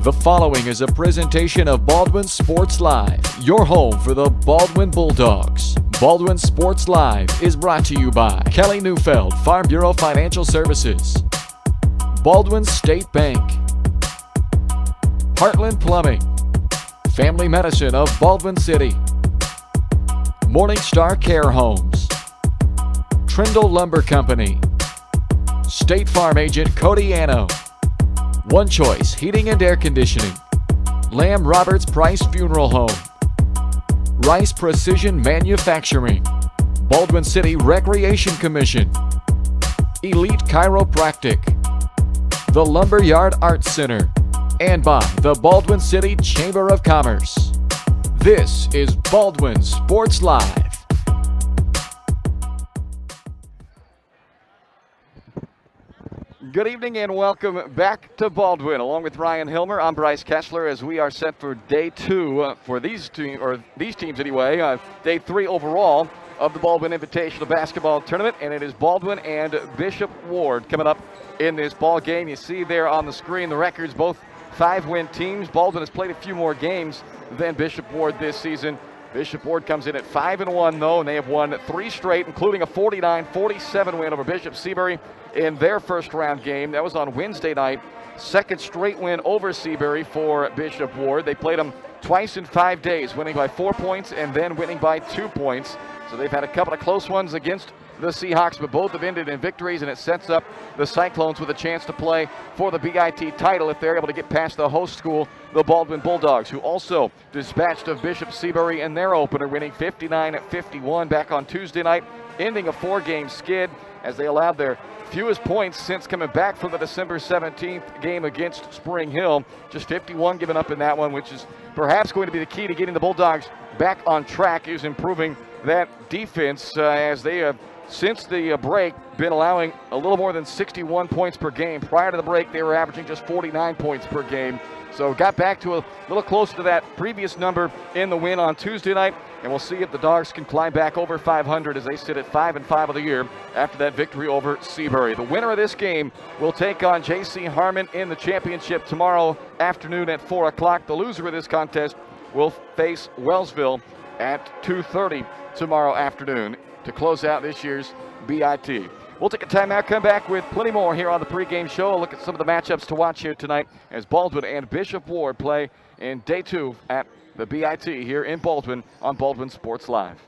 The following is a presentation of Baldwin Sports Live, your home for the Baldwin Bulldogs. Baldwin Sports Live is brought to you by Kelly Neufeld, Farm Bureau Financial Services, Baldwin State Bank, Heartland Plumbing, Family Medicine of Baldwin City, Morning Star Care Homes, Trindle Lumber Company, State Farm Agent Cody Anno, One Choice Heating and Air Conditioning, Lamb Roberts Price Funeral Home, Rice Precision Manufacturing, Baldwin City Recreation Commission, Elite Chiropractic, the Lumberyard Arts Center, and by the Baldwin City Chamber of Commerce. This is Baldwin Sports Live. Good evening and welcome back to Baldwin. Along with Ryan Hilmer, I'm Bryce Kessler as we are set for day two for these teams anyway. Day three overall of the Baldwin Invitational Basketball Tournament, and it is Baldwin and Bishop Ward coming up in this ball game. You see there on the screen the records, both 5-win teams. Baldwin has played a few more games than Bishop Ward this season. Bishop Ward comes in at 5-1 though, and they have won 3 straight, including a 49-47 win over Bishop Seabury in their first round game. That was on Wednesday night. Second straight win over Seabury for Bishop Ward. They played them twice in 5 days, winning by 4 points and then winning by 2 points. So they've had a couple of close ones against the Seahawks, but both have ended in victories, and it sets up the Cyclones with a chance to play for the BIT title if they're able to get past the host school, the Baldwin Bulldogs, who also dispatched of Bishop Seabury in their opener, winning 59-51 back on Tuesday night, ending a 4-game skid as they allowed their fewest points since coming back from the December 17th game against Spring Hill. Just 51 given up in that one, which is perhaps going to be the key to getting the Bulldogs back on track, is improving that defense as they have, since the break, been allowing a little more than 61 points per game. Prior to the break, they were averaging just 49 points per game. So got back to a little closer to that previous number in the win on Tuesday night, and we'll see if the Dogs can climb back over 500 as they sit at 5-5 of the year after that victory over Seabury. The winner of this game will take on J.C. Harmon in the championship tomorrow afternoon at 4 o'clock. The loser of this contest will face Wellsville at 2:30 tomorrow afternoon to close out this year's BIT. We'll take a timeout, come back with plenty more here on the pregame show. A look at some of the matchups to watch here tonight as Baldwin and Bishop Ward play in day 2 at the BIT here in Baldwin on Baldwin Sports Live.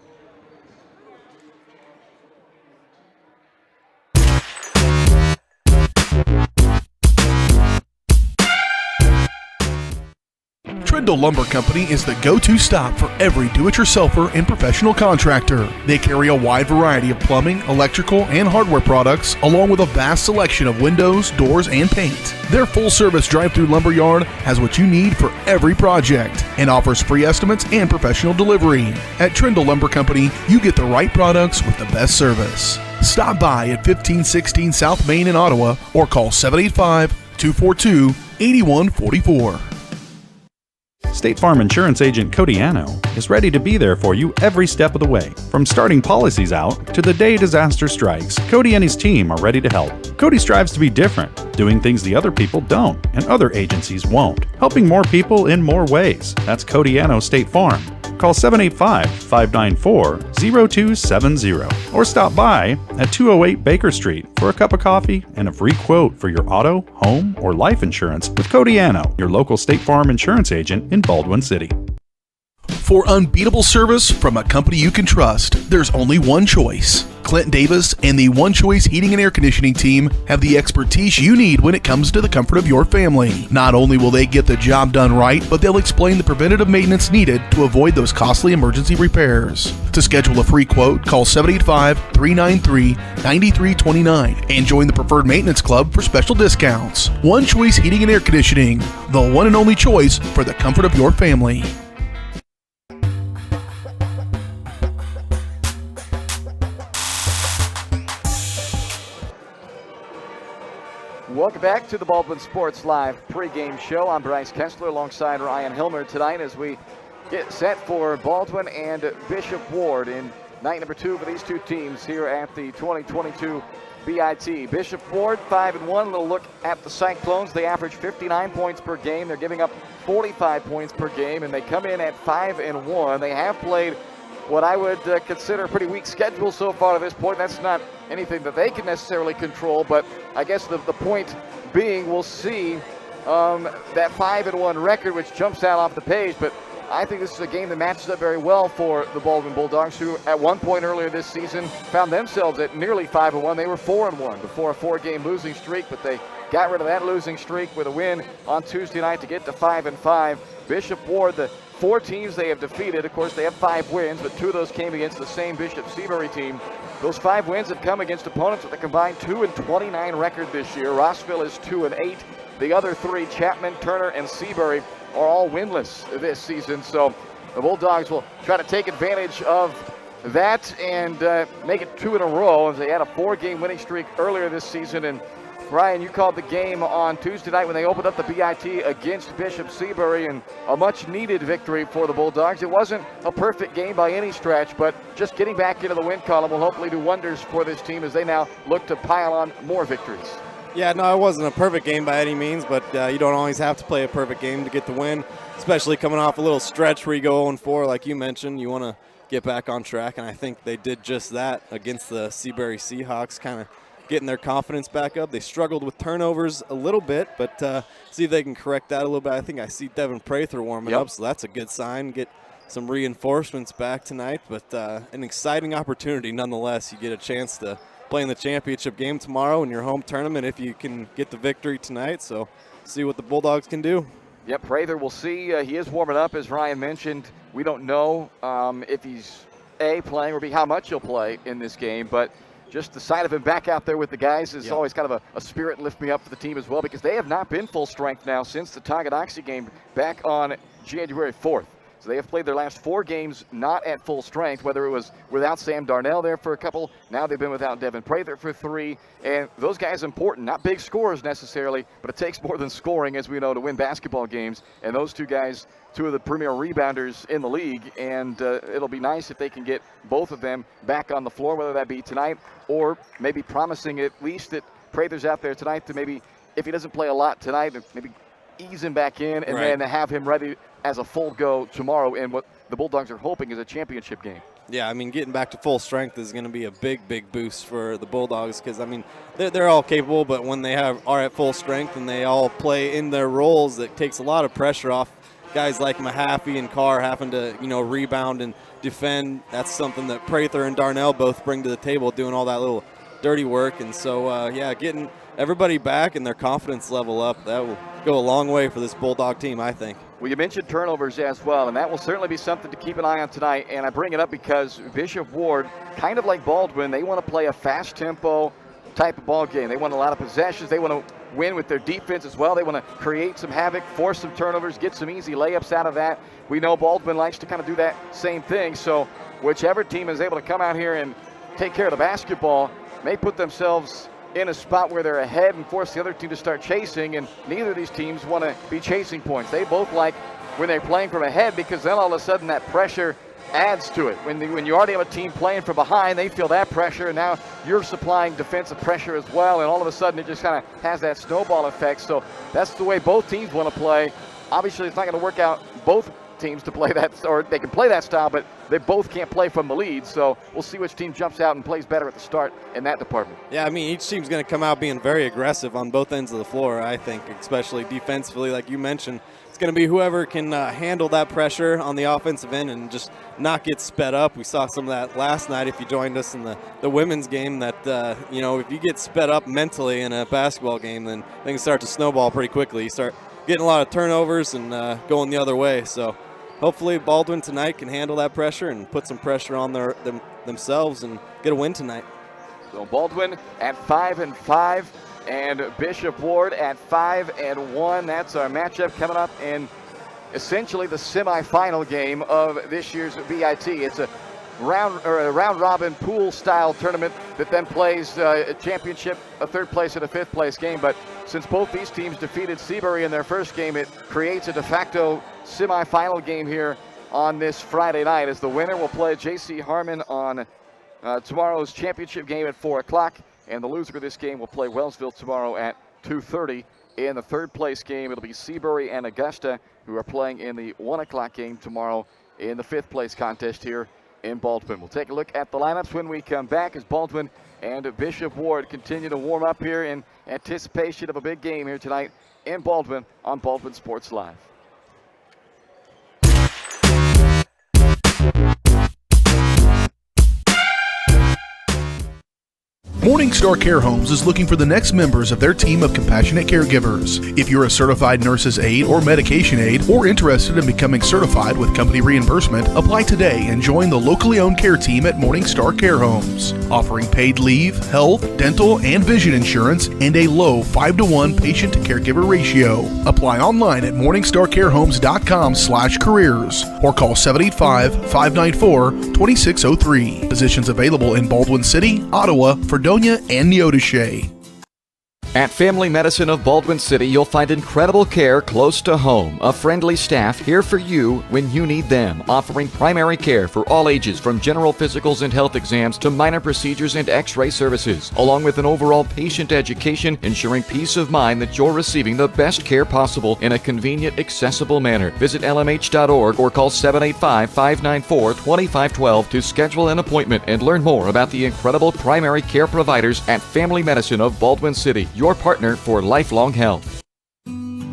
Trindle Lumber Company is the go-to stop for every do-it-yourselfer and professional contractor. They carry a wide variety of plumbing, electrical, and hardware products, along with a vast selection of windows, doors, and paint. Their full-service drive-through lumberyard has what you need for every project and offers free estimates and professional delivery. At Trindle Lumber Company, you get the right products with the best service. Stop by at 1516 South Main in Ottawa or call 785-242-8144. State Farm Insurance Agent Cody Anno is ready to be there for you every step of the way. From starting policies out to the day disaster strikes, Cody and his team are ready to help. Cody strives to be different, doing things the other people don't and other agencies won't, helping more people in more ways. That's Cody Anno State Farm. Call 785-594-0270 or stop by at 208 Baker Street for a cup of coffee and a free quote for your auto, home, or life insurance with Cody Anno, your local State Farm insurance agent in Baldwin City. For unbeatable service from a company you can trust, there's only one choice. Clint Davis and the One Choice Heating and Air Conditioning team have the expertise you need when it comes to the comfort of your family. Not only will they get the job done right, but they'll explain the preventative maintenance needed to avoid those costly emergency repairs. To schedule a free quote, call 785-393-9329 and join the Preferred Maintenance Club for special discounts. One Choice Heating and Air Conditioning, the one and only choice for the comfort of your family. Welcome back to the Baldwin Sports Live pregame show. I'm Bryce Kessler alongside Ryan Hilmer tonight as we get set for Baldwin and Bishop Ward in night number 2 for these two teams here at the 2022 BIT. Bishop Ward 5-1. A little look at the Cyclones. They average 59 points per game. They're giving up 45 points per game, and they come in at 5-1. They have played what I would consider a pretty weak schedule so far to this point. That's not anything that they can necessarily control, but I guess the point being, we'll see that 5-1 record, which jumps out off the page, but I think this is a game that matches up very well for the Baldwin Bulldogs, who at one point earlier this season found themselves at nearly 5-1. They were 4-1 before a 4-game losing streak, but they got rid of that losing streak with a win on Tuesday night to get to 5-5. Bishop Ward, the 4 teams they have defeated, of course they have 5 wins, but 2 of those came against the same Bishop Seabury team. Those 5 wins have come against opponents with a combined 2-29 record this year. Rossville is 2-8. The other 3, Chapman, Turner, and Seabury, are all winless this season. So the Bulldogs will try to take advantage of that and make it 2 in a row, as they had a 4-game winning streak earlier this season. And Ryan, you called the game on Tuesday night when they opened up the BIT against Bishop Seabury, and a much-needed victory for the Bulldogs. It wasn't a perfect game by any stretch, but just getting back into the win column will hopefully do wonders for this team as they now look to pile on more victories. Yeah, no, it wasn't a perfect game by any means, but you don't always have to play a perfect game to get the win, especially coming off a little stretch where you go 0-4, like you mentioned. You want to get back on track, and I think they did just that against the Seabury Seahawks, kind of getting their confidence back up. They struggled with turnovers a little bit, but see if they can correct that a little bit. I think I see Devin Prather warming up, so that's a good sign. Get some reinforcements back tonight, but an exciting opportunity nonetheless. You get a chance to play in the championship game tomorrow in your home tournament if you can get the victory tonight. So see what the Bulldogs can do. Yep, Prather, we'll see. He is warming up, as Ryan mentioned. We don't know if he's A, playing, or B, how much he'll play in this game, but just the sight of him back out there with the guys is always kind of a spirit and lift me up for the team as well, because they have not been full strength now since the Tonganoxie game back on January 4th. So they have played their last 4 games not at full strength, whether it was without Sam Darnell there for a couple. Now they've been without Devin Prather for 3. And those guys are important, not big scorers necessarily, but it takes more than scoring, as we know, to win basketball games. And those 2 guys, 2 of the premier rebounders in the league. And it'll be nice if they can get both of them back on the floor, whether that be tonight or maybe promising at least that Prather's out there tonight to maybe, if he doesn't play a lot tonight, maybe ease him back in and then have him ready as a full go tomorrow in what the Bulldogs are hoping is a championship game. Yeah, I mean, getting back to full strength is going to be a big, big boost for the Bulldogs because, I mean, they're all capable, but when they are at full strength and they all play in their roles, it takes a lot of pressure off guys like Mahaffey and Carr having to, rebound and defend. That's something that Prather and Darnell both bring to the table, doing all that little dirty work. And so, getting everybody back and their confidence level up, that will go a long way for this Bulldog team, I think. Well, you mentioned turnovers as well, and that will certainly be something to keep an eye on tonight. And I bring it up because Bishop Ward, kind of like Baldwin, they want to play a fast tempo type of ball game. They want a lot of possessions. They want to win with their defense as well. They want to create some havoc, force some turnovers, get some easy layups out of that. We know Baldwin likes to kind of do that same thing. So whichever team is able to come out here and take care of the basketball may put themselves in a spot where they're ahead and force the other team to start chasing, and neither of these teams want to be chasing points. They both like when they're playing from ahead, because then all of a sudden that pressure adds to it. When you already have a team playing from behind, they feel that pressure, and now you're supplying defensive pressure as well, and all of a sudden it just kind of has that snowball effect. So that's the way both teams want to play. Obviously, it's not going to work out both teams to play that, or they can play that style, but they both can't play from the lead. So we'll see which team jumps out and plays better at the start in that department. Yeah, I mean, each team's going to come out being very aggressive on both ends of the floor, I think, especially defensively, like you mentioned. It's going to be whoever can handle that pressure on the offensive end and just not get sped up. We saw some of that last night if you joined us in the women's game, that, if you get sped up mentally in a basketball game, then things start to snowball pretty quickly. You start getting a lot of turnovers and going the other way. So hopefully Baldwin tonight can handle that pressure and put some pressure on themselves and get a win tonight. So Baldwin at 5-5 and Bishop Ward at 5-1. That's our matchup coming up in essentially the semifinal game of this year's VIT. It's a round robin pool style tournament that then plays a championship, a third place and a fifth place game. But since both these teams defeated Seabury in their first game, it creates a de facto semifinal game here on this Friday night, as the winner will play J.C. Harmon on tomorrow's championship game at 4 o'clock, And the loser of this game will play Wellsville tomorrow at 2:30. In the third place game, it'll be Seabury and Augusta, who are playing in the 1 o'clock game tomorrow in the fifth place contest here in Baldwin. We'll take a look at the lineups when we come back as Baldwin and Bishop Ward continue to warm up here in anticipation of a big game here tonight in Baldwin on Baldwin Sports Live. Morningstar Care Homes is looking for the next members of their team of compassionate caregivers. If you're a certified nurse's aide or medication aide or interested in becoming certified with company reimbursement, apply today and join the locally owned care team at Morningstar Care Homes, offering paid leave, health, dental, and vision insurance and a low 5-to-1 patient-to-caregiver ratio. Apply online at morningstarcarehomes.com/careers or call 785-594-2603. Positions available in Baldwin City, Ottawa, Fredonia, and Neodesha. At Family Medicine of Baldwin City, you'll find incredible care close to home. A friendly staff here for you when you need them, offering primary care for all ages from general physicals and health exams to minor procedures and x-ray services, along with an overall patient education, ensuring peace of mind that you're receiving the best care possible in a convenient, accessible manner. Visit lmh.org or call 785-594-2512 to schedule an appointment and learn more about the incredible primary care providers at Family Medicine of Baldwin City, your partner for lifelong health.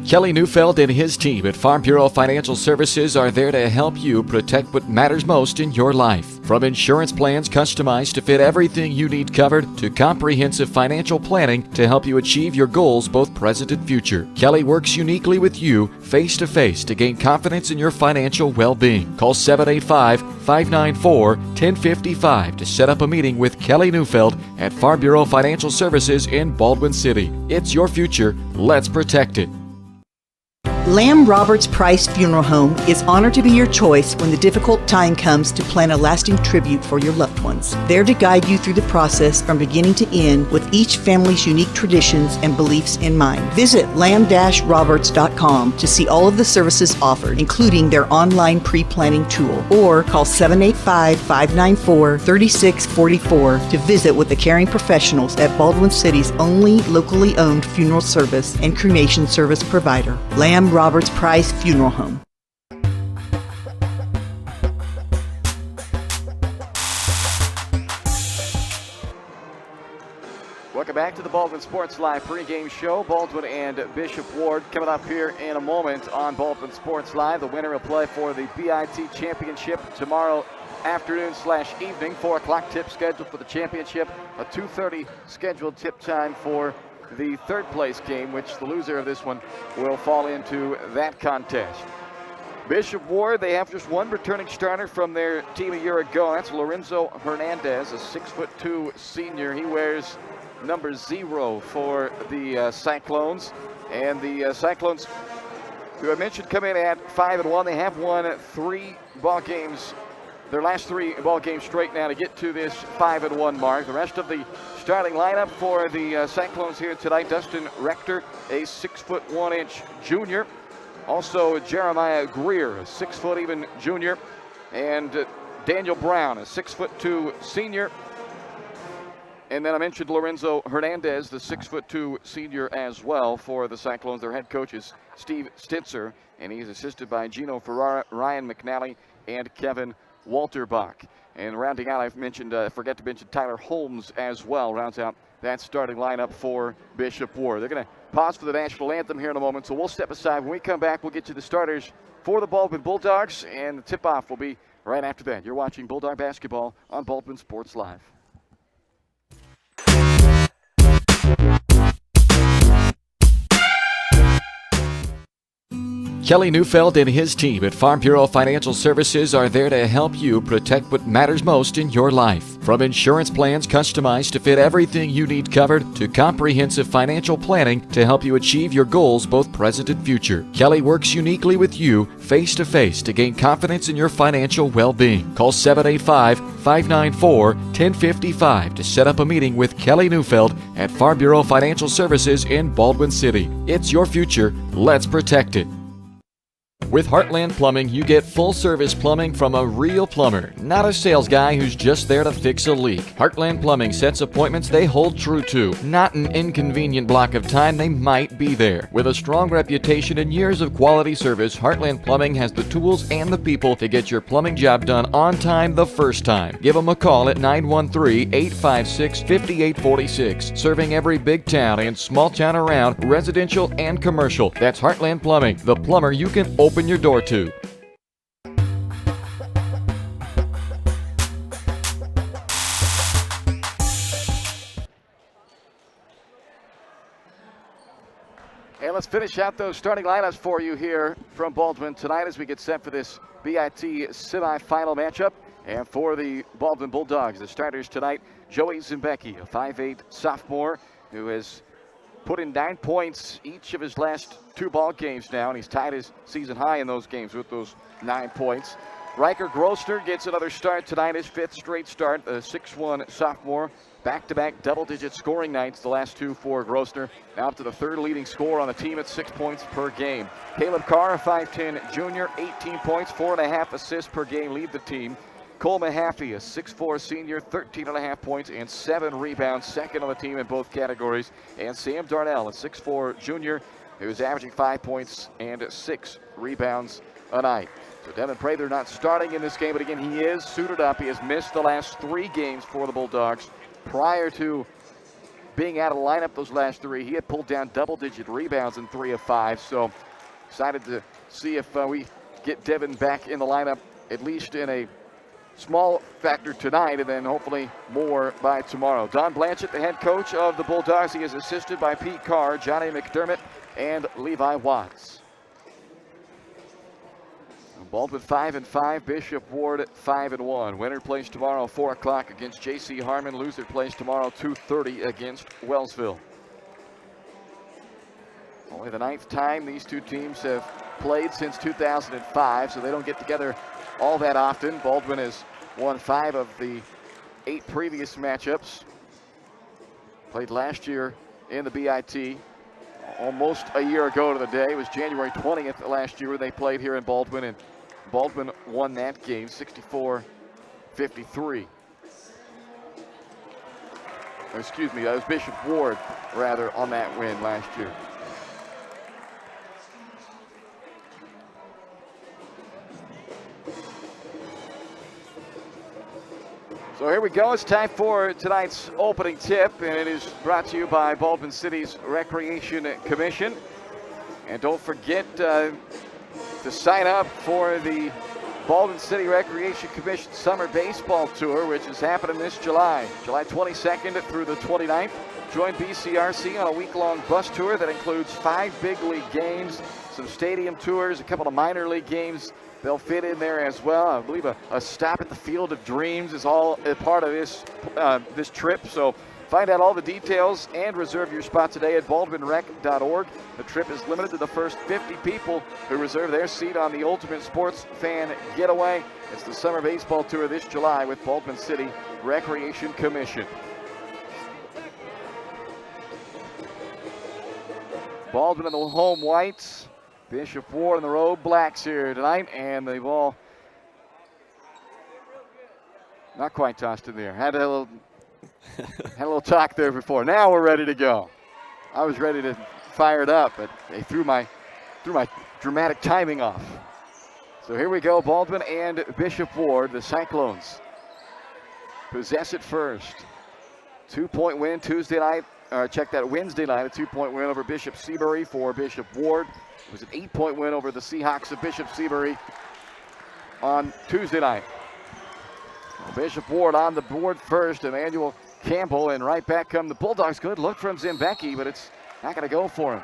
Kelly Neufeld and his team at Farm Bureau Financial Services are there to help you protect what matters most in your life. From insurance plans customized to fit everything you need covered to comprehensive financial planning to help you achieve your goals both present and future. Kelly works uniquely with you face-to-face to gain confidence in your financial well-being. Call 785-594-1055 to set up a meeting with Kelly Neufeld at Farm Bureau Financial Services in Baldwin City. It's your future. Let's protect it. Lamb Roberts Price Funeral Home is honored to be your choice when the difficult time comes to plan a lasting tribute for your loved ones. There to guide you through the process from beginning to end with each family's unique traditions and beliefs in mind. Visit lamb-roberts.com to see all of the services offered, including their online pre-planning tool, or call 785-594-3644 to visit with the caring professionals at Baldwin City's only locally owned funeral service and cremation service provider, Lamb Roberts Price Funeral Home. Welcome back to the Baldwin Sports Live pregame show. Baldwin and Bishop Ward coming up here in a moment on Baldwin Sports Live. The winner will play for the BIT Championship tomorrow afternoon/evening. 4 o'clock tip scheduled for the championship. A 2:30 scheduled tip time for the third place game, which the loser of this one will fall into that contest. Bishop Ward, they have just one returning starter from their team a year ago. That's Lorenzo Hernandez, a 6'2" senior. He wears number 0 for the Cyclones. And the Cyclones, who I mentioned, come in at 5-1. They have won 3 ball games, their last 3 ball games straight now to get to this 5-1 mark. The rest of the starting lineup for the Cyclones here tonight: Dustin Rector, a 6'1" junior. Also Jeremiah Greer, a 6 foot even junior. And Daniel Brown, a 6'2" senior. And then I mentioned Lorenzo Hernandez, the 6'2" senior as well for the Cyclones. Their head coach is Steve Stitzer, and he's assisted by Gino Ferrara, Ryan McNally, and Kevin Walterbach. And rounding out, forget to mention Tyler Holmes as well, rounds out that starting lineup for Bishop Ward. They're going to pause for the national anthem here in a moment, so we'll step aside. When we come back, we'll get to the starters for the Baldwin Bulldogs, and the tip-off will be right after that. You're watching Bulldog Basketball on Baldwin Sports Live. Kelly Neufeld and his team at Farm Bureau Financial Services are there to help you protect what matters most in your life. From insurance plans customized to fit everything you need covered to comprehensive financial planning to help you achieve your goals both present and future. Kelly works uniquely with you face-to-face to gain confidence in your financial well-being. Call 785-594-1055 to set up a meeting with Kelly Neufeld at Farm Bureau Financial Services in Baldwin City. It's your future. Let's protect it. With Heartland Plumbing, you get full-service plumbing from a real plumber, not a sales guy who's just there to fix a leak. Heartland Plumbing sets appointments they hold true to, not an inconvenient block of time they might be there. With a strong reputation and years of quality service, Heartland Plumbing has the tools and the people to get your plumbing job done on time the first time. Give them a call at 913-856-5846. Serving every big town and small town around, residential and commercial. That's Heartland Plumbing, the plumber you can open your door to. And let's finish out those starting lineups for you here from Baldwin tonight as we get set for this BIT semifinal matchup. And for the Baldwin Bulldogs, the starters tonight, Joey Zimbecki, a 5'8" sophomore who has put in 9 points each of his last 2 ball games now, and he's tied his season high in those games with those 9 points. Riker Grosner gets another start tonight, his 5th straight start, a 6'1" sophomore. Back-to-back double-digit scoring nights, the last 2 for Grosner. Now up to the 3rd leading scorer on the team at 6 points per game. Caleb Carr, a 5'10" junior, 18 points, 4.5 assists per game lead the team. Cole Mahaffey, a 6'4" senior, 13.5 points and 7 rebounds, second on the team in both categories. And Sam Darnell, a 6'4" junior, who's averaging 5 points and 6 rebounds a night. So Devin Prather not starting in this game, but again, he is suited up. He has missed the last 3 games for the Bulldogs. Prior to being out of the lineup those last 3, he had pulled down double-digit rebounds in 3 of 5. So excited to see if we get Devin back in the lineup, at least in a small factor tonight, and then hopefully more by tomorrow. Don Blanchett, the head coach of the Bulldogs. He is assisted by Pete Carr, Johnny McDermott, and Levi Watts. Baldwin 5-5, Bishop Ward 5-1. Winner plays tomorrow 4 o'clock against J.C. Harmon. Loser plays tomorrow 2:30 against Wellsville. Only the 9th time these two teams have played since 2005, so they don't get together all that often. Baldwin has won 5 of the 8 previous matchups. Played last year in the BIT. Almost a year ago to the day. It was January 20th last year when they played here in Baldwin, and Baldwin won that game 64-53. Excuse me, that was Bishop Ward, rather, on that win last year. So here we go. It's time for tonight's opening tip, and it is brought to you by Baldwin City's Recreation Commission. And don't forget to sign up for the Baldwin City Recreation Commission Summer Baseball Tour, which is happening this July 22nd through the 29th. Join BCRC on a week-long bus tour that includes 5 big league games, some stadium tours, a couple of minor league games. They'll fit in there as well. I believe a stop at the Field of Dreams is all a part of this trip. So find out all the details and reserve your spot today at baldwinrec.org. The trip is limited to the first 50 people who reserve their seat on the Ultimate Sports Fan Getaway. It's the Summer Baseball Tour this July with Baldwin City Recreation Commission. Baldwin in the home whites. Bishop Ward in the road blacks here tonight, and the ball not quite tossed in there. Had a little talk there before. Now we're ready to go. I was ready to fire it up, but they threw my dramatic timing off. So here we go, Baldwin and Bishop Ward, the Cyclones possess it first. 2-point win Tuesday night. Check that, Wednesday night, a 2-point win over Bishop Seabury for Bishop Ward. It was an 8-point win over the Seahawks of Bishop Seabury on Tuesday night. Well, Bishop Ward on the board first, Emmanuel Campbell, and right back come the Bulldogs. Good look from Zimbecki, but it's not going to go for him.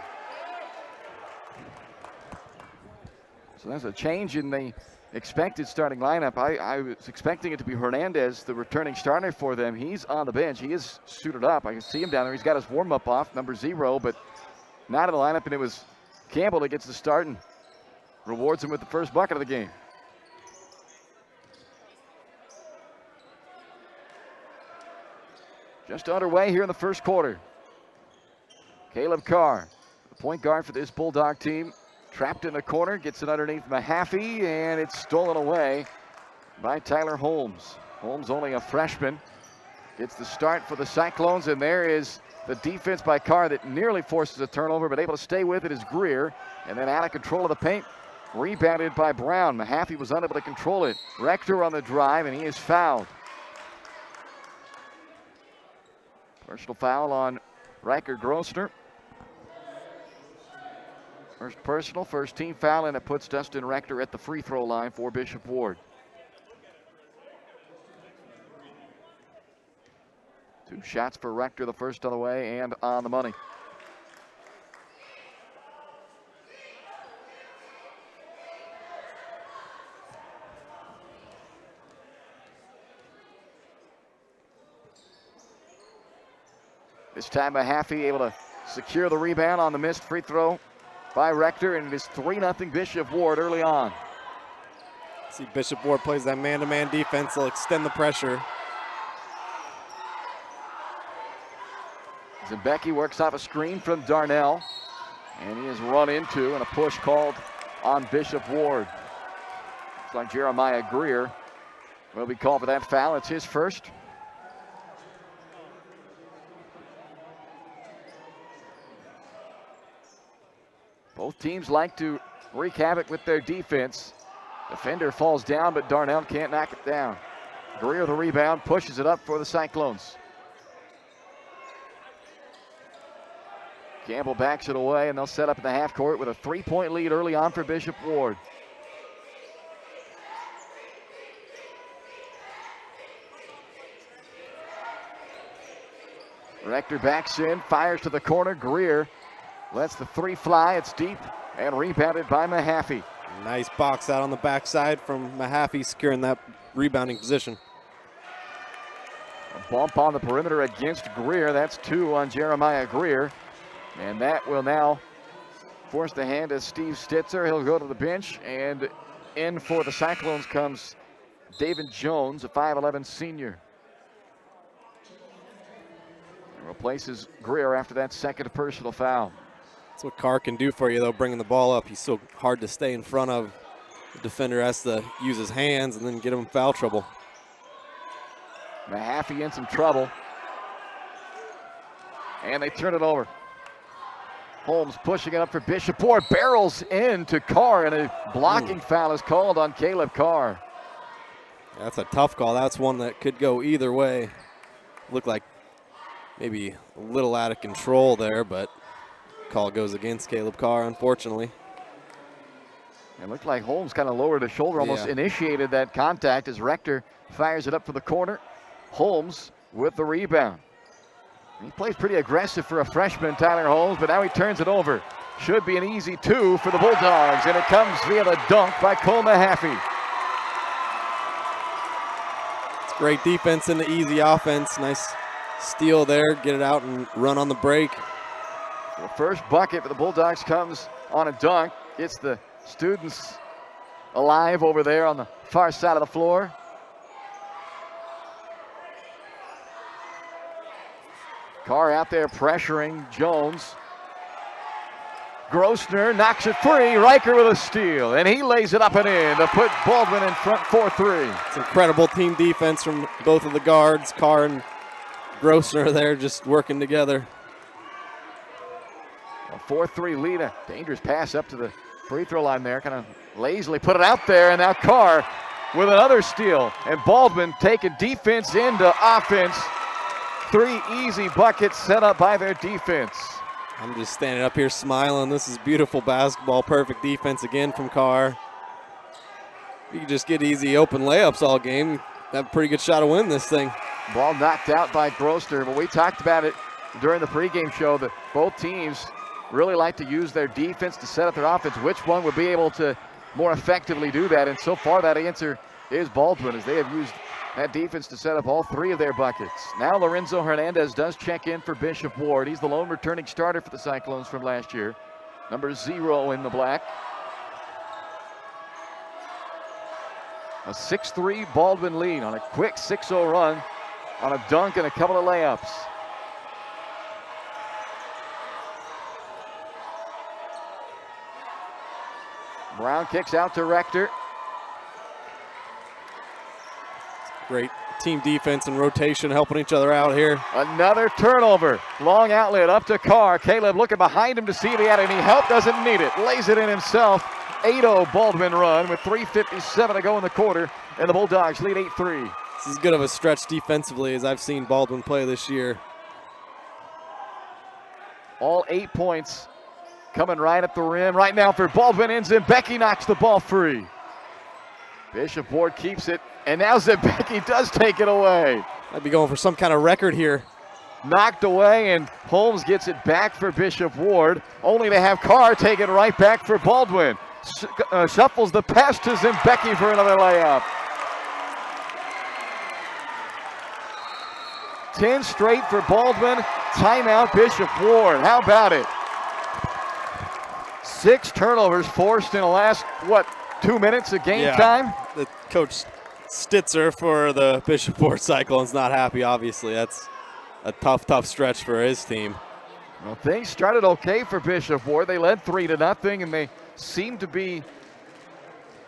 So there's a change in the expected starting lineup. I was expecting it to be Hernandez, the returning starter for them. He's on the bench. He is suited up. I can see him down there. He's got his warm-up off, number 0, but not in the lineup, and it was Campbell that gets the start and rewards him with the first bucket of the game. Just underway here in the first quarter. Caleb Carr, the point guard for this Bulldog team, Trapped in the corner, gets it underneath Mahaffey, and it's stolen away by Tyler Holmes. Holmes, only a freshman, gets the start for the Cyclones, and there is the defense by Carr that nearly forces a turnover, but able to stay with it is Greer, and then out of control of the paint, rebounded by Brown. Mahaffey was unable to control it. Rector on the drive, and he is fouled. Personal foul on Riker Grossner. First personal, first team foul, and it puts Dustin Rector at the free throw line for Bishop Ward. 2 shots for Rector, the first on the way and on the money. This time Mahaffey able to secure the rebound on the missed free throw by Rector, and it is 3-0 Bishop Ward early on. See, Bishop Ward plays that man-to-man defense. They'll extend the pressure. Zembecki works off a screen from Darnell, and he is run into, and a push called on Bishop Ward. Looks like Jeremiah Greer will be called for that foul. It's his first. Both teams like to wreak havoc with their defense. Defender falls down, but Darnell can't knock it down. Greer the rebound, pushes it up for the Cyclones. Campbell backs it away, and they'll set up in the half court with a 3-point lead early on for Bishop Ward. Rector backs in, fires to the corner. Greer lets the 3 fly. It's deep and rebounded by Mahaffey. Nice box out on the backside from Mahaffey, securing that rebounding position. A bump on the perimeter against Greer. That's 2 on Jeremiah Greer. And that will now force the hand of Steve Stitzer. He'll go to the bench, and in for the Cyclones comes David Jones, a 5'11 senior. And replaces Greer after that second personal foul. That's what Carr can do for you, though, bringing the ball up. He's so hard to stay in front of. The defender has to use his hands and then get him in foul trouble. Mahaffey in some trouble. And they turn it over. Holmes pushing it up for Bishop Ward, barrels into Carr, and a blocking foul is called on Caleb Carr. That's a tough call. That's one that could go either way. Looked like maybe a little out of control there, but call goes against Caleb Carr, unfortunately. It looked like Holmes kind of lowered his shoulder, almost initiated that contact as Rector fires it up for the corner. Holmes with the rebound. He plays pretty aggressive for a freshman, Tyler Holmes, but now he turns it over. Should be an easy 2 for the Bulldogs, and it comes via the dunk by Cole Mahaffey. It's great defense and the easy offense. Nice steal there, get it out and run on the break. The first bucket for the Bulldogs comes on a dunk. Gets the students alive over there on the far side of the floor. Carr out there pressuring Jones. Grossner knocks it free. Riker with a steal, and he lays it up and in to put Baldwin in front 4-3. It's incredible team defense from both of the guards. Carr and Grossner there just working together. A 4-3 lead. A dangerous pass up to the free throw line there. Kind of lazily put it out there, and now Carr with another steal. And Baldwin taking defense into offense. 3 easy buckets set up by their defense. I'm just standing up here smiling. This is beautiful basketball. Perfect defense again from Carr. You can just get easy open layups all game. Have a pretty good shot to win this thing. Ball knocked out by Grossner, but we talked about it during the pregame show that both teams really like to use their defense to set up their offense. Which one would be able to more effectively do that? And so far that answer is Baldwin, as they have used that defense to set up all 3 of their buckets. Now Lorenzo Hernandez does check in for Bishop Ward. He's the lone returning starter for the Cyclones from last year. Number 0 in the black. A 6-3 Baldwin lead on a quick 6-0 run on a dunk and a couple of layups. Brown kicks out to Rector. Great team defense and rotation helping each other out here. Another turnover. Long outlet up to Carr. Caleb looking behind him to see if he had any help. Doesn't need it. Lays it in himself. 8-0 Baldwin run with 3:57 to go in the quarter. And the Bulldogs lead 8-3. This is as good of a stretch defensively as I've seen Baldwin play this year. All 8 points coming right at the rim. Right now for Baldwin ends in. Becky knocks the ball free. Bishop Ward keeps it. And now Zebecki does take it away. Might be going for some kind of record here. Knocked away, and Holmes gets it back for Bishop Ward, only to have Carr take it right back for Baldwin. Shuffles the pass to Zebecki for another layup. 10 straight for Baldwin. Timeout, Bishop Ward. How about it? 6 turnovers forced in the last, 2 minutes of game time? The coach Stitzer for the Bishop Ward Cyclones not happy, obviously. That's a tough stretch for his team. Well, things started okay for Bishop Ward. They led 3-0, and they seemed to be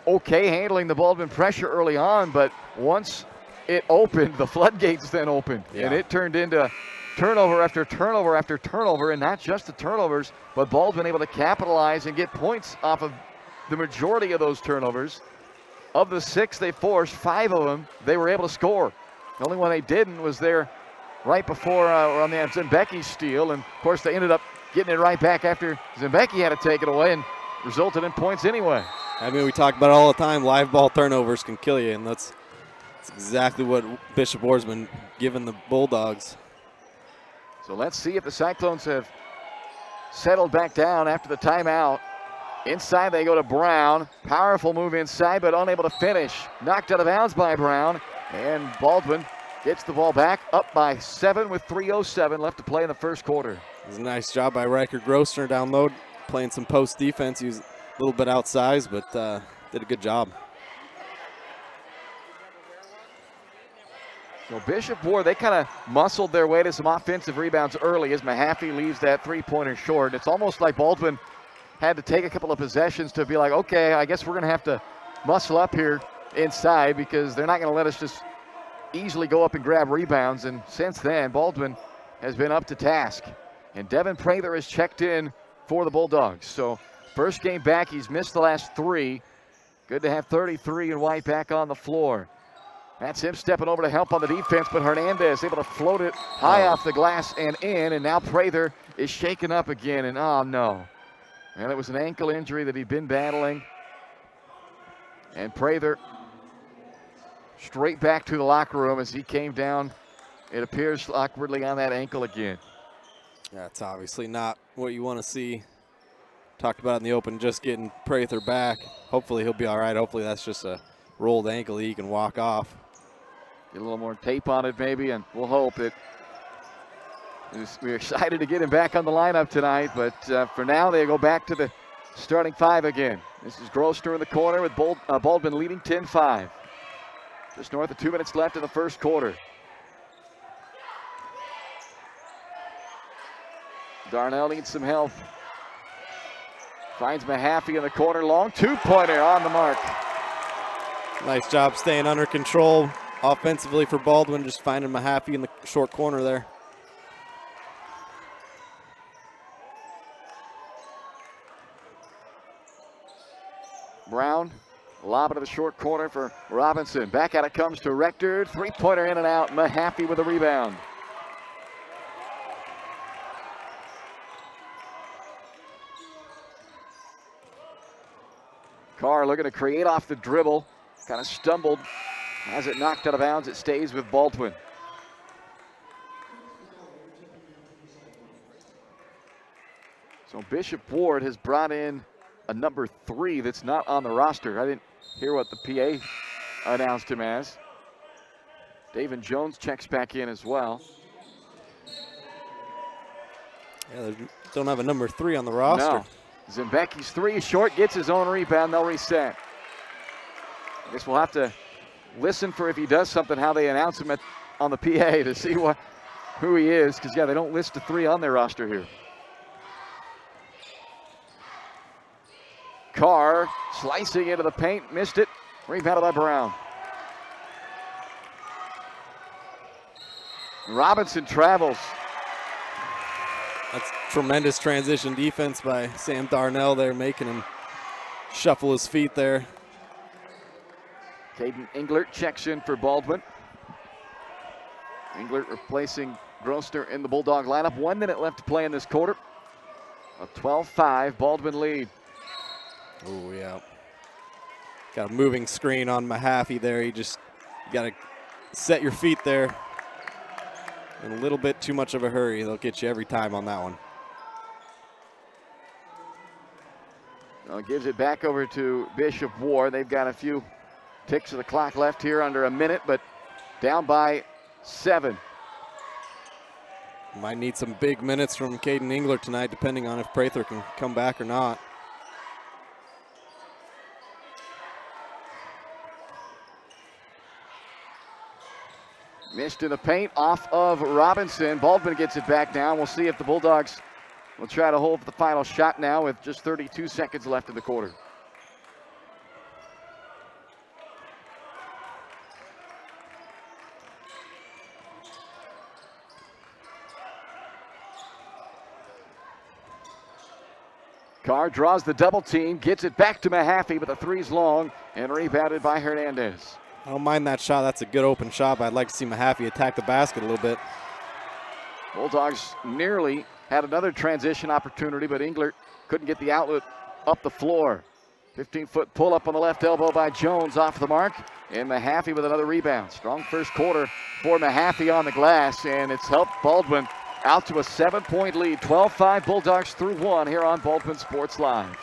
okay handling the Baldwin pressure early on, but once it opened, the floodgates then opened, and it turned into turnover after turnover after turnover, and not just the turnovers, but Baldwin able to capitalize and get points off of the majority of those turnovers. Of the 6 they forced, 5 of them they were able to score. The only one they didn't was there right before on the Zembecki steal, and of course they ended up getting it right back after Zembecki had to take it away and resulted in points anyway. I mean, we talk about it all the time. Live ball turnovers can kill you, and that's exactly what Bishop Ward's been giving the Bulldogs. So let's see if the Cyclones have settled back down after the timeout. Inside they go to Brown. Powerful move inside, but unable to finish. Knocked out of bounds by Brown. And Baldwin gets the ball back, up by 7 with 3:07 left to play in the first quarter. It was a nice job by Riker Grosner down low, playing some post defense. He was a little bit outsized, but did a good job. So Bishop Ward, they kind of muscled their way to some offensive rebounds early as Mahaffey leaves that three-pointer short. It's almost like Baldwin had to take a couple of possessions to be like, okay, I guess we're going to have to muscle up here inside because they're not going to let us just easily go up and grab rebounds. And since then, Baldwin has been up to task. And Devin Prather has checked in for the Bulldogs. So first game back, he's missed the last 3. Good to have 33 and White back on the floor. That's him stepping over to help on the defense, but Hernandez able to float it high off the glass and in, and now Prather is shaken up again, and oh no. And it was an ankle injury that he'd been battling. And Prather straight back to the locker room as he came down, it appears, awkwardly on that ankle again. That's obviously not what you want to see. Talked about it in the open, just getting Prather back. Hopefully he'll be all right. Hopefully that's just a rolled ankle he can walk off. Get a little more tape on it maybe, and we'll hope it. We're excited to get him back on the lineup tonight, but for now they go back to the starting 5 again. This is Grosner in the corner with Baldwin leading 10-5. Just north of 2 minutes left in the first quarter. Darnell needs some help. Finds Mahaffey in the corner, long two-pointer on the mark. Nice job staying under control offensively for Baldwin, just finding Mahaffey in the short corner there. Brown, lob it to the short corner for Robinson. Back out it comes to Rector. Three-pointer in and out. Mahaffey with a rebound. Carr looking to create off the dribble. Kind of stumbled. Has it knocked out of bounds, it stays with Baldwin. So Bishop Ward has brought in a number 3 that's not on the roster. I didn't hear what the PA announced him as. David Jones checks back in as well. Yeah, they don't have a number 3 on the roster. No. Zembecki's 3 short, gets his own rebound, they'll reset. I guess we'll have to listen for if he does something, how they announce him on the PA to see who he is, because yeah, they don't list a 3 on their roster here. Carr slicing into the paint, missed it. Rebounded by Brown. Robinson travels. That's tremendous transition defense by Sam Darnell there, making him shuffle his feet there. Caden Englert checks in for Baldwin. Englert replacing Grosner in the Bulldog lineup. 1 minute left to play in this quarter. A 12-5 Baldwin lead. Oh, yeah. Got a moving screen on Mahaffey there. You got to set your feet there. In a little bit too much of a hurry. They'll get you every time on that one. Well, gives it back over to Bishop Ward. They've got a few ticks of the clock left here, under a minute, but down by 7. Might need some big minutes from Caden Englert tonight, depending on if Prather can come back or not. Missed in the paint off of Robinson. Baldwin gets it back now. We'll see if the Bulldogs will try to hold for the final shot now with just 32 seconds left in the quarter. Carr draws the double team, gets it back to Mahaffey, but the three's long and rebounded by Hernandez. I don't mind that shot. That's a good open shot, but I'd like to see Mahaffey attack the basket a little bit. Bulldogs nearly had another transition opportunity, but Englert couldn't get the outlet up the floor. 15-foot pull-up on the left elbow by Jones off the mark, and Mahaffey with another rebound. Strong first quarter for Mahaffey on the glass, and it's helped Baldwin out to a 7-point lead. 12-5 Bulldogs through 1 here on Baldwin Sports Live.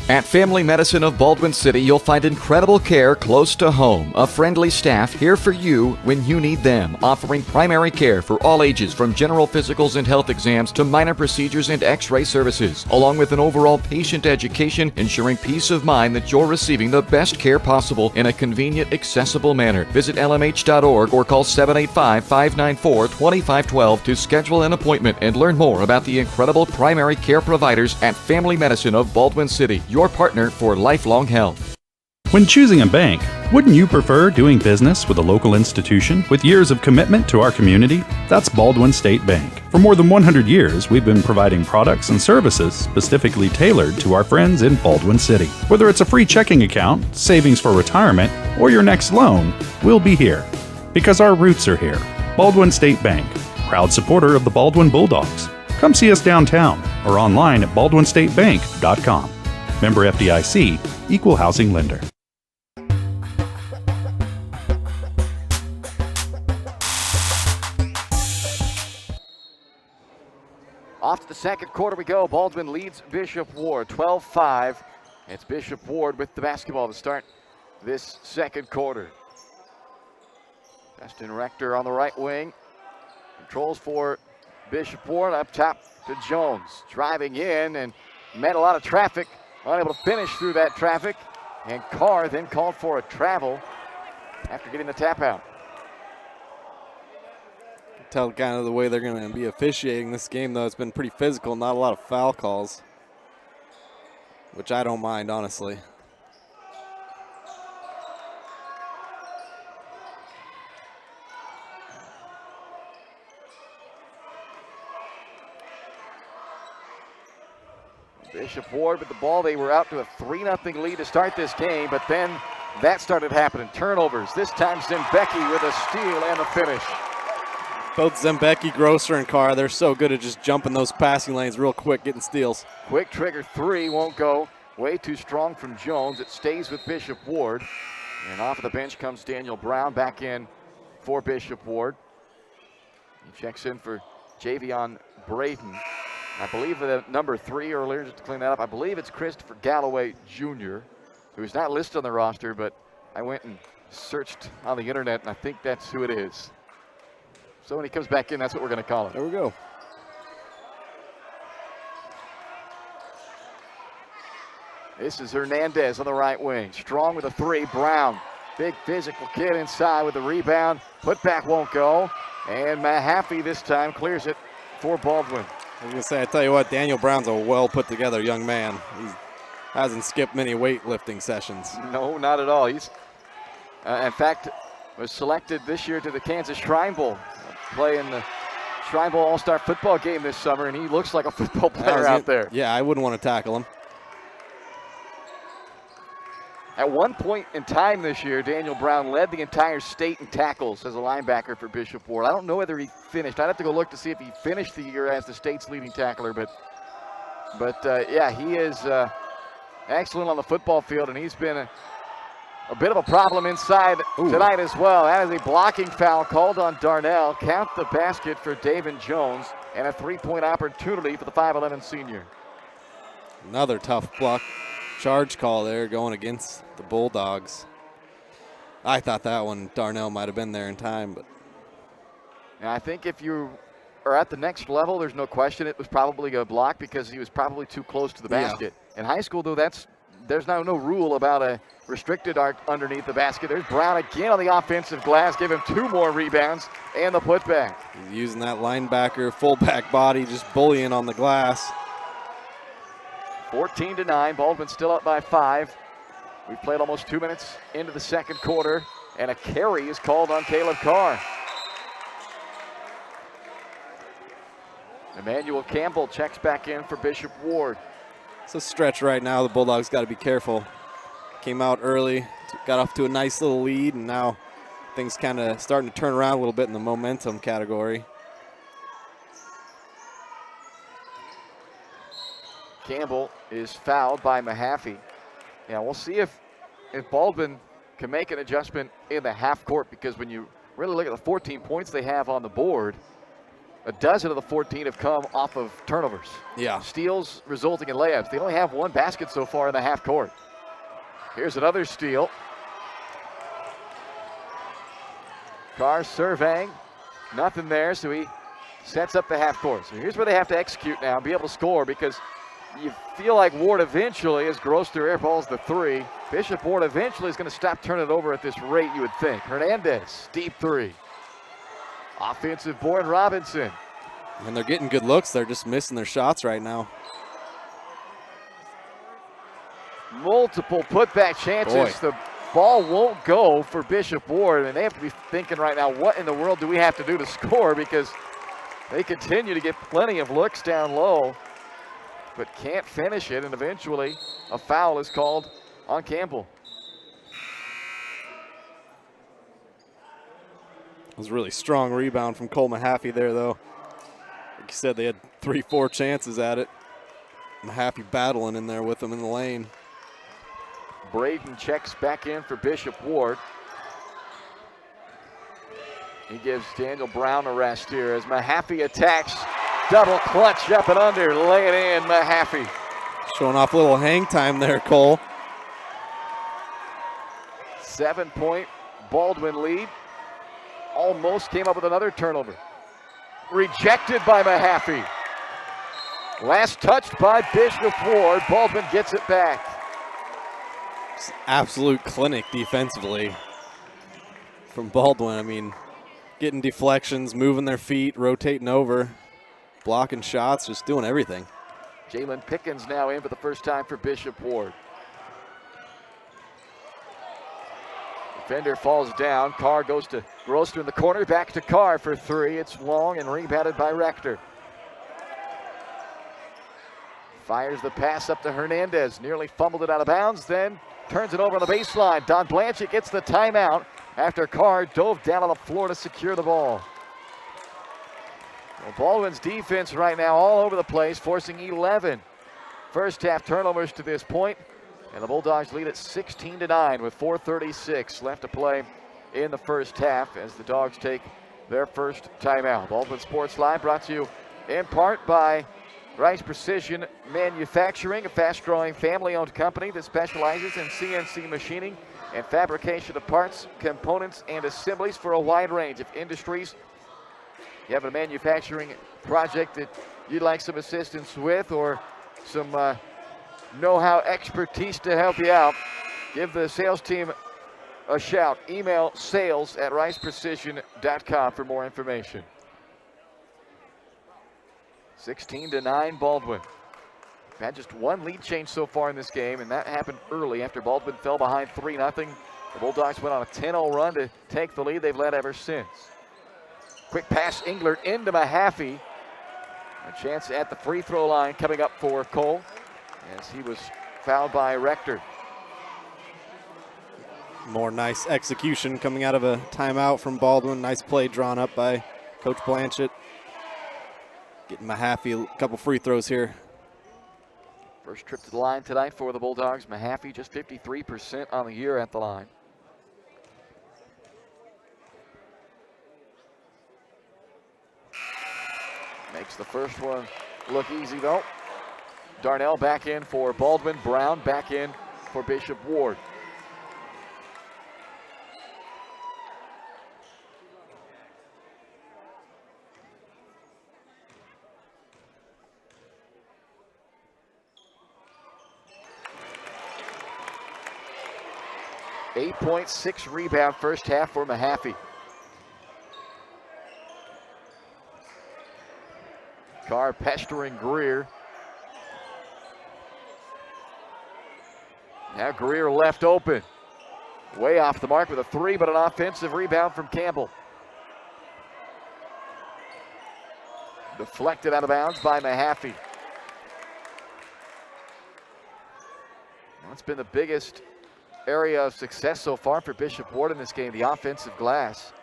At Family Medicine of Baldwin City, you'll find incredible care close to home. A friendly staff here for you when you need them, offering primary care for all ages from general physicals and health exams to minor procedures and x-ray services, along with an overall patient education, ensuring peace of mind that you're receiving the best care possible in a convenient, accessible manner. Visit lmh.org or call 785-594-2512 to schedule an appointment and learn more about the incredible primary care providers at Family Medicine of Baldwin City, your partner for lifelong health. When choosing a bank, wouldn't you prefer doing business with a local institution with years of commitment to our community? That's Baldwin State Bank. For more than 100 years, we've been providing products and services specifically tailored to our friends in Baldwin City. Whether it's a free checking account, savings for retirement, or your next loan, we'll be here. Because our roots are here. Baldwin State Bank, proud supporter of the Baldwin Bulldogs. Come see us downtown or online at baldwinstatebank.com. Member FDIC, Equal Housing Lender. Off to the second quarter we go. Baldwin leads Bishop Ward 12-5. It's Bishop Ward with the basketball to start this second quarter. Justin Rector on the right wing. Controls for Bishop Ward up top to Jones. Driving in and met a lot of traffic. Unable to finish through that traffic. And Carr then called for a travel after getting the tap out. Tell kind of the way they're going to be officiating this game, though. It's been pretty physical, not a lot of foul calls, which I don't mind, honestly. Bishop Ward with the ball. They were out to a 3-0 lead to start this game, but then that started happening. Turnovers. This time Zembecki with a steal and a finish. Both Zembecki, Grosser, and Carr, they're so good at just jumping those passing lanes real quick, getting steals. Quick trigger three won't go. Way too strong from Jones. It stays with Bishop Ward. And off of the bench comes Daniel Brown back in for Bishop Ward. He checks in for Javion Braden. I believe the number 3 earlier, just to clean that up, I believe it's Christopher Galloway Jr., who's not listed on the roster, but I went and searched on the internet, and I think that's who it is. So when he comes back in, that's what we're going to call him. There we go. This is Hernandez on the right wing. Strong with a 3. Brown, big physical kid inside with the rebound. Put back won't go. And Mahaffey this time clears it for Baldwin. I was going to say, I tell you what, Daniel Brown's a well put together young man. He hasn't skipped many weightlifting sessions. No, not at all. He's, in fact, was selected this year to the Kansas Shrine Bowl, playing the Shrine Bowl All-Star football game this summer, and he looks like a football player out there. Yeah, I wouldn't want to tackle him. At one point in time this year, Daniel Brown led the entire state in tackles as a linebacker for Bishop Ward. I don't know whether he finished. I'd have to go look to see if he finished the year as the state's leading tackler, but yeah, he is excellent on the football field, and he's been a bit of a problem inside tonight as well. That is a blocking foul called on Darnell. Count the basket for David Jones, and a three-point opportunity for the 5'11 senior. Another tough block. Charge call there going against the Bulldogs. I thought that one Darnell might have been there in time, but and I think if you are at the next level, there's no question it was probably a block because he was probably too close to the basket. Yeah. In high school, though, there's now no rule about a restricted arc underneath the basket. There's Brown again on the offensive glass, give him 2 more rebounds and the putback. He's using that linebacker fullback body, just bullying on the glass. 14-9, Baldwin still up by 5. We've played almost 2 minutes into the second quarter, and a carry is called on Caleb Carr. Emmanuel Campbell checks back in for Bishop Ward. It's a stretch right now. The Bulldogs got to be careful. Came out early, got off to a nice little lead, and now things kind of starting to turn around a little bit in the momentum category. Campbell is fouled by Mahaffey. Yeah, we'll see if Baldwin can make an adjustment in the half court, because when you really look at the 14 points they have on the board, a dozen of the 14 have come off of turnovers. Yeah. Steals resulting in layups. They only have 1 basket so far in the half court. Here's another steal. Carr surveying. Nothing there, so he sets up the half court. So here's where they have to execute now and be able to score, because you feel like Ward eventually, as Grosser airballs the 3, Bishop Ward eventually is going to stop turning it over at this rate, you would think. Hernandez, deep 3. Offensive board, Robinson. And they're getting good looks. They're just missing their shots right now. Multiple putback chances. Boy. The ball won't go for Bishop Ward, and they have to be thinking right now, what in the world do we have to do to score, because they continue to get plenty of looks down low, but can't finish it, and eventually a foul is called on Campbell. It was a really strong rebound from Cole Mahaffey there, though. Like you said, they had 3-4 chances at it. Mahaffey battling in there with them in the lane. Braden checks back in for Bishop Ward. He gives Daniel Brown a rest here as Mahaffey attacks. Double clutch up and under, lay it in, Mahaffey. Showing off a little hang time there, Cole. 7-point Baldwin lead. Almost came up with another turnover. Rejected by Mahaffey. Last touched by Bishop Ward. Baldwin gets it back. Just absolute clinic defensively from Baldwin. I mean, getting deflections, moving their feet, rotating over, blocking shots, just doing everything. Jalen Pickens now in for the first time for Bishop Ward. Defender falls down. Carr goes to Grosser in the corner. Back to Carr for 3. It's long and rebounded by Rector. Fires the pass up to Hernandez. Nearly fumbled it out of bounds, then turns it over on the baseline. Don Blanchett gets the timeout after Carr dove down on the floor to secure the ball. Well, Baldwin's defense right now all over the place, forcing 11 first half turnovers to this point. And the Bulldogs lead at 16-9 with 4:36 left to play in the first half as the Dogs take their first timeout. Baldwin Sports Live brought to you in part by Rice Precision Manufacturing, a fast-growing family-owned company that specializes in CNC machining and fabrication of parts, components, and assemblies for a wide range of industries. You have a manufacturing project that you'd like some assistance with, or some know-how expertise to help you out, give the sales team a shout. Email sales@riceprecision.com for more information. 16-9 Baldwin. Had just one lead change so far in this game, and that happened early after Baldwin fell behind 3-0. The Bulldogs went on a 10-0 run to take the lead they've led ever since. Quick pass, Englert into Mahaffey. A chance at the free throw line coming up for Cole as he was fouled by Rector. More nice execution coming out of a timeout from Baldwin. Nice play drawn up by Coach Blanchett. Getting Mahaffey a couple free throws here. First trip to the line tonight for the Bulldogs. Mahaffey just 53% on the year at the line. Makes the first one look easy though. Darnell back in for Baldwin. Brown back in for Bishop Ward. .6 rebound first half for Mahaffey. Carr pestering Greer. Now Greer left open. Way off the mark with a three, but an offensive rebound from Campbell. Deflected out of bounds by Mahaffey. That's been the biggest area of success so far for Bishop Ward in this game, the offensive glass.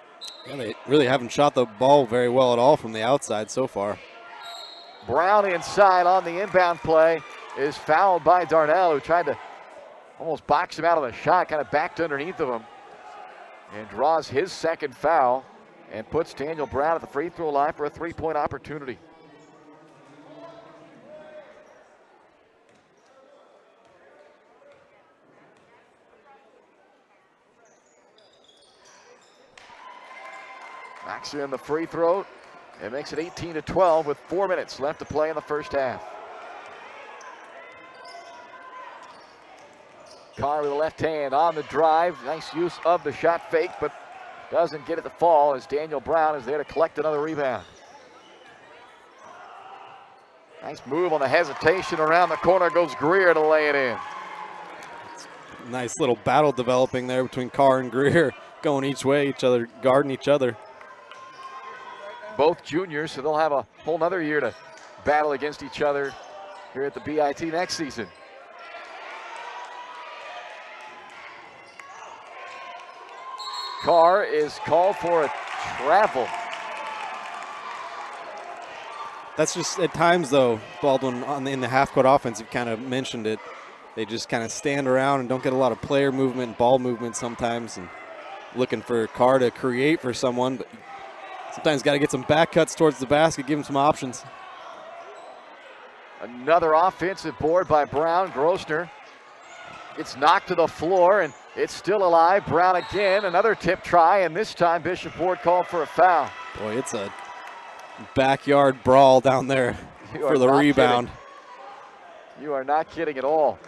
Yeah, they really haven't shot the ball very well at all from the outside so far. Brown inside on the inbound play is fouled by Darnell, who tried to almost box him out of the shot, kind of backed underneath of him, and draws his second foul and puts Daniel Brown at the free throw line for a three-point opportunity. Maxey in the free throw. It makes it 18-12 with 4 minutes left to play in the first half. Carr with the left hand on the drive. Nice use of the shot fake, but doesn't get it to fall as Daniel Brown is there to collect another rebound. Nice move on the hesitation. Around the corner goes Greer to lay it in. Nice little battle developing there between Carr and Greer, going each way, guarding each other. Both juniors, so they'll have a whole nother year to battle against each other here at the BIT next season. Carr is called for a travel. That's just at times though, Baldwin in the half-court offense, you've kind of mentioned it. They just kind of stand around and don't get a lot of player movement and ball movement sometimes, and looking for Carr to create for someone, but sometimes got to get some back cuts towards the basket, give him some options. Another offensive board by Brown. Grossner gets knocked to the floor, and it's still alive. Brown again, another tip try, and this time Bishop Ward called for a foul. Boy, it's a backyard brawl down there for the rebound. Kidding. You are not kidding at all.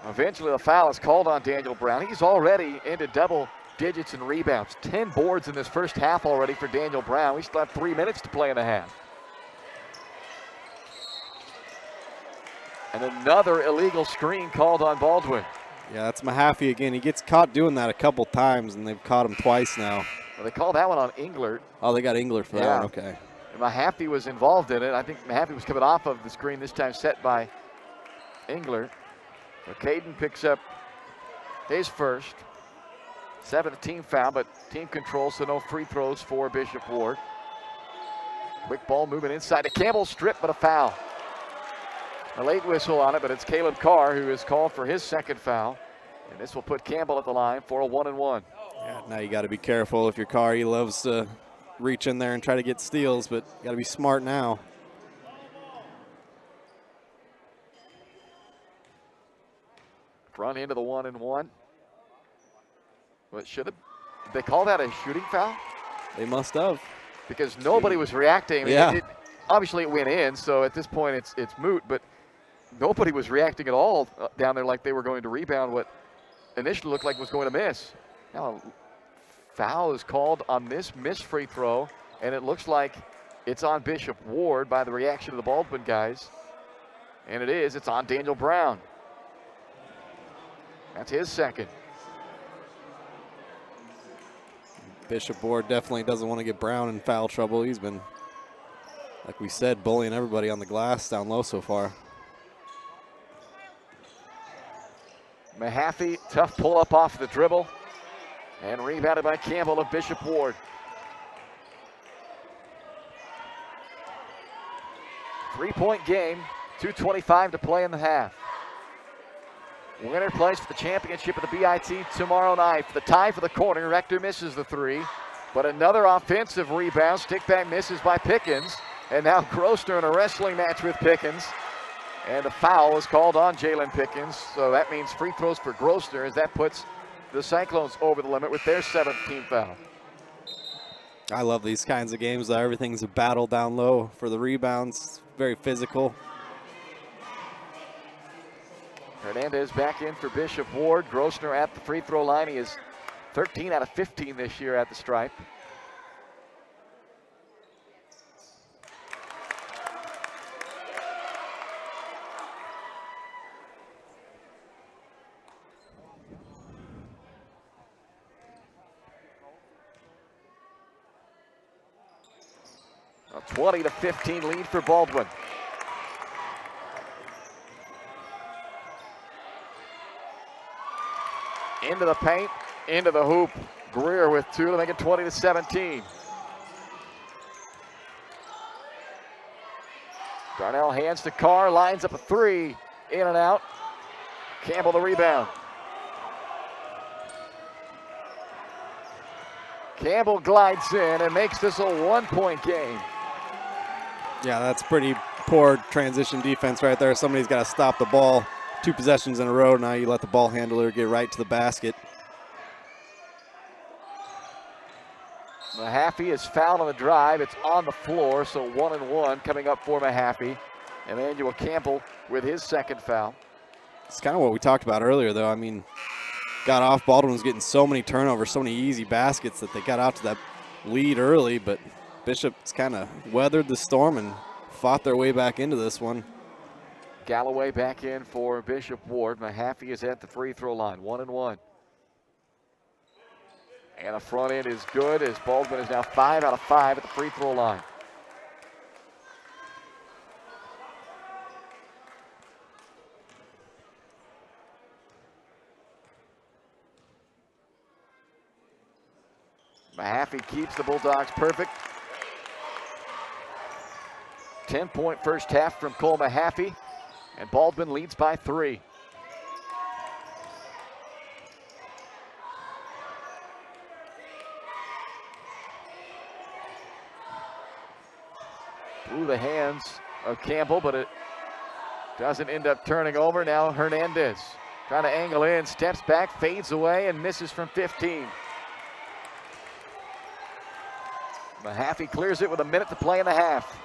Eventually the foul is called on Daniel Brown. He's already into double digits in rebounds. 10 boards in this first half already for Daniel Brown. We still have 3 minutes to play in the half. And another illegal screen called on Baldwin. Yeah, that's Mahaffey again. He gets caught doing that a couple times, and they've caught him twice now. Well, they called that one on Englert. Oh, they got Englert for that one, okay. And Mahaffey was involved in it. I think Mahaffey was coming off of the screen, this time set by Englert. So Caden picks up his first. 7th team foul, but team control, so no free throws for Bishop Ward. Quick ball movement inside to Campbell, strip, but a foul. A late whistle on it, but it's Caleb Carr who is called for his second foul. And this will put Campbell at the line for a 1-and-1. Yeah, now you got to be careful if you're Carr. He loves to reach in there and try to get steals, but you got to be smart now. Front end of the 1-and-1. Well, should have they call that a shooting foul? They must have. Because nobody was reacting. I mean, yeah. Obviously it went in, so at this point it's moot, but nobody was reacting at all down there like they were going to rebound what initially looked like was going to miss. Now a foul is called on this missed free throw, and it looks like it's on Bishop Ward by the reaction of the Baldwin guys. And it is. It's on Daniel Brown. That's his second. Bishop Ward definitely doesn't want to get Brown in foul trouble. He's been, like we said, bullying everybody on the glass down low so far. Mahaffey, tough pull up off the dribble. And rebounded by Campbell of Bishop Ward. 3-point game, 2:25 to play in the half. Winner plays for the championship of the BIT tomorrow night. For the tie for the corner, Rector misses the three, but another offensive rebound. Stick back misses by Pickens, and now Grosner in a wrestling match with Pickens. And a foul is called on Jalen Pickens, so that means free throws for Grosner, as that puts the Cyclones over the limit with their 17th foul. I love these kinds of games. Everything's a battle down low for the rebounds. Very physical. Hernandez back in for Bishop Ward. Grosner at the free throw line. He is 13 out of 15 this year at the stripe. A 20-15 lead for Baldwin. Into the paint, into the hoop. Greer with two to make it 20-17. Darnell hands to Carr, lines up a three, in and out. Campbell the rebound. Campbell glides in and makes this a 1-point game. Yeah, that's pretty poor transition defense right there. Somebody's got to stop the ball. 2 possessions in a row. Now you let the ball handler get right to the basket. Mahaffey is fouled on the drive. It's on the floor, so 1-1 coming up for Mahaffey. And Emmanuel Campbell with his second foul. It's kind of what we talked about earlier, though. I mean, got off. Baldwin was getting so many turnovers, so many easy baskets that they got out to that lead early, but Bishop's kind of weathered the storm and fought their way back into this one. Galloway back in for Bishop Ward. Mahaffey is at the free throw line, 1-1. And the front end is good, as Baldwin is now 5 out of 5 at the free throw line. Mahaffey keeps the Bulldogs perfect. 10-point first half from Cole Mahaffey, and Baldwin leads by 3. Through the hands of Campbell, but it doesn't end up turning over. Now Hernandez trying to angle in, steps back, fades away, and misses from 15. Mahaffey clears it with a minute to play in the half.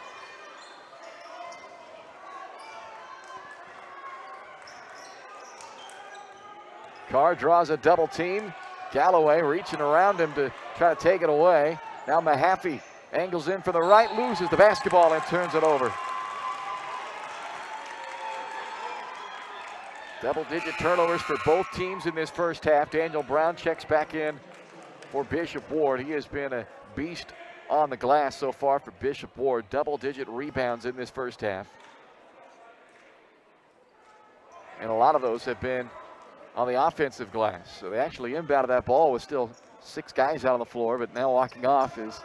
Carr draws a double team. Galloway reaching around him to try to take it away. Now Mahaffey angles in for the right, loses the basketball and turns it over. Double-digit turnovers for both teams in this first half. Daniel Brown checks back in for Bishop Ward. He has been a beast on the glass so far for Bishop Ward. Double-digit rebounds in this first half. And a lot of those have been on the offensive glass. So they actually inbounded that ball with still 6 guys out on the floor, but now walking off is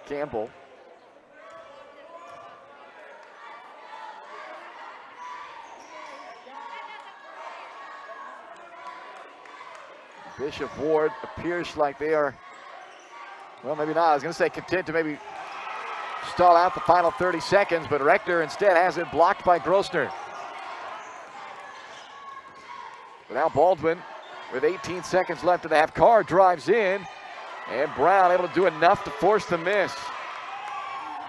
Campbell. Bishop Ward appears like they are, well, maybe not. I was going to say content to maybe stall out the final 30 seconds, but Rector instead has it blocked by Grosner. But now Baldwin with 18 seconds left in the half. Carr drives in, and Brown able to do enough to force the miss.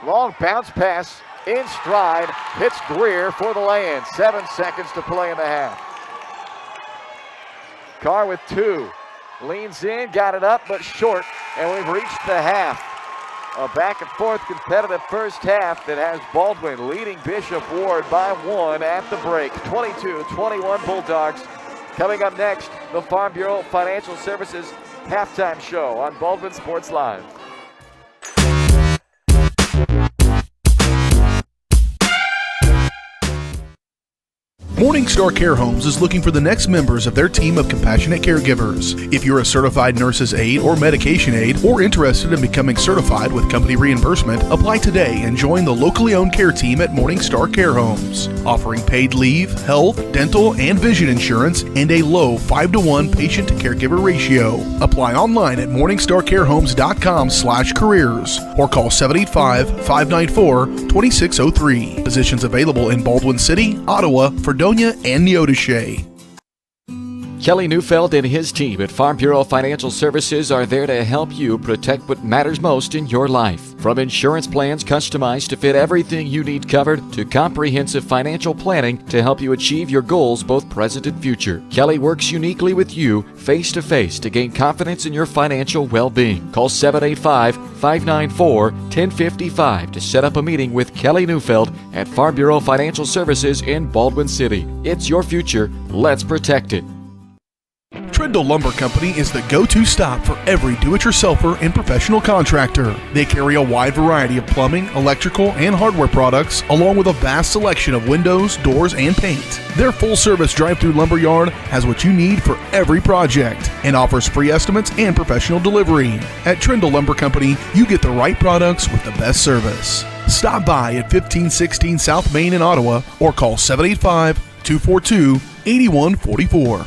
Long bounce pass in stride, hits Greer for the lay-in. 7 seconds to play in the half. Carr with 2. leans in, got it up, but short, and we've reached the half. A back and forth competitive first half that has Baldwin leading Bishop Ward by 1 at the break. 22-21 Bulldogs. Coming up next, the Farm Bureau Financial Services halftime show on Baldwin Sports Live. Morningstar Care Homes is looking for the next members of their team of compassionate caregivers. If you're a certified nurse's aide or medication aide or interested in becoming certified with company reimbursement, apply today and join the locally owned care team at Morningstar Care Homes. Offering paid leave, health, dental, and vision insurance and a low 5-to-1 patient to caregiver ratio. Apply online at morningstarcarehomes.com/careers or call 785-594-2603. Positions available in Baldwin City, Ottawa, Fredonia, and Neodesha. Kelly Neufeld and his team at Farm Bureau Financial Services are there to help you protect what matters most in your life. From insurance plans customized to fit everything you need covered to comprehensive financial planning to help you achieve your goals both present and future. Kelly works uniquely with you face-to-face to gain confidence in your financial well-being. Call 785-594-1055 to set up a meeting with Kelly Neufeld at Farm Bureau Financial Services in Baldwin City. It's your future. Let's protect it. Trindle Lumber Company is the go-to stop for every do-it-yourselfer and professional contractor. They carry a wide variety of plumbing, electrical, and hardware products, along with a vast selection of windows, doors, and paint. Their full-service drive-through lumber yard has what you need for every project and offers free estimates and professional delivery. At Trindle Lumber Company, you get the right products with the best service. Stop by at 1516 South Main in Ottawa or call 785-242-8144.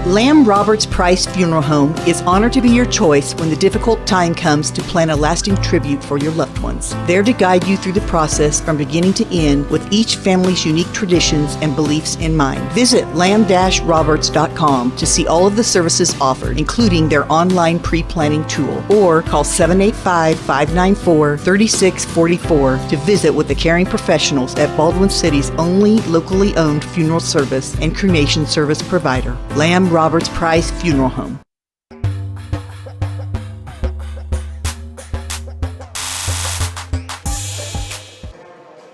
Lamb Roberts Price Funeral Home is honored to be your choice when the difficult time comes to plan a lasting tribute for your loved ones. There to guide you through the process from beginning to end with each family's unique traditions and beliefs in mind. Visit lamb-roberts.com to see all of the services offered, including their online pre-planning tool, or call 785-594-3644 to visit with the caring professionals at Baldwin City's only locally owned funeral service and cremation service provider, Lamb Roberts Price Funeral Home.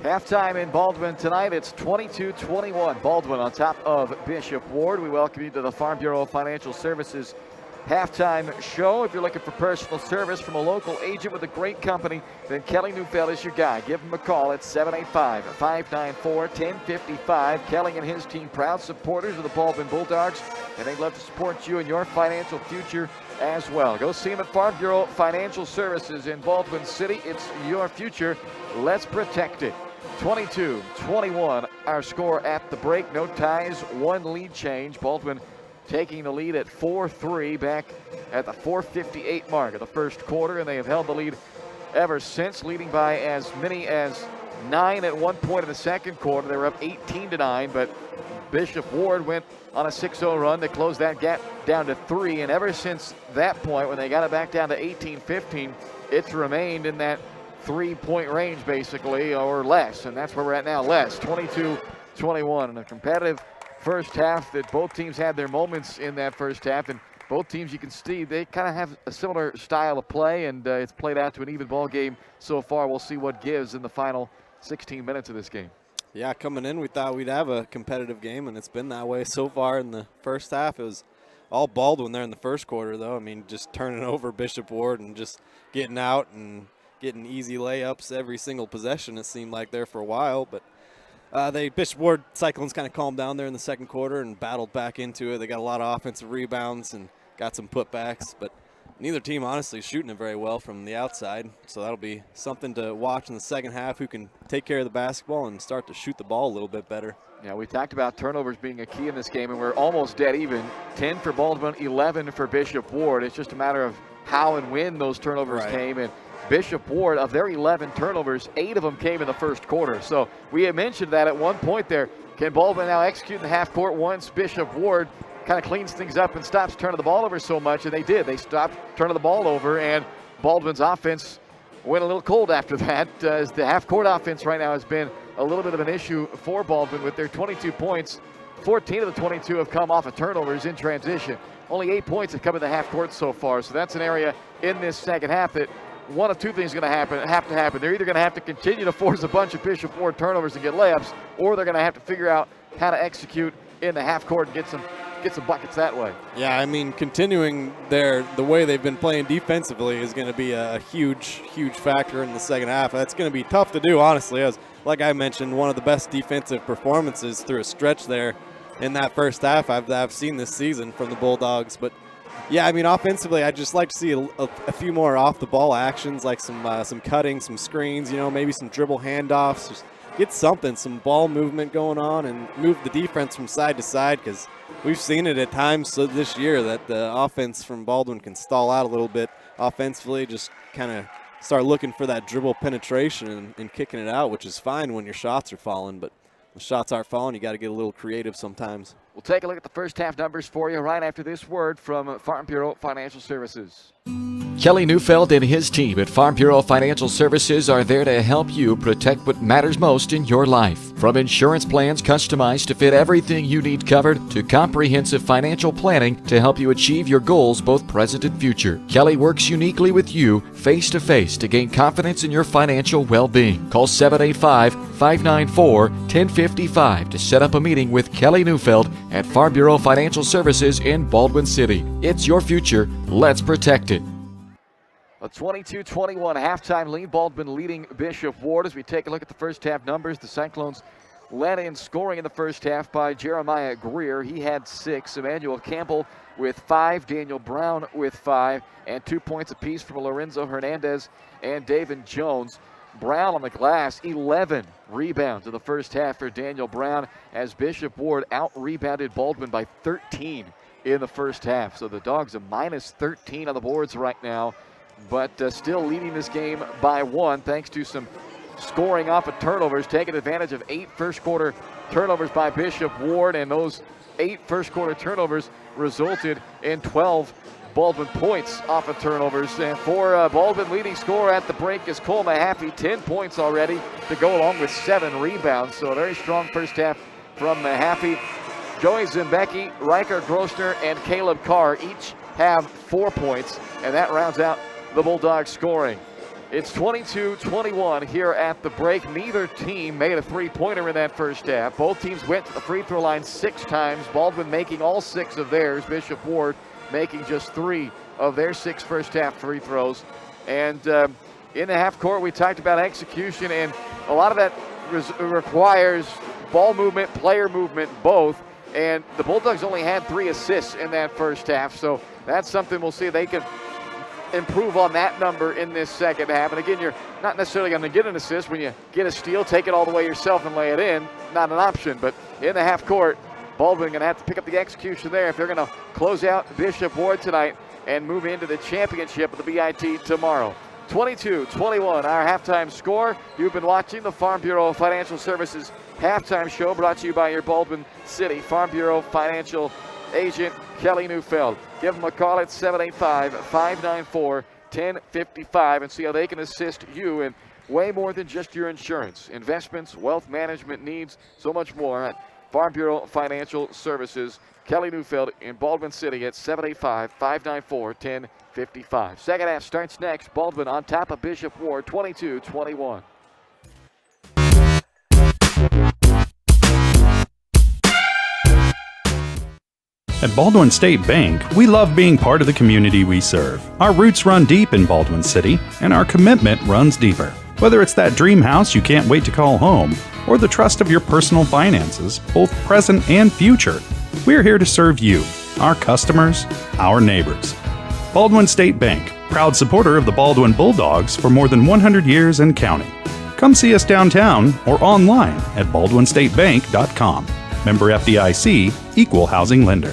Halftime in Baldwin tonight, it's 22-21. Baldwin on top of Bishop Ward. We welcome you to the Farm Bureau Financial Services halftime show. If you're looking for personal service from a local agent with a great company, then Kelly Neufeld is your guy. Give him a call at 785-594-1055. Kelly and his team, proud supporters of the Baldwin Bulldogs, and they'd love to support you in your financial future as well. Go see them at Farm Bureau Financial Services in Baldwin City. It's your future. Let's protect it. 22-21, our score at the break. No ties, one lead change. Baldwin taking the lead at 4-3 back at the 4:58 mark of the first quarter, and they have held the lead ever since, leading by as many as 9 at one point in the second quarter. They were up 18-9, but Bishop Ward went on a 6-0 run to close that gap down to 3, and ever since that point, when they got it back down to 18-15, it's remained in that 3-point range basically, or less, and that's where we're at now, less. 22-21, and a competitive first half that both teams had their moments in that first half, and both teams, you can see, they kind of have a similar style of play, and it's played out to an even ball game so far. We'll see what gives in the final 16 minutes of this game. Yeah, coming in, we thought we'd have a competitive game, and it's been that way so far in the first half. It was all Baldwin there in the first quarter, though. I mean, just turning over Bishop Ward and just getting out and getting easy layups every single possession, it seemed like, there for a while, but Bishop Ward Cyclones kind of calmed down there in the second quarter and battled back into it. They got a lot of offensive rebounds and got some putbacks, but neither team honestly is shooting it very well from the outside, so that'll be something to watch in the second half, who can take care of the basketball and start to shoot the ball a little bit better. Yeah, we talked about turnovers being a key in this game, and we're almost dead even. 10 for Baldwin, 11 for Bishop Ward. It's just a matter of how and when those turnovers came, and Bishop Ward, of their 11 turnovers, 8 of them came in the first quarter. So we had mentioned that at one point there. Can Baldwin now execute in the half court once Bishop Ward kind of cleans things up and stops turning the ball over so much? And they did. They stopped turning the ball over, and Baldwin's offense went a little cold after that, as the half court offense right now has been a little bit of an issue for Baldwin with their 22 points. 14 of the 22 have come off of turnovers in transition. Only 8 points have come in the half court so far. So that's an area in this second half that one of two things is going to happen. They're either going to have to continue to force a bunch of Bishop Ward turnovers and get layups, or they're going to have to figure out how to execute in the half court and get some buckets that way. Yeah, I mean, continuing the way they've been playing defensively is going to be a huge factor in the second half. That's going to be tough to do, honestly. As like I mentioned, one of the best defensive performances through a stretch there in that first half I've seen this season from the Bulldogs. But yeah, I mean, offensively, I'd just like to see a few more off-the-ball actions, like some cutting, some screens, maybe some dribble handoffs. Just get some ball movement going on and move the defense from side to side, because we've seen it at times this year that the offense from Baldwin can stall out a little bit offensively, just kind of start looking for that dribble penetration and kicking it out, which is fine when your shots are falling, but the shots aren't falling, you got to get a little creative sometimes. We'll take a look at the first half numbers for you right after this word from Farm Bureau Financial Services. Kelly Neufeld and his team at Farm Bureau Financial Services are there to help you protect what matters most in your life. From insurance plans customized to fit everything you need covered, to comprehensive financial planning to help you achieve your goals both present and future, Kelly works uniquely with you face-to-face to gain confidence in your financial well-being. Call 785-594-1055 to set up a meeting with Kelly Neufeld at Farm Bureau Financial Services in Baldwin City. It's your future. Let's protect it. A 22-21 halftime lead. Baldwin leading Bishop Ward. As we take a look at the first half numbers, the Cyclones led in scoring in the first half by Jeremiah Greer. He had 6. Emmanuel Campbell with 5. Daniel Brown with 5. And 2 points apiece from Lorenzo Hernandez and David Jones. Brown on the glass, 11 rebounds in the first half for Daniel Brown, as Bishop Ward out-rebounded Baldwin by 13 in the first half. So the Dogs are minus 13 on the boards right now, but still leading this game by 1 thanks to some scoring off of turnovers, taking advantage of 8 first-quarter turnovers by Bishop Ward, and those 8 first-quarter turnovers resulted in 12 Baldwin points off of turnovers. And for Baldwin, leading scorer at the break is Cole Mahaffey, 10 points already to go along with 7 rebounds. So a very strong first half from Mahaffey. Joey Zimbecki, Riker Grosner, and Caleb Carr each have 4 points, and that rounds out the Bulldogs scoring. It's 22-21 here at the break. Neither team made a three-pointer in that first half. Both teams went to the free throw line 6 times. Baldwin making all 6 of theirs. Bishop Ward making just 3 of their 6 first half free throws. And in the half court, we talked about execution, and a lot of that requires ball movement, player movement, both. And the Bulldogs only had 3 assists in that first half, so that's something we'll see if they can improve on that number in this second half. And again, you're not necessarily going to get an assist. When you get a steal, take it all the way yourself and lay it in. Not an option, but in the half court, Baldwin going to have to pick up the execution there if they're going to close out Bishop Ward tonight and move into the championship of the BIT tomorrow. 22-21, our halftime score. You've been watching the Farm Bureau Financial Services halftime show, brought to you by your Baldwin City Farm Bureau Financial agent, Kelly Neufeld. Give them a call at 785-594-1055 and see how they can assist you in way more than just your insurance, investments, wealth management needs, so much more at Farm Bureau Financial Services. Kelly Neufeld in Baldwin City at 785-594-1055. Second half starts next. Baldwin on top of Bishop Ward, 22-21. At Baldwin State Bank, we love being part of the community we serve. Our roots run deep in Baldwin City, and our commitment runs deeper. Whether it's that dream house you can't wait to call home, or the trust of your personal finances, both present and future, we're here to serve you, our customers, our neighbors. Baldwin State Bank, proud supporter of the Baldwin Bulldogs for more than 100 years and counting. Come see us downtown or online at baldwinstatebank.com. Member FDIC, Equal Housing Lender.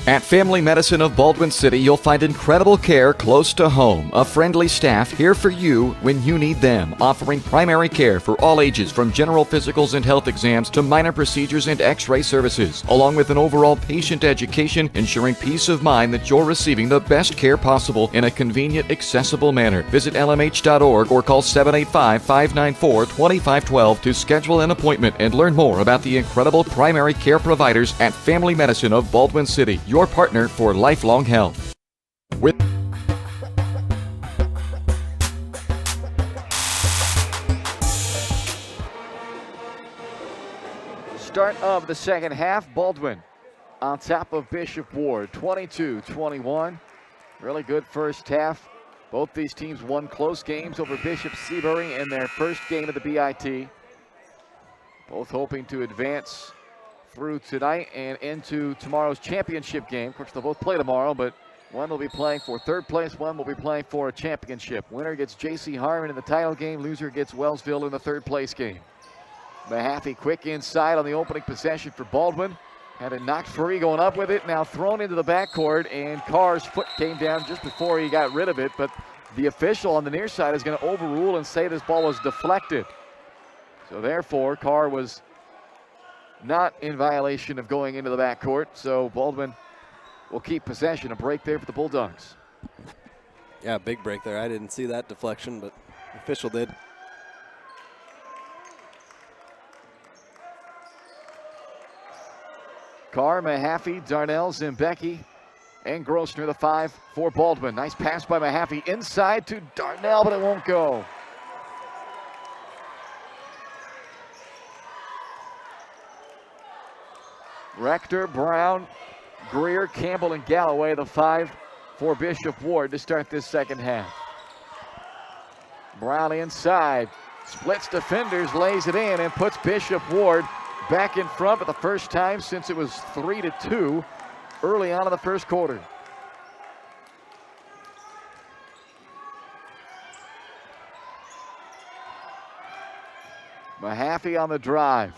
At Family Medicine of Baldwin City, you'll find incredible care close to home. A friendly staff here for you when you need them, offering primary care for all ages from general physicals and health exams to minor procedures and x-ray services, along with an overall patient education, ensuring peace of mind that you're receiving the best care possible in a convenient, accessible manner. Visit lmh.org or call 785-594-2512 to schedule an appointment and learn more about the incredible primary care providers at Family Medicine of Baldwin City, your partner for lifelong health. With Start of the second half, Baldwin on top of Bishop Ward, 22-21. Really good first half. Both these teams won close games over Bishop Seabury in their first game of the BIT. Both hoping to advance through tonight and into tomorrow's championship game. Of course, they'll both play tomorrow, but one will be playing for third place, one will be playing for a championship. Winner gets J.C. Harmon in the title game, loser gets Wellsville in the third place game. Mahaffey quick inside on the opening possession for Baldwin. Had it knocked free going up with it, now thrown into the backcourt, and Carr's foot came down just before he got rid of it, but the official on the near side is going to overrule and say this ball was deflected. So therefore, Carr was not in violation of going into the backcourt, so Baldwin will keep possession. A break there for the Bulldogs. Yeah, big break there. I didn't see that deflection, but the official did. Carr, Mahaffey, Darnell, Zimbecki, and Grossner, the five for Baldwin. Nice pass by Mahaffey inside to Darnell, but it won't go. Rector, Brown, Greer, Campbell, and Galloway, the five for Bishop Ward to start this second half. Brown inside, splits defenders, lays it in, and puts Bishop Ward back in front for the first time since it was 3-2 early on in the first quarter. Mahaffey on the drive.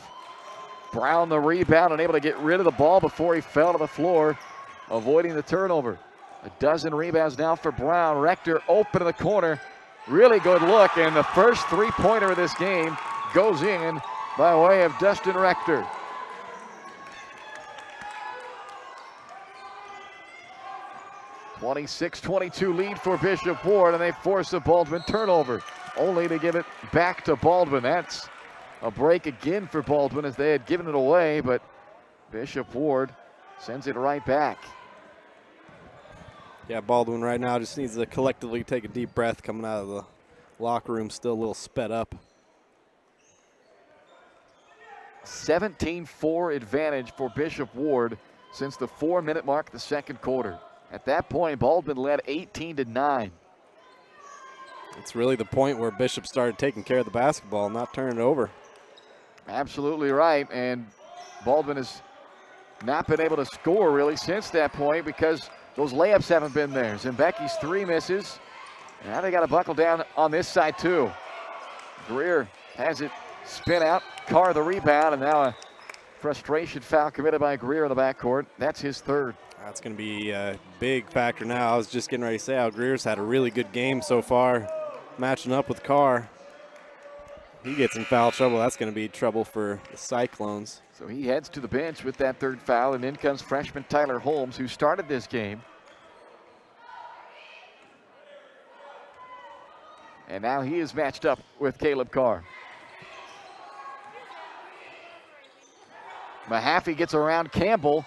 Brown the rebound and able to get rid of the ball before he fell to the floor, avoiding the turnover. A dozen rebounds now for Brown. Rector open in the corner. Really good look, and the first three-pointer of this game goes in by way of Dustin Rector. (26-22) lead for Bishop Ward, and they force a Baldwin turnover, only to give it back to Baldwin. That's a break again for Baldwin, as they had given it away, but Bishop Ward sends it right back. Yeah, Baldwin right now just needs to collectively take a deep breath coming out of the locker room, still a little sped up. 17-4 advantage for Bishop Ward since the 4-minute mark of the second quarter. At that point, Baldwin led 18-9. It's really the point where Bishop started taking care of the basketball and not turning it over. Absolutely right, and Baldwin has not been able to score really since that point because those layups haven't been there. Zimbecki's three misses. And now they got to buckle down on this side too. Greer has it spin out. Carr the rebound, and now a frustration foul committed by Greer in the backcourt. That's his third. That's going to be a big factor now. I was just getting ready to say how Greer's had a really good game so far, matching up with Carr. He gets in foul trouble. That's going to be trouble for the Cyclones. So he heads to the bench with that third foul, and in comes freshman Tyler Holmes, who started this game. And now he is matched up with Caleb Carr. Mahaffey gets around Campbell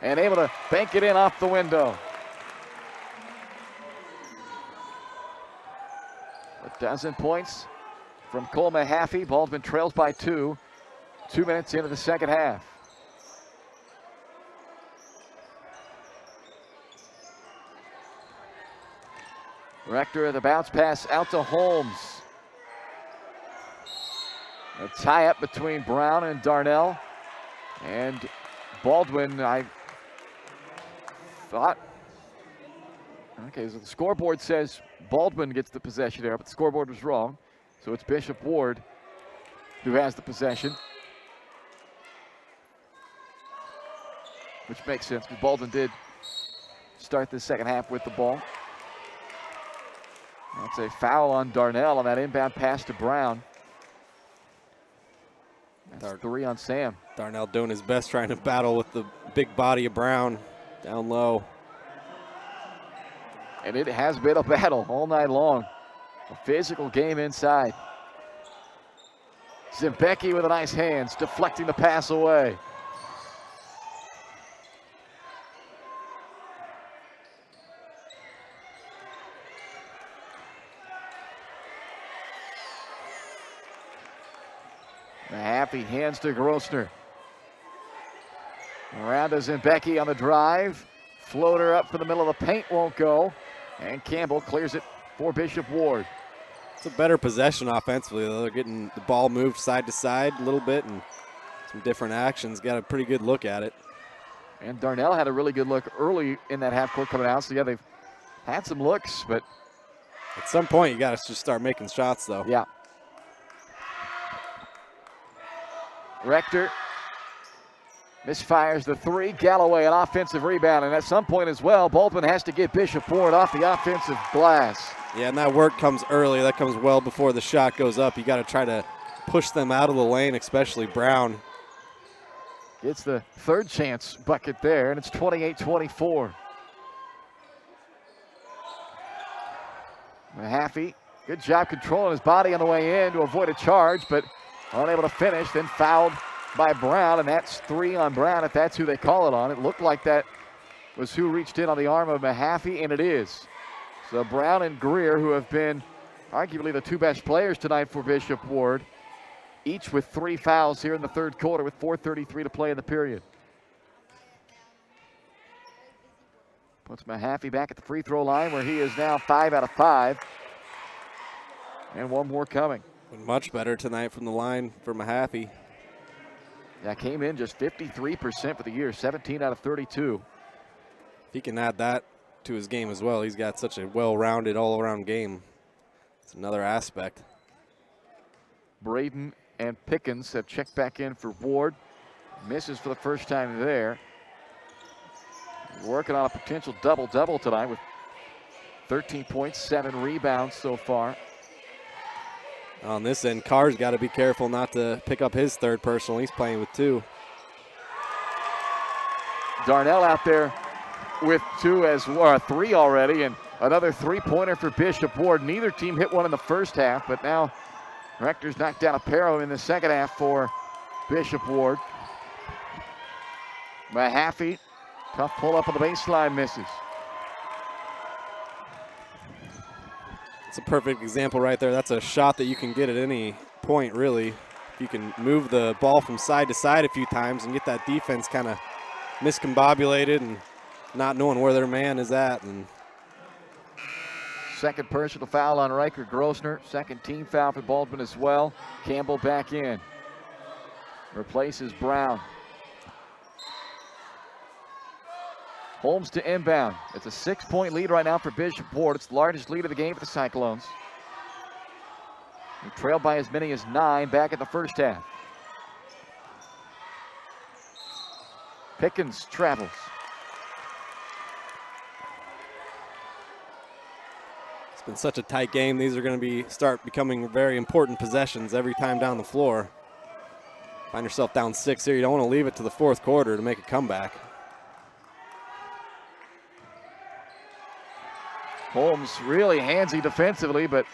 and able to bank it in off the window. A dozen points from Cole Mahaffey. Baldwin trails by 2 minutes into the second half. Rector, the bounce pass out to Holmes. A tie-up between Brown and Darnell. And Baldwin, I thought, okay, so the scoreboard says Baldwin gets the possession there, but the scoreboard was wrong. So it's Bishop Ward who has the possession, which makes sense because Baldwin did start the second half with the ball. That's a foul on Darnell on that inbound pass to Brown. That's 3 on Sam. Darnell doing his best trying to battle with the big body of Brown down low. And it has been a battle all night long. A physical game inside. Zimbecki with a nice hands, deflecting the pass away. Mahaffey hands to Grossner. Around to Zimbecki on the drive. Floater up for the middle of the paint, won't go. And Campbell clears it for Bishop Ward. It's a better possession offensively, though. They're getting the ball moved side to side a little bit and some different actions. Got a pretty good look at it. And Darnell had a really good look early in that half court coming out. So, yeah, they've had some looks, but at some point you got to just start making shots, though. Yeah. Rector misfires the 3. Galloway an offensive rebound, and at some point as well, Baldwin has to get Bishop Ward off the offensive glass. Yeah, and that work comes early. That comes well before the shot goes up. You got to try to push them out of the lane, especially Brown. Gets the third chance bucket there, and it's 28-24. Mahaffey, good job controlling his body on the way in to avoid a charge, but unable to finish, then fouled by Brown, and that's 3 on Brown if that's who they call it on. It looked like that was who reached in on the arm of Mahaffey, and it is. So Brown and Greer, who have been arguably the 2 best players tonight for Bishop Ward, each with 3 fouls here in the third quarter with 4:33 to play in the period. Puts Mahaffey back at the free throw line where he is now 5 out of 5. And one more coming. Much better tonight from the line for Mahaffey. Yeah, came in just 53% for the year, 17 out of 32. If he can add that to his game as well, he's got such a well-rounded, all-around game. It's another aspect. Braden and Pickens have checked back in for Ward. Misses for the first time there. Working on a potential double-double tonight with 13 points, 7 rebounds so far. On this end, Carr's got to be careful not to pick up his third personal. He's playing with 2. Darnell out there with 2 as well, 3 already, and another 3-pointer for Bishop Ward. Neither team hit one in the first half, but now Rector's knocked down a pair of them in the second half for Bishop Ward. Mahaffey, tough pull up on the baseline, misses. It's a perfect example right there. That's a shot that you can get at any point, really. You can move the ball from side to side a few times and get that defense kind of miscombobulated and not knowing where their man is at. And second personal foul on Riker Grossner. Second team foul for Baldwin as well. Campbell back in. Replaces Brown. Holmes to inbound. It's a 6-point lead right now for Bishop Ward. It's the largest lead of the game for the Cyclones. They trailed by as many as 9 back in the first half. Pickens travels. It's been such a tight game. These are going to start becoming very important possessions every time down the floor. Find yourself down 6 here. You don't want to leave it to the fourth quarter to make a comeback. Holmes really handsy defensively, but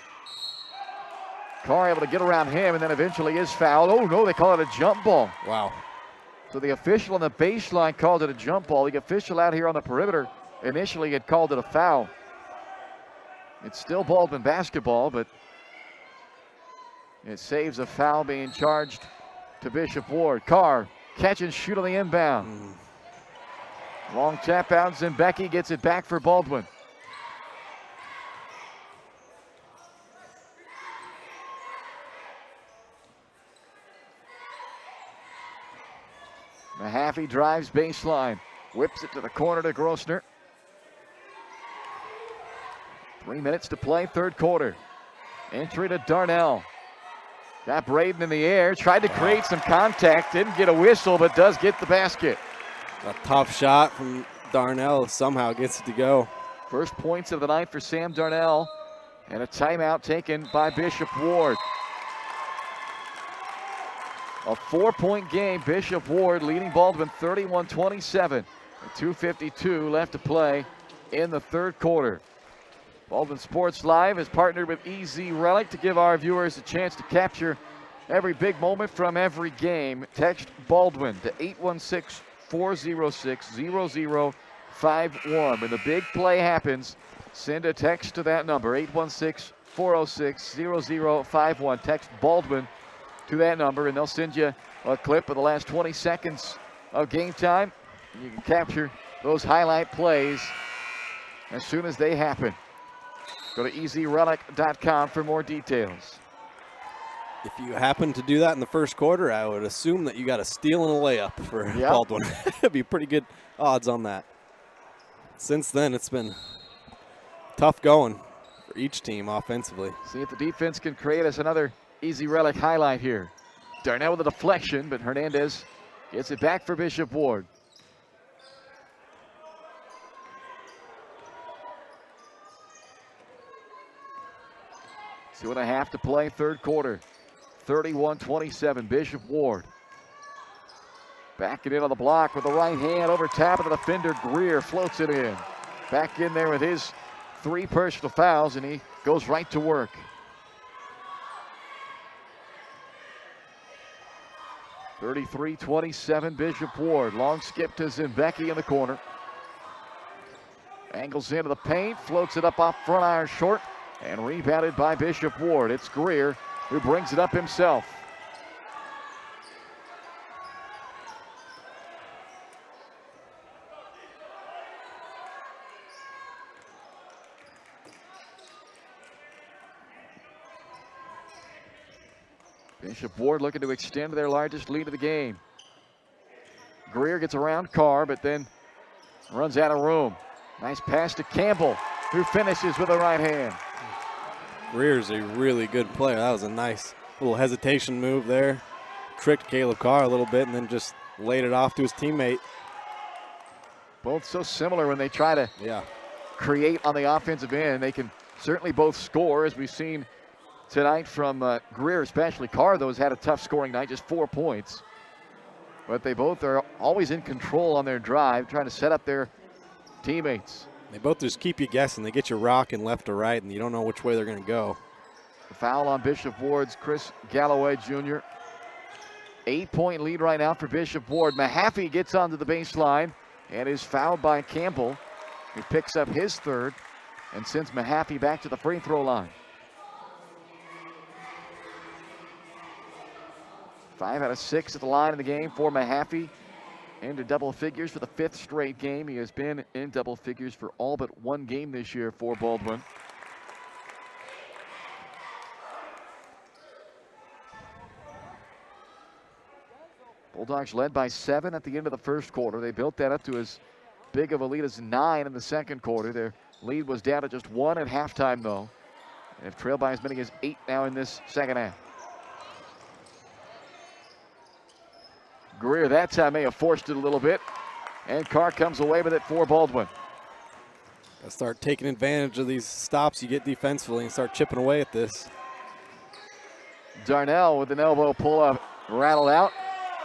Carr able to get around him and then eventually is fouled. Oh no, they call it a jump ball. Wow. So the official on the baseline called it a jump ball. The official out here on the perimeter initially had called it a foul. It's still Baldwin basketball, but it saves a foul being charged to Bishop Ward. Carr, catch and shoot on the inbound. Long tap out, and Becky gets it back for Baldwin. Mahaffey drives baseline, whips it to the corner to Grossner. 3 minutes to play, third quarter. Entry to Darnell. Got Braden in the air, tried to create some contact, didn't get a whistle, but does get the basket. A tough shot from Darnell somehow gets it to go. First points of the night for Sam Darnell, and a timeout taken by Bishop Ward. A 4-point game. Bishop Ward leading Baldwin 31-27. 2:52 left to play in the third quarter. Baldwin Sports Live has partnered with EZ Relic to give our viewers a chance to capture every big moment from every game. Text Baldwin to 816-406-0051. When the big play happens, send a text to that number, 816-406-0051. Text Baldwin to that number, and they'll send you a clip of the last 20 seconds of game time. And you can capture those highlight plays as soon as they happen. Go to ezrelic.com for more details. If you happen to do that in the first quarter, I would assume that you got a steal and a layup for Baldwin. It'd be pretty good odds on that. Since then, it's been tough going for each team offensively. See if the defense can create us another EZ Relic highlight here. Darnell with a deflection, but Hernandez gets it back for Bishop Ward. Two and a half to play, third quarter. 31-27, Bishop Ward. Backing in on the block with the right hand over top of the defender. Greer floats it in. Back in there with his 3 personal fouls, and he goes right to work. (33-27) Bishop Ward. Long skip to Zimbecki in the corner. Angles into the paint, floats it up off front iron short, and rebounded by Bishop Ward. It's Greer who brings it up himself. Bishop Ward looking to extend their largest lead of the game. Greer gets around Carr, but then runs out of room. Nice pass to Campbell, who finishes with a right hand. Greer's a really good player. That was a nice little hesitation move there. Tricked Caleb Carr a little bit and then just laid it off to his teammate. Both so similar when they try to create on the offensive end. They can certainly both score, as we've seen tonight from Greer, especially. Carr, though, has had a tough scoring night, just 4 points. But they both are always in control on their drive, trying to set up their teammates. They both just keep you guessing. They get you rocking left or right, and you don't know which way they're going to go. The foul on Bishop Ward's Chris Galloway Jr. 8-point lead right now for Bishop Ward. Mahaffey gets onto the baseline and is fouled by Campbell, who picks up his third and sends Mahaffey back to the free throw line. 5 out of 6 at the line in the game for Mahaffey. Into double figures for the 5th straight game. He has been in double figures for all but 1 game this year for Baldwin. Bulldogs led by 7 at the end of the first quarter. They built that up to as big of a lead as 9 in the second quarter. Their lead was down to just 1 at halftime, though, and have trailed by as many as 8 now in this second half. Greer that time may have forced it a little bit, and Carr comes away with it for Baldwin. Gotta start taking advantage of these stops you get defensively and start chipping away at this. Darnell with an elbow pull-up rattled out,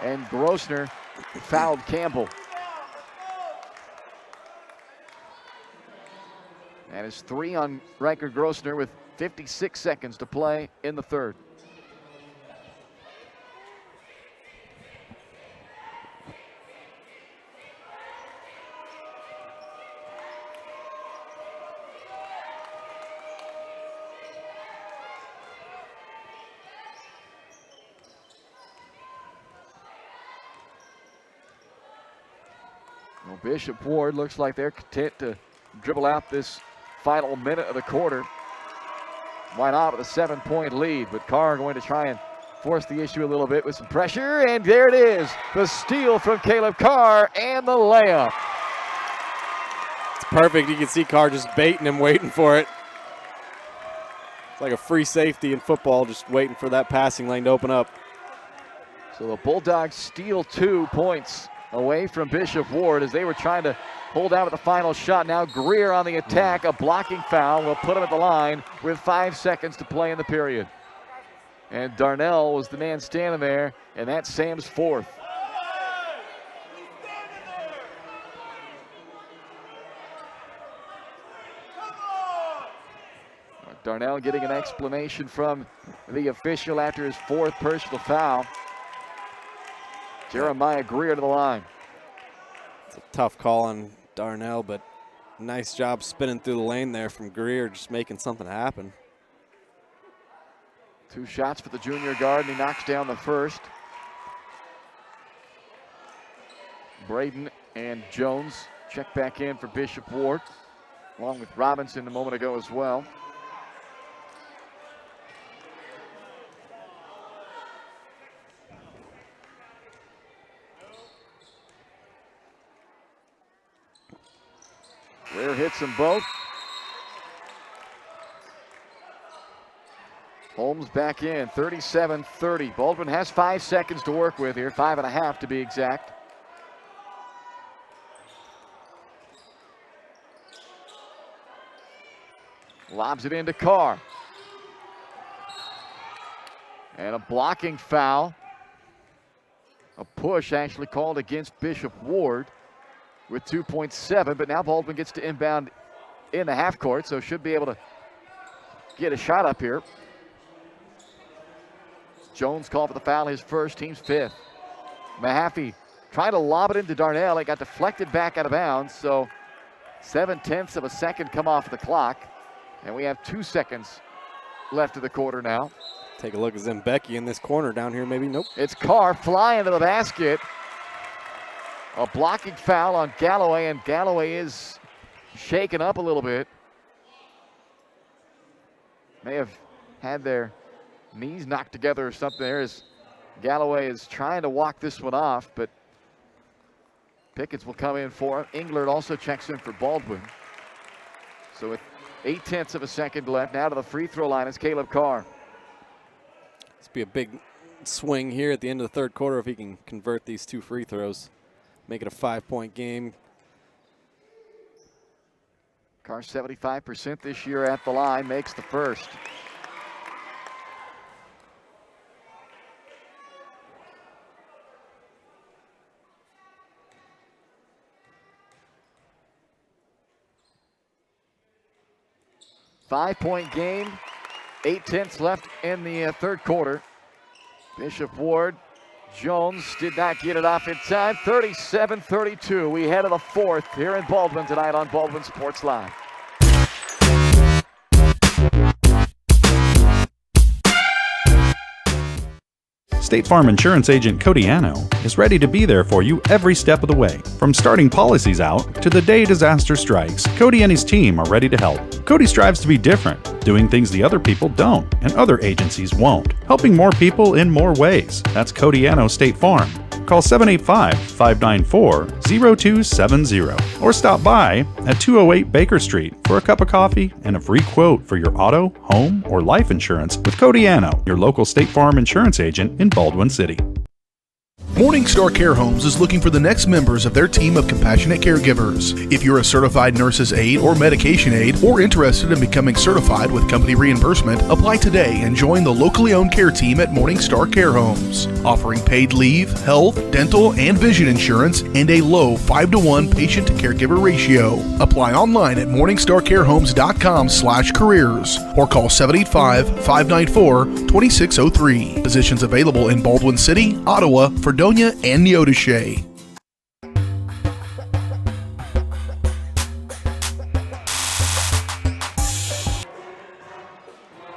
and Grossner fouled Campbell. That is 3 on Riker Grossner with 56 seconds to play in the third. Well, Bishop Ward looks like they're content to dribble out this final minute of the quarter. Why not with a 7-point lead? But Carr going to try and force the issue a little bit with some pressure. And there it is. The steal from Caleb Carr and the layup. It's perfect. You can see Carr just baiting him, waiting for it. It's like a free safety in football, just waiting for that passing lane to open up. So the Bulldogs steal 2 points away from Bishop Ward as they were trying to hold out with the final shot. Now Greer on the attack. A blocking foul will put him at the line with 5 seconds to play in the period. And Darnell was the man standing there, and that's Sam's fourth. Darnell getting an explanation from the official after his fourth personal foul. Jeremiah Greer to the line. It's a tough call on Darnell, but nice job spinning through the lane there from Greer, just making something happen. 2 shots for the junior guard, and he knocks down the first. Braden and Jones check back in for Bishop Ward, along with Robinson a moment ago as well. Greer hits them both. Holmes back in, 37-30. Baldwin has 5 seconds to work with here, 5.5 to be exact. Lobs it into Carr. And a blocking foul. A push actually called against Bishop Ward with 2.7, but now Baldwin gets to inbound in the half court, so should be able to get a shot up here. Jones called for the foul, his first, team's fifth. Mahaffey trying to lob it into Darnell. It got deflected back out of bounds, so 0.7 of a second come off the clock. And we have 2 seconds left of the quarter now. Take a look at Zembecki in this corner down here, maybe. Nope. It's Carr flying to the basket. A blocking foul on Galloway, and Galloway is shaken up a little bit. May have had their knees knocked together or something there as Galloway is trying to walk this one off, but Pickens will come in for him. Englert also checks in for Baldwin. So with 0.8 of a second left, now to the free throw line is Caleb Carr. This will be a big swing here at the end of the third quarter if he can convert these 2 free throws. Make it a 5-point game. Carr 75% this year at the line, makes the first. Five-point game, 0.8 left in the third quarter. Bishop Ward, Jones did not get it off in time. 37-32. We head to the fourth here in Baldwin tonight on Baldwin Sports Live. State Farm Insurance Agent Cody Anno is ready to be there for you every step of the way. From starting policies out to the day disaster strikes, Cody and his team are ready to help. Cody strives to be different, doing things the other people don't and other agencies won't, helping more people in more ways. That's Cody Anno State Farm. Call 785-594-0270 or stop by at 208 Baker Street for a cup of coffee and a free quote for your auto, home, or life insurance with Cody Anno, your local State Farm insurance agent in Baldwin City. Morningstar Care Homes is looking for the next members of their team of compassionate caregivers. If you're a certified nurse's aide or medication aide or interested in becoming certified with company reimbursement, apply today and join the locally owned care team at Morningstar Care Homes, offering paid leave, health, dental, and vision insurance and a low 5-to-1 patient-to-caregiver ratio. Apply online at morningstarcarehomes.com/careers or call 785-594-2603. Positions available in Baldwin City, Ottawa, Fredonia, and Neodesha.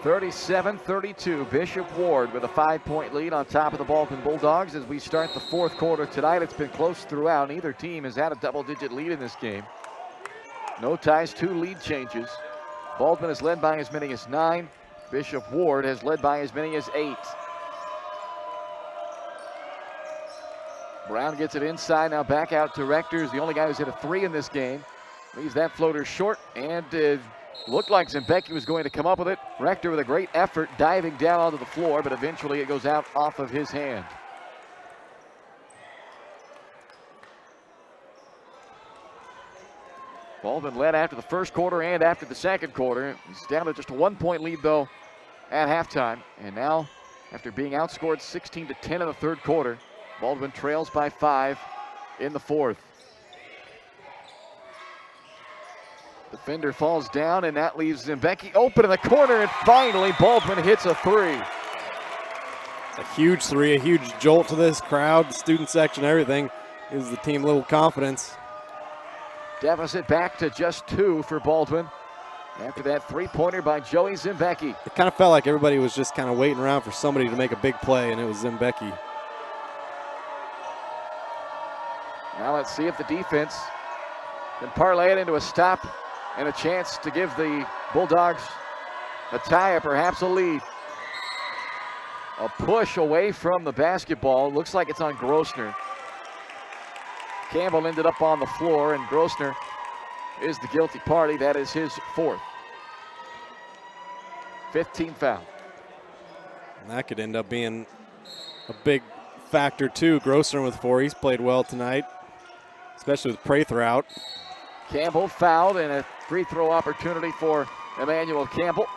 (37-32). Bishop Ward with a 5-point lead on top of the Baldwin Bulldogs as we start the fourth quarter tonight. It's been close throughout. Neither team has had a double-digit lead in this game. No ties, 2 lead changes. Baldwin has led by as many as 9. Bishop Ward has led by as many as 8. Brown gets it inside, now back out to Rectors, the only guy who's hit a 3 in this game. Leaves that floater short, and it looked like Zembecki was going to come up with it. Rector with a great effort diving down onto the floor, but eventually it goes out off of his hand. Baldwin led after the first quarter and after the second quarter. He's down to just a 1-point lead, though, at halftime. And now, after being outscored 16-10 in the third quarter, Baldwin trails by 5 in the fourth. Defender falls down, and that leaves Zimbecki open in the corner, and finally Baldwin hits a three. It's a huge three, a huge jolt to this crowd, the student section, everything. Gives the team a little confidence. Deficit back to just 2 for Baldwin after that three-pointer by Joey Zimbecki. It kind of felt like everybody was just kind of waiting around for somebody to make a big play, and it was Zimbecki. Now let's see if the defense can parlay it into a stop and a chance to give the Bulldogs a tie or perhaps a lead. A push away from the basketball. Looks like it's on Grossner. Campbell ended up on the floor, and Grossner is the guilty party. That is his 4th. 15 foul. And that could end up being a big factor, too. Grossner with 4. He's played well tonight, especially with Prather out. Campbell fouled, and a free throw opportunity for Emmanuel Campbell.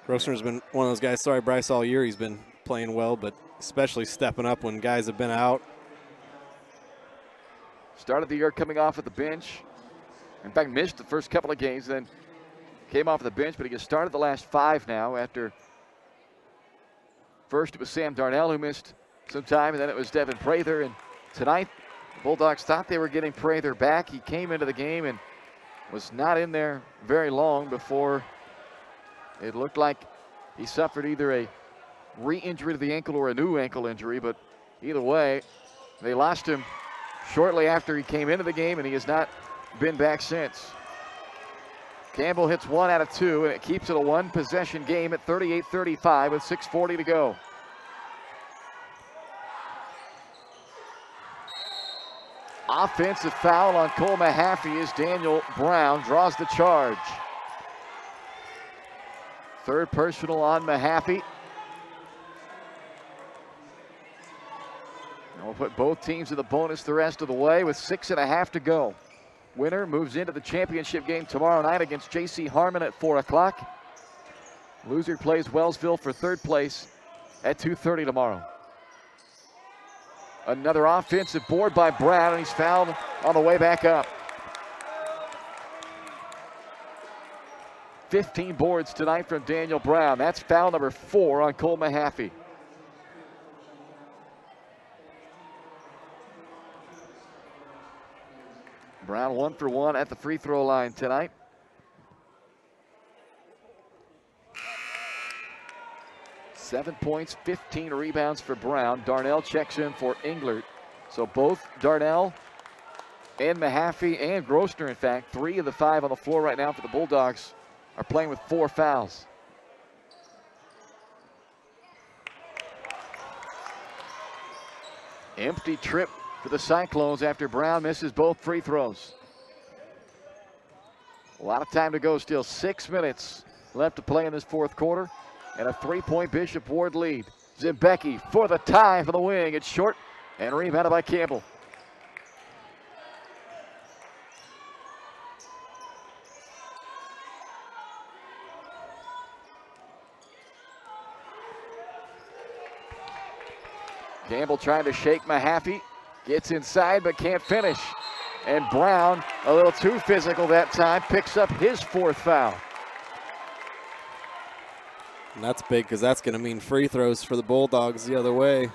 Grossner's been one of those guys, sorry, Bryce, all year he's been playing well, but especially stepping up when guys have been out. Started the year coming off at the bench. In fact, missed the first couple of games, then came off the bench, but he has started the last 5 now after first it was Sam Darnell who missed some time, and then it was Devin Prather. And tonight, the Bulldogs thought they were getting Prather back. He came into the game and was not in there very long before it looked like he suffered either a re-injury to the ankle or a new ankle injury, but either way, they lost him shortly after he came into the game, and he has not been back since. Campbell hits 1 out of 2, and it keeps it a 1-possession game at 38-35 with 6:40 to go. Offensive foul on Cole Mahaffey as Daniel Brown draws the charge. Third personal on Mahaffey. And we'll put both teams in the bonus the rest of the way with 6.5 to go. Winner moves into the championship game tomorrow night against J.C. Harmon at 4 o'clock. Loser plays Wellsville for third place at 2:30 tomorrow. Another offensive board by Brown, and he's fouled on the way back up. 15 boards tonight from Daniel Brown. That's foul number 4 on Cole Mahaffey. Brown 1 for 1 at the free throw line tonight. Seven points, 15 rebounds for Brown. Darnell checks in for Englert. So both Darnell and Mahaffey and Grossner, in fact, 3 of the 5 on the floor right now for the Bulldogs are playing with 4 fouls. Empty trip for the Cyclones after Brown misses both free throws. A lot of time to go still. 6 minutes left to play in this fourth quarter, and a 3-point Bishop Ward lead. Zimbecki for the tie for the wing. It's short and rebounded by Campbell. Campbell trying to shake Mahaffey. Gets inside but can't finish. And Brown, a little too physical that time, picks up his 4th foul. And that's big because that's going to mean free throws for the Bulldogs the other way.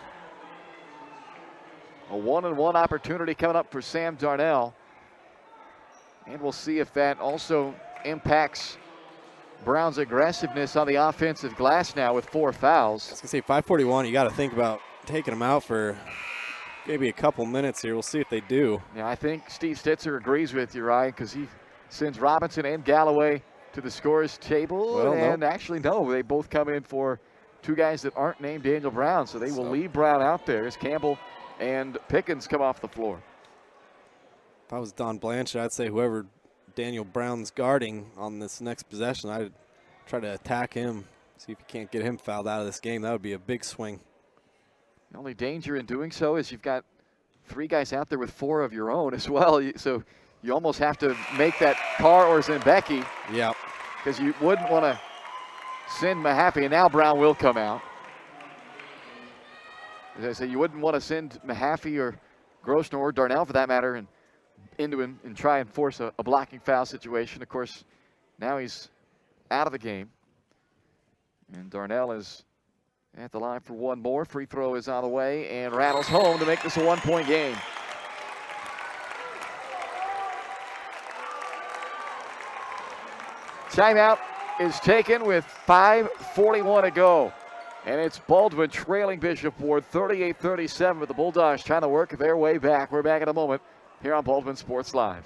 A 1-on-1 opportunity coming up for Sam Darnell. And we'll see if that also impacts Brown's aggressiveness on the offensive glass now with 4 fouls. I was going to say 5:41, you got to think about taking them out for maybe a couple minutes here. We'll see if they do. Yeah, I think Steve Stitzer agrees with you, Ryan, because he sends Robinson and Galloway to the scorers table. Well, and actually, no, they both come in for 2 guys that aren't named Daniel Brown, so they will leave Brown out there as Campbell and Pickens come off the floor. If I was Don Blanchard, I'd say whoever Daniel Brown's guarding on this next possession, I'd try to attack him, see if you can't get him fouled out of this game. That would be a big swing. The only danger in doing so is you've got 3 guys out there with 4 of your own as well. So you almost have to make that Carr or Zembecki. Yep. Because you wouldn't want to send Mahaffey, and now Brown will come out. As I say, you wouldn't want to send Mahaffey or Grossner or Darnell, for that matter, into him and try and force a blocking foul situation. Of course, now he's out of the game. And Darnell is at the line for one more. Free throw is on the way and rattles home to make this a 1-point game. Timeout is taken with 5:41 to go. And it's Baldwin trailing Bishop Ward 38-37, with the Bulldogs trying to work their way back. We're back in a moment here on Baldwin Sports Live.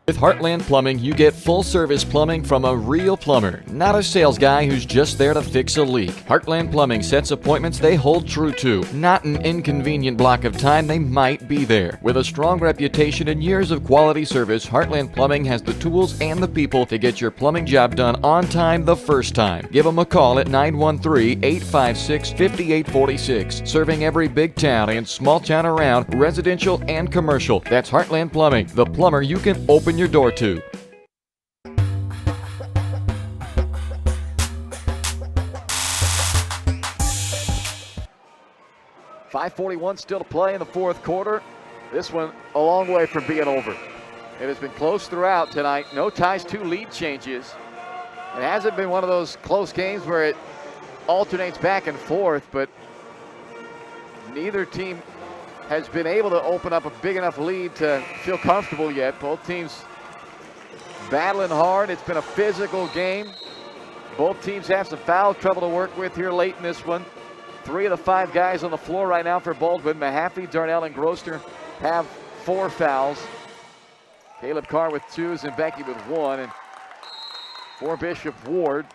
With Heartland Plumbing, you get full-service plumbing from a real plumber, not a sales guy who's just there to fix a leak. Heartland Plumbing sets appointments they hold true to, not an inconvenient block of time they might be there. With a strong reputation and years of quality service, Heartland Plumbing has the tools and the people to get your plumbing job done on time the first time. Give them a call at 913-856-5846. Serving every big town and small town around, residential and commercial. That's Heartland Plumbing, the plumber you can open your door to. .541 still to play in the fourth quarter. This one a long way from being over. It has been close throughout tonight. No ties, 2 lead changes. It hasn't been one of those close games where it alternates back and forth, but neither team has been able to open up a big enough lead to feel comfortable yet. Both teams battling hard. It's been a physical game. Both teams have some foul trouble to work with here late in this one. 3 of the 5 guys on the floor right now for Baldwin. Mahaffey, Darnell, and Grossner have 4 fouls. Caleb Carr with 2, Zembecki with 1. And for Bishop Ward,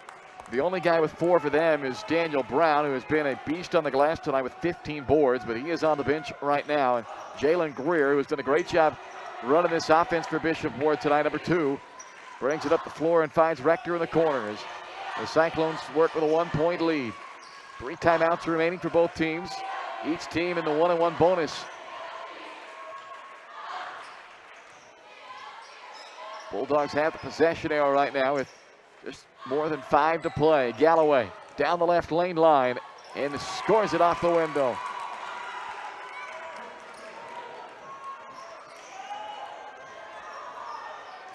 the only guy with 4 for them is Daniel Brown, who has been a beast on the glass tonight with 15 boards, but he is on the bench right now. And Jalen Greer, who has done a great job running this offense for Bishop Ward tonight, number 2, brings it up the floor and finds Rector in the corner as the Cyclones work with a 1-point lead. 3 timeouts remaining for both teams. Each team in the 1-on-1 bonus. Bulldogs have the possession arrow right now with just more than 5 to play. Galloway down the left lane line and scores it off the window.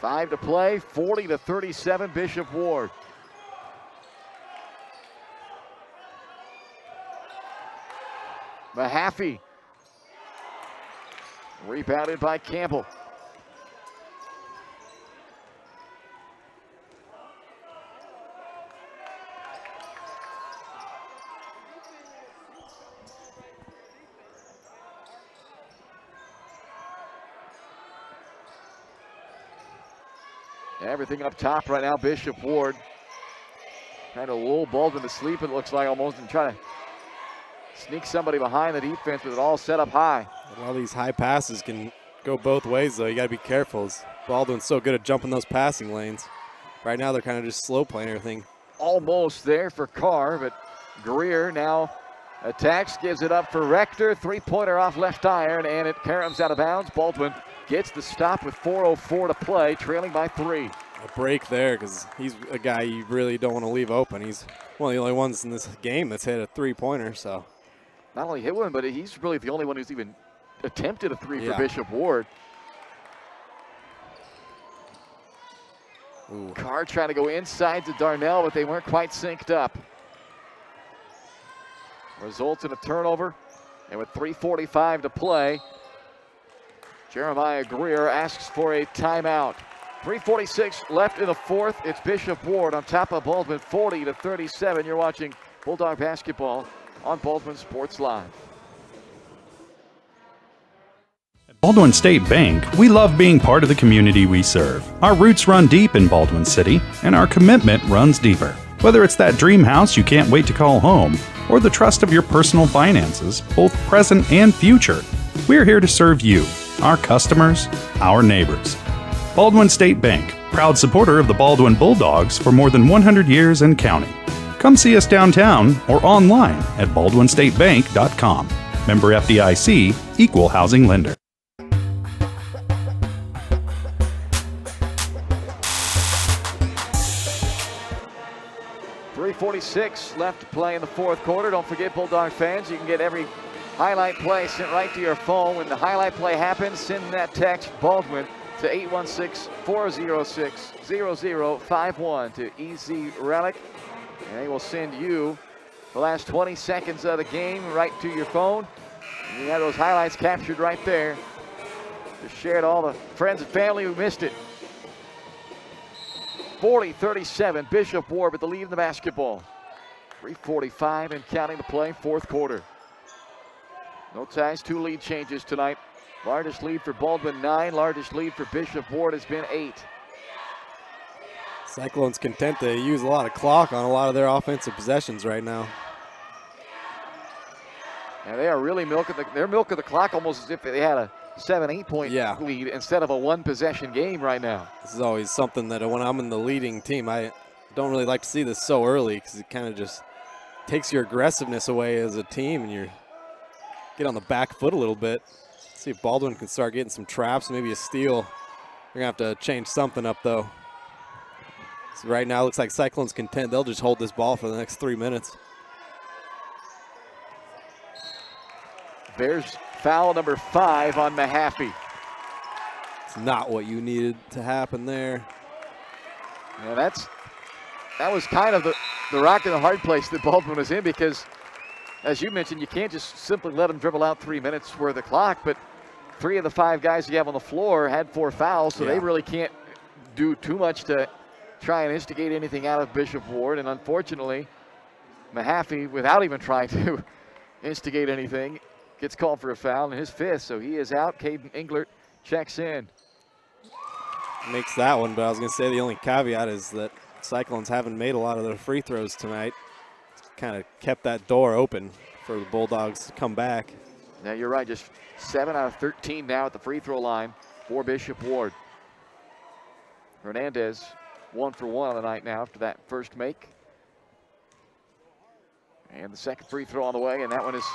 Five to play, 40-37 Bishop Ward. Mahaffey rebounded by Campbell. Everything up top right now, Bishop Ward. Trying to lull Baldwin to sleep, it looks like, almost, and try to sneak somebody behind the defense with it all set up high. A lot of these high passes can go both ways, though. You got to be careful. Baldwin's so good at jumping those passing lanes. Right now, they're kind of just slow playing everything. Almost there for Carr, but Greer now attacks, gives it up for Rector. 3-pointer off left iron, and it caroms out of bounds. Baldwin gets the stop with 4:04 to play, trailing by 3. A break there, because he's a guy you really don't want to leave open. He's one of the only ones in this game that's hit a 3-pointer, so. Not only hit one, but he's really the only one who's even attempted a 3 for Bishop Ward. Ooh. Carr trying to go inside to Darnell, but they weren't quite synced up. Results in a turnover, and with 3:45 to play, Jeremiah Greer asks for a timeout. 3:46 left in the fourth. It's Bishop Ward on top of Baldwin, 40-37. You're watching Bulldog basketball on Baldwin Sports Live. At Baldwin State Bank, we love being part of the community we serve. Our roots run deep in Baldwin City, and our commitment runs deeper. Whether it's that dream house you can't wait to call home, or the trust of your personal finances, both present and future, we're here to serve you, our customers, our neighbors. Baldwin State Bank, proud supporter of the Baldwin Bulldogs for more than 100 years and counting. Come see us downtown or online at baldwinstatebank.com. Member FDIC, Equal Housing Lender. 3:46 left to play in the fourth quarter. Don't forget, Bulldog fans, you can get every highlight play sent right to your phone. When the highlight play happens, send that text, Baldwin, to 816-406-0051 to EZ Relic, and they will send you the last 20 seconds of the game right to your phone. And you have those highlights captured right there to share to all the friends and family who missed it. 40-37, Bishop Ward with the lead in the basketball. 3:45 and counting to play, fourth quarter. No ties, 2 lead changes tonight. Largest lead for Baldwin, 9. Largest lead for Bishop Ward has been 8. Cyclones content to use a lot of clock on a lot of their offensive possessions right now. And they are really milking the clock almost as if they had a 7-8 point lead instead of a 1-possession game right now. This is always something that when I'm in the leading team, I don't really like to see this so early because it kind of just takes your aggressiveness away as a team and you get on the back foot a little bit. See if Baldwin can start getting some traps, maybe a steal. We're going to have to change something up though. So right now it looks like Cyclones content. They'll just hold this ball for the next 3 minutes. There's foul number 5 on Mahaffey. It's not what you needed to happen there. Yeah, that was kind of the rock and the hard place that Baldwin was in because, as you mentioned, you can't just simply let them dribble out 3 minutes worth of clock, but 3 of the 5 guys you have on the floor had 4 fouls, so they really can't do too much to try and instigate anything out of Bishop Ward, and unfortunately, Mahaffey, without even trying to instigate anything, gets called for a foul in his 5th, so he is out. Caden Englert checks in. Makes that one, but I was going to say the only caveat is that Cyclones haven't made a lot of their free throws tonight. Kind of kept that door open for the Bulldogs to come back. Now you're right, just 7 out of 13 now at the free throw line for Bishop Ward. Hernandez 1 for 1 on the night now after that first make. And the second free throw on the way, and that one is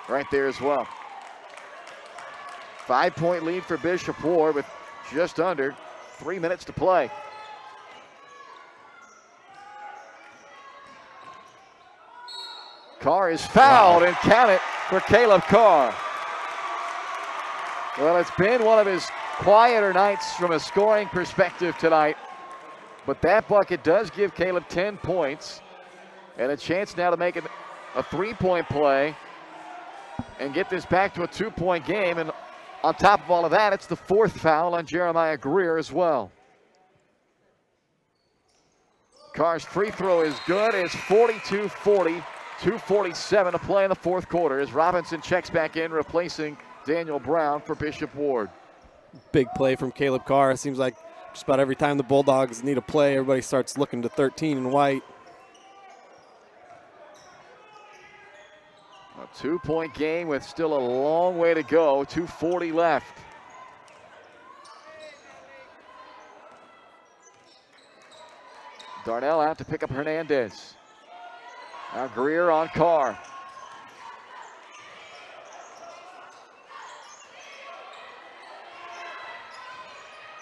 right there as well. 5-point lead for Bishop Ward with just under 3 minutes to play. Carr is fouled and count it for Caleb Carr. Well, it's been one of his quieter nights from a scoring perspective tonight, but that bucket does give Caleb 10 points and a chance now to make it a 3-point play and get this back to a 2-point game. And on top of all of that, it's the 4th foul on Jeremiah Greer as well. Carr's free throw is good. It's 42-40, 2:47 to play in the fourth quarter as Robinson checks back in, replacing Daniel Brown for Bishop Ward. Big play from Caleb Carr. It seems like just about every time the Bulldogs need a play, everybody starts looking to 13 in white. A 2-point game with still a long way to go, 2:40 left. Darnell out to pick up Hernandez. Now Greer on Carr.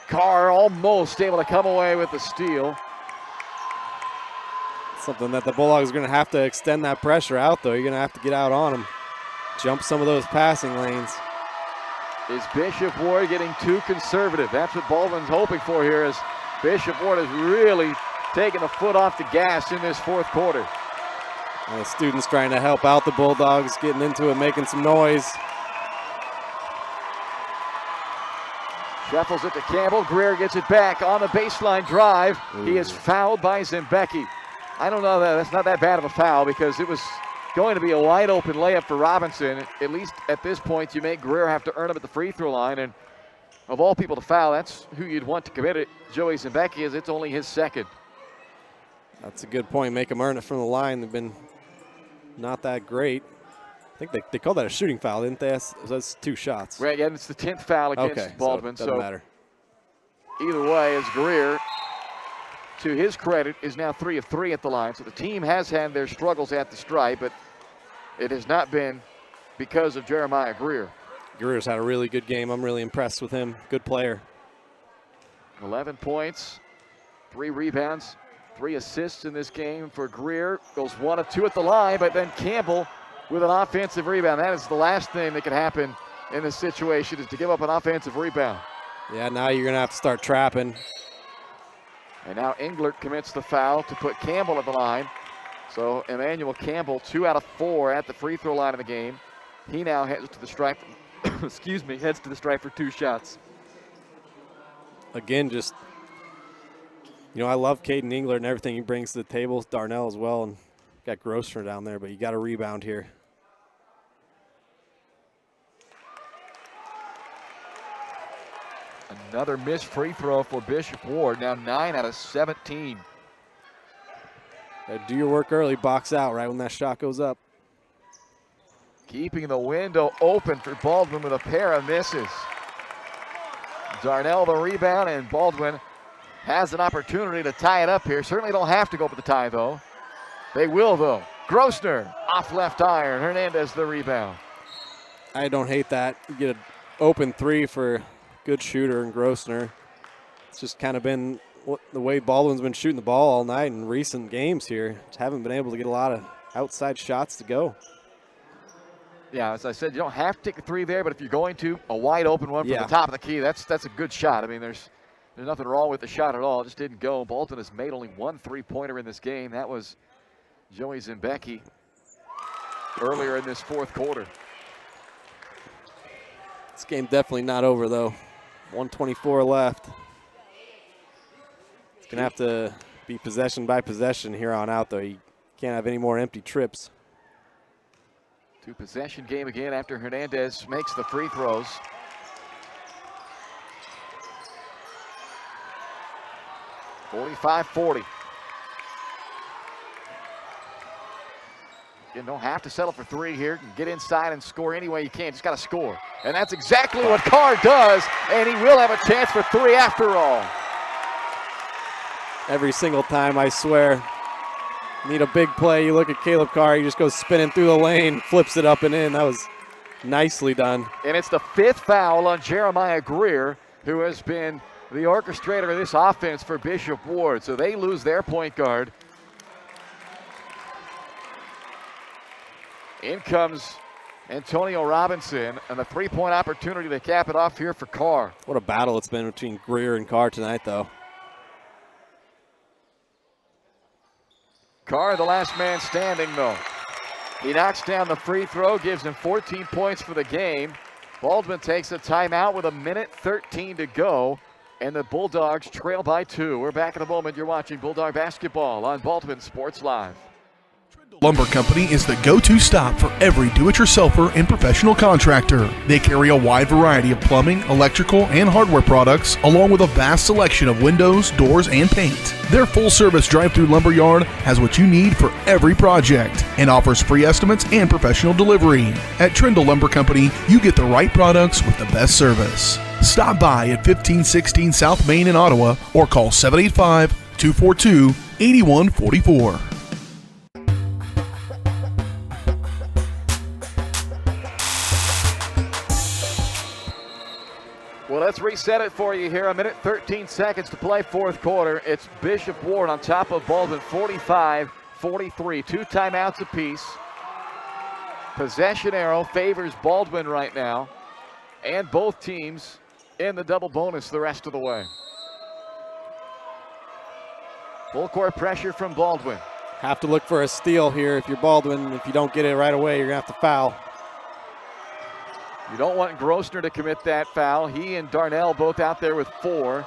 Carr almost able to come away with the steal. Something that the Bulldogs are going to have to extend that pressure out, though. You're going to have to get out on them. Jump some of those passing lanes. Is Bishop Ward getting too conservative? That's what Baldwin's hoping for here, as Bishop Ward is really taking a foot off the gas in this fourth quarter. And the students trying to help out the Bulldogs, getting into it, making some noise. Shuffles it to Campbell. Greer gets it back on the baseline drive. Ooh. He is fouled by Zembecki. I don't know, that's not that bad of a foul because it was going to be a wide open layup for Robinson. At least at this point, you make Greer have to earn him at the free throw line. And of all people to foul, that's who you'd want to commit it. Joey Zembecki, as it's only his 2nd. That's a good point. Make them earn it from the line. They've been not that great. I think they called that a shooting foul, didn't they? That's 2 shots. Right, yeah, it's the 10th foul against Baldwin. So it doesn't matter. Either way, as Greer, to his credit, is now 3 of 3 at the line. So the team has had their struggles at the stripe, but it has not been because of Jeremiah Greer. Greer's had a really good game. I'm really impressed with him. Good player. 11 points, 3 rebounds, 3 assists in this game for Greer. Goes 1 of 2 at the line, but then Campbell with an offensive rebound. That is the last thing that could happen in this situation, is to give up an offensive rebound. Yeah, now you're going to have to start trapping. And now Englert commits the foul to put Campbell at the line. So Emmanuel Campbell, 2 out of 4 at the free throw line of the game. He now heads to the stripe. Heads to the stripe for 2 shots. Again, just, I love Caden Englert and everything he brings to the table. Darnell as well, and got Grosser down there, but you got a rebound here. Another missed free throw for Bishop Ward. Now 9 out of 17. Do your work early, box out right when that shot goes up. Keeping the window open for Baldwin with a pair of misses. Darnell the rebound, and Baldwin has an opportunity to tie it up here. Certainly don't have to go for the tie, though. They will, though. Grosner off left iron. Hernandez the rebound. I don't hate that. You get an open 3 for a good shooter in Grosner. It's just kind of been the way Baldwin's been shooting the ball all night in recent games here. Just haven't been able to get a lot of outside shots to go. Yeah, as I said, you don't have to take the 3 there, but if you're going to, a wide open one from the top of the key, that's a good shot. I mean, there's nothing wrong with the shot at all. It just didn't go. Baldwin has made only 1 3-pointer in this game. That was Joey Zimbecki earlier in this 4th quarter. This game definitely not over, though. 1:24 left. It's going to have to be possession by possession here on out, though. You can't have any more empty trips. 2-possession game again after Hernandez makes the free throws. (45-40). You don't have to settle for 3 here. You can get inside and score any way you can. Just got to score. And that's exactly what Carr does, and he will have a chance for 3 after all. Every single time, I swear. Need a big play. You look at Caleb Carr, he just goes spinning through the lane, flips it up and in. That was nicely done. And it's the 5th foul on Jeremiah Greer, who has been the orchestrator of this offense for Bishop Ward. So they lose their point guard. In comes Antonio Robinson, and a 3-point opportunity to cap it off here for Carr. What a battle it's been between Greer and Carr tonight, though. Carr, the last man standing, though. He knocks down the free throw, gives him 14 points for the game. Baldwin takes a timeout with 1:13 to go, and the Bulldogs trail by 2. We're back in a moment. You're watching Bulldog Basketball on Baldwin Sports Live. Lumber Company is the go-to stop for every do-it-yourselfer and professional contractor. They carry a wide variety of plumbing, electrical, and hardware products, along with a vast selection of windows, doors, and paint. Their full-service drive-through lumber yard has what you need for every project and offers free estimates and professional delivery. At Trindle Lumber Company, you get the right products with the best service. Stop by at 1516 South Main in Ottawa or call 785-242-8144. Well, let's reset it for you here. 1:13 to play 4th quarter. It's Bishop Ward on top of Baldwin, 45-43. 2 timeouts apiece. Possession arrow favors Baldwin right now. And both teams in the double bonus the rest of the way. Full court pressure from Baldwin. Have to look for a steal here if you're Baldwin. If you don't get it right away, you're going to have to foul. You don't want Grosner to commit that foul. He and Darnell both out there with 4.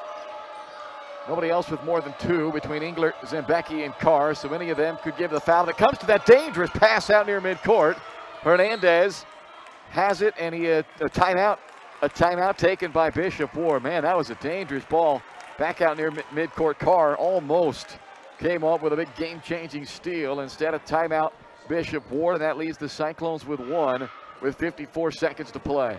Nobody else with more than 2 between Englert, Zimbecki, and Carr, so any of them could give the foul. And it comes to that dangerous pass out near midcourt. Hernandez has it, and a timeout taken by Bishop Ward. Man, that was a dangerous ball back out near midcourt. Carr almost came up with a big game-changing steal. Instead of timeout, Bishop Ward, and that leaves the Cyclones with 1. With 54 seconds to play.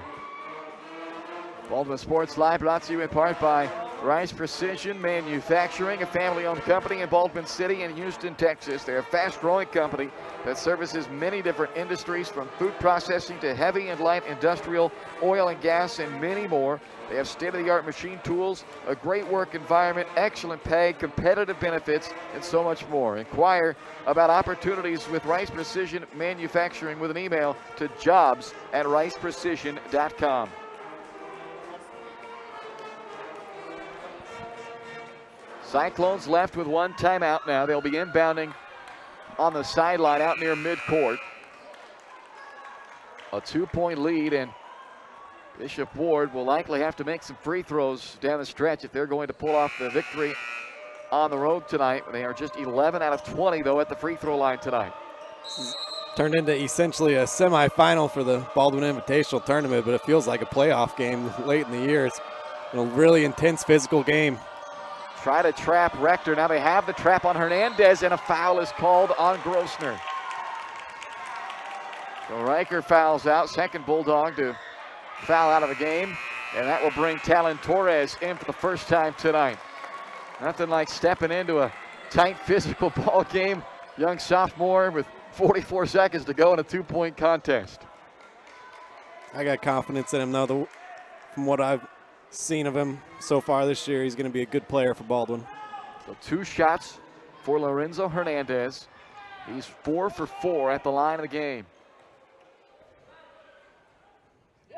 Baldwin Sports Live brought to you in part by Rice Precision Manufacturing, a family-owned company in Baldwin City and Houston, Texas. They're a fast-growing company that services many different industries, from food processing to heavy and light industrial, oil and gas, and many more. They have state-of-the-art machine tools, a great work environment, excellent pay, competitive benefits, and so much more. Inquire about opportunities with Rice Precision Manufacturing with an email to jobs@riceprecision.com. Cyclones left with one timeout now. They'll be inbounding on the sideline out near midcourt. A 2-point lead, and Bishop Ward will likely have to make some free throws down the stretch if they're going to pull off the victory on the road tonight. They are just 11 out of 20, though, at the free throw line tonight. Turned into essentially a semifinal for the Baldwin Invitational tournament, but it feels like a playoff game late in the year. It's been a really intense physical game. Try to trap Rector. Now they have the trap on Hernandez, and a foul is called on Grossner. So Riker fouls out, second Bulldog to foul out of the game, and that will bring Talon Torres in for the first time tonight. Nothing like stepping into a tight physical ball game. Young sophomore with 44 seconds to go in a 2-point contest. I got confidence in him, though. From what I've seen of him so far this year, he's going to be a good player for Baldwin. So 2 shots for Lorenzo Hernandez. He's 4 for 4 at the line of the game.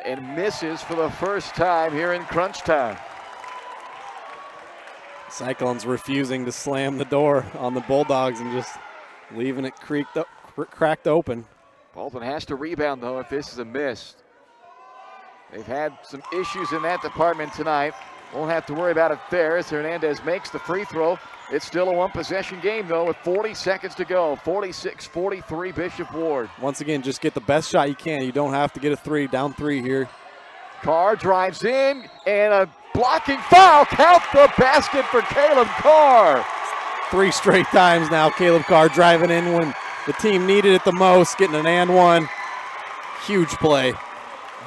And misses for the first time here in crunch time. Cyclones refusing to slam the door on the Bulldogs and just leaving it cracked open. Baldwin has to rebound, though, if this is a miss. They've had some issues in that department tonight. Won't have to worry about it there as Hernandez makes the free throw. It's still a one-possession game, though, with 40 seconds to go. 46-43, Bishop Ward. Once again, just get the best shot you can. You don't have to get a 3, down 3 here. Carr drives in, and a blocking foul. Count the basket for Caleb Carr. 3 straight times now, Caleb Carr driving in when the team needed it the most, getting an and one. Huge play.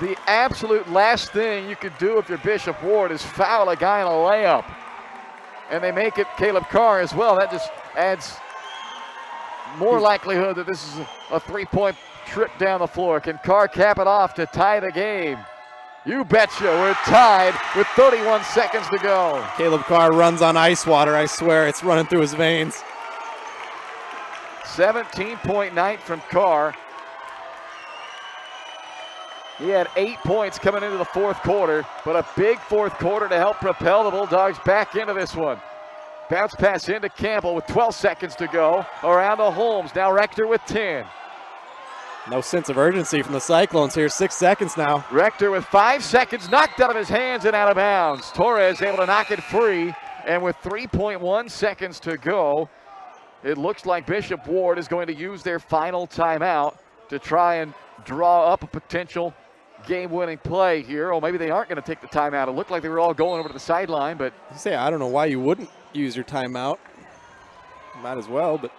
The absolute last thing you could do if you're Bishop Ward is foul a guy in a layup. And they make it Caleb Carr as well. That just adds more likelihood that this is a 3-point trip down the floor. Can Carr cap it off to tie the game? You betcha, we're tied with 31 seconds to go. Caleb Carr runs on ice water. I swear it's running through his veins. 17-point night from Carr. He had 8 points coming into the fourth quarter, but a big fourth quarter to help propel the Bulldogs back into this one. Bounce pass into Campbell with 12 seconds to go. Around to Holmes, now Rector with 10. No sense of urgency from the Cyclones here. 6 seconds now. Rector with 5 seconds, knocked out of his hands and out of bounds. Torres able to knock it free, and with 3.1 seconds to go, it looks like Bishop Ward is going to use their final timeout to try and draw up a potential game-winning play here. Or maybe they aren't going to take the timeout. It looked like they were all going over to the sideline, but I don't know why you wouldn't use your timeout. Might as well, but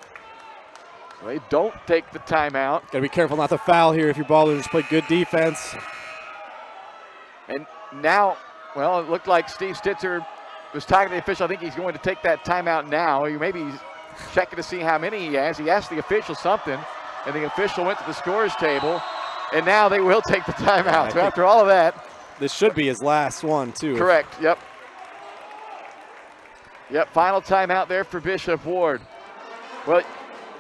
they don't take the timeout. Got to be careful not to foul here if your Baldwin just play good defense. And now, well, it looked like Steve Stitzer was talking to the official. I think he's going to take that timeout now. Maybe he's checking to see how many he has. He asked the official something, and the official went to the scorer's table. And now they will take the timeout. So after all of that, this should be his last one, too. Correct, yep. Yep, final timeout there for Bishop Ward. Well,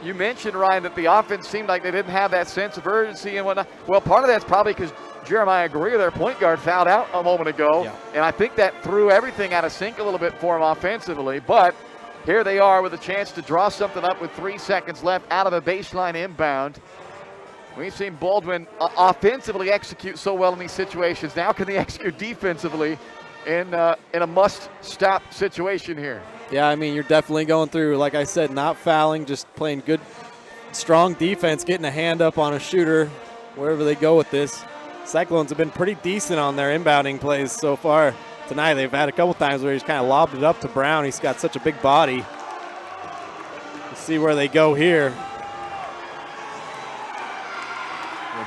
you mentioned, Ryan, that the offense seemed like they didn't have that sense of urgency and whatnot. Well, part of that's probably because Jeremiah Greer, their point guard, fouled out a moment ago. Yeah. And I think that threw everything out of sync a little bit for him offensively. But here they are with a chance to draw something up with 3 seconds left out of a baseline inbound. We've seen Baldwin offensively execute so well in these situations. Now can they execute defensively in a must-stop situation here? Yeah, I mean, you're definitely going through, like I said, not fouling, just playing good, strong defense, getting a hand up on a shooter wherever they go with this. Cyclones have been pretty decent on their inbounding plays so far tonight. They've had a couple times where he's kind of lobbed it up to Brown. He's got such a big body. Let's see where they go here.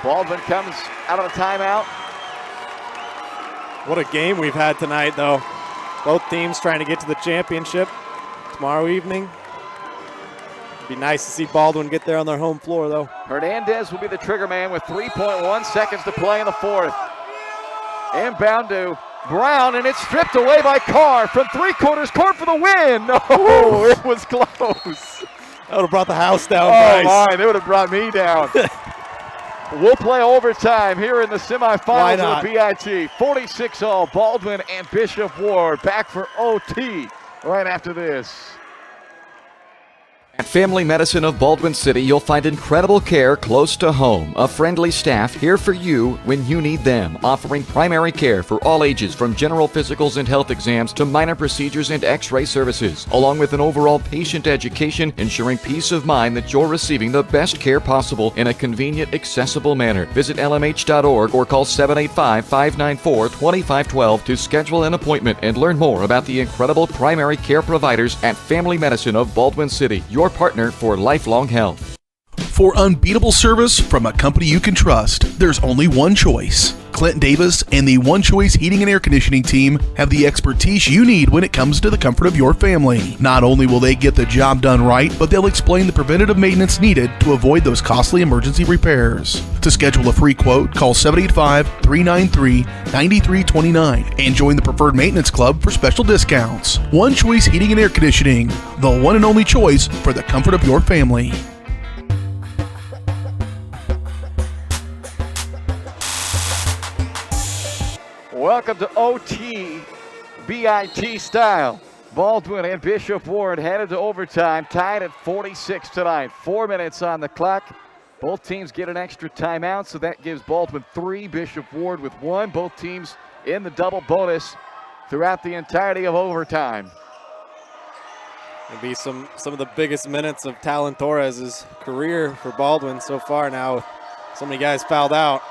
Baldwin comes out of a timeout. What a game we've had tonight, though. Both teams trying to get to the championship tomorrow evening. Be nice to see Baldwin get there on their home floor, though. Hernandez will be the trigger man with 3.1 seconds to play in the fourth. Inbound to Brown, and it's stripped away by Carr from three-quarters court for the win. No, it was close. That would have brought the house down, Oh, Bryce. my, they would have brought me down. We'll play overtime here in the semifinals of the BIT. 46-all, Baldwin and Bishop Ward back for OT right after this. At Family Medicine of Baldwin City, you'll find incredible care close to home. A friendly staff here for you when you need them, offering primary care for all ages from general physicals and health exams to minor procedures and x-ray services, along with an overall patient education, ensuring peace of mind that you're receiving the best care possible in a convenient, accessible manner. Visit lmh.org or call 785-594-2512 to schedule an appointment and learn more about the incredible primary care providers at Family Medicine of Baldwin City. Your partner for lifelong health. For unbeatable service from a company you can trust, there's only one choice. Clint Davis and the One Choice Heating and Air Conditioning team have the expertise you need when it comes to the comfort of your family. Not only will they get the job done right, but they'll explain the preventative maintenance needed to avoid those costly emergency repairs. To schedule a free quote, call 785-393-9329 and join the Preferred Maintenance Club for special discounts. One Choice Heating and Air Conditioning, the one and only choice for the comfort of your family. Welcome to OT BIT style. Baldwin and Bishop Ward headed to overtime, tied at 46 tonight. 4 minutes on the clock. Both teams get an extra timeout, so that gives Baldwin 3, Bishop Ward with 1. Both teams in the double bonus throughout the entirety of overtime. It'll be some of the biggest minutes of Talon Torres' career for Baldwin so far now, with so many guys fouled out.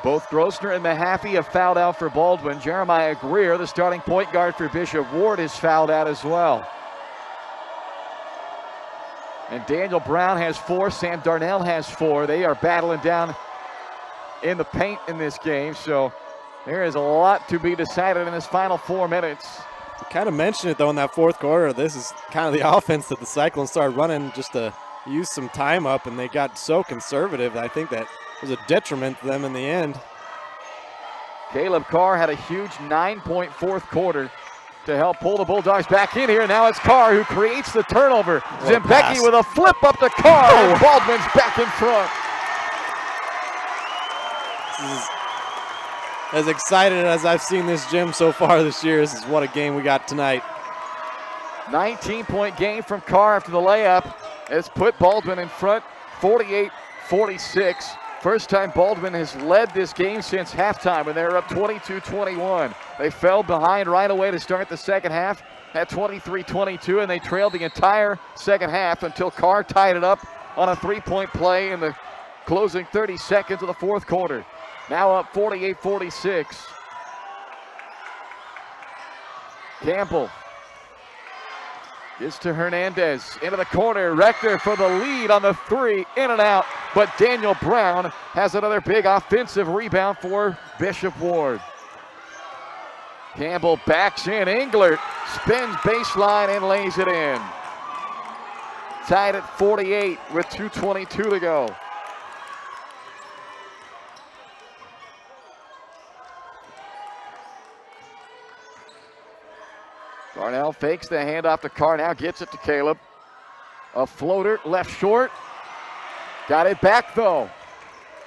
Both Grossner and Mahaffey have fouled out for Baldwin. Jeremiah Greer, the starting point guard for Bishop Ward, is fouled out as well. And Daniel Brown has 4, Sam Darnell has 4. They are battling down in the paint in this game, so there is a lot to be decided in this final 4 minutes. You kind of mentioned it, though, in that fourth quarter. This is kind of the offense that the Cyclones started running just to use some time up, and they got so conservative. I think that was a detriment to them in the end. Caleb Carr had a huge 9-point fourth quarter to help pull the Bulldogs back in here. Now it's Carr who creates the turnover. Zimbecki with a flip up to Carr. And Baldwin's back in front. This is as excited as I've seen this gym so far this year. This is what a game we got tonight. 19-point game from Carr after the layup. It's put Baldwin in front, 48-46. First time Baldwin has led this game since halftime when they were up 22-21. They fell behind right away to start the second half at 23-22, and they trailed the entire second half until Carr tied it up on a three-point play in the closing 30 seconds of the fourth quarter. Now up 48-46. Campbell gets to Hernandez, into the corner. Rector for the lead on the 3, in and out. But Daniel Brown has another big offensive rebound for Bishop Ward. Campbell backs in. Englert spins baseline and lays it in. Tied at 48 with 2:22 to go. Darnell fakes the handoff to Carr, now gets it to Caleb. A floater, left short. Got it back though.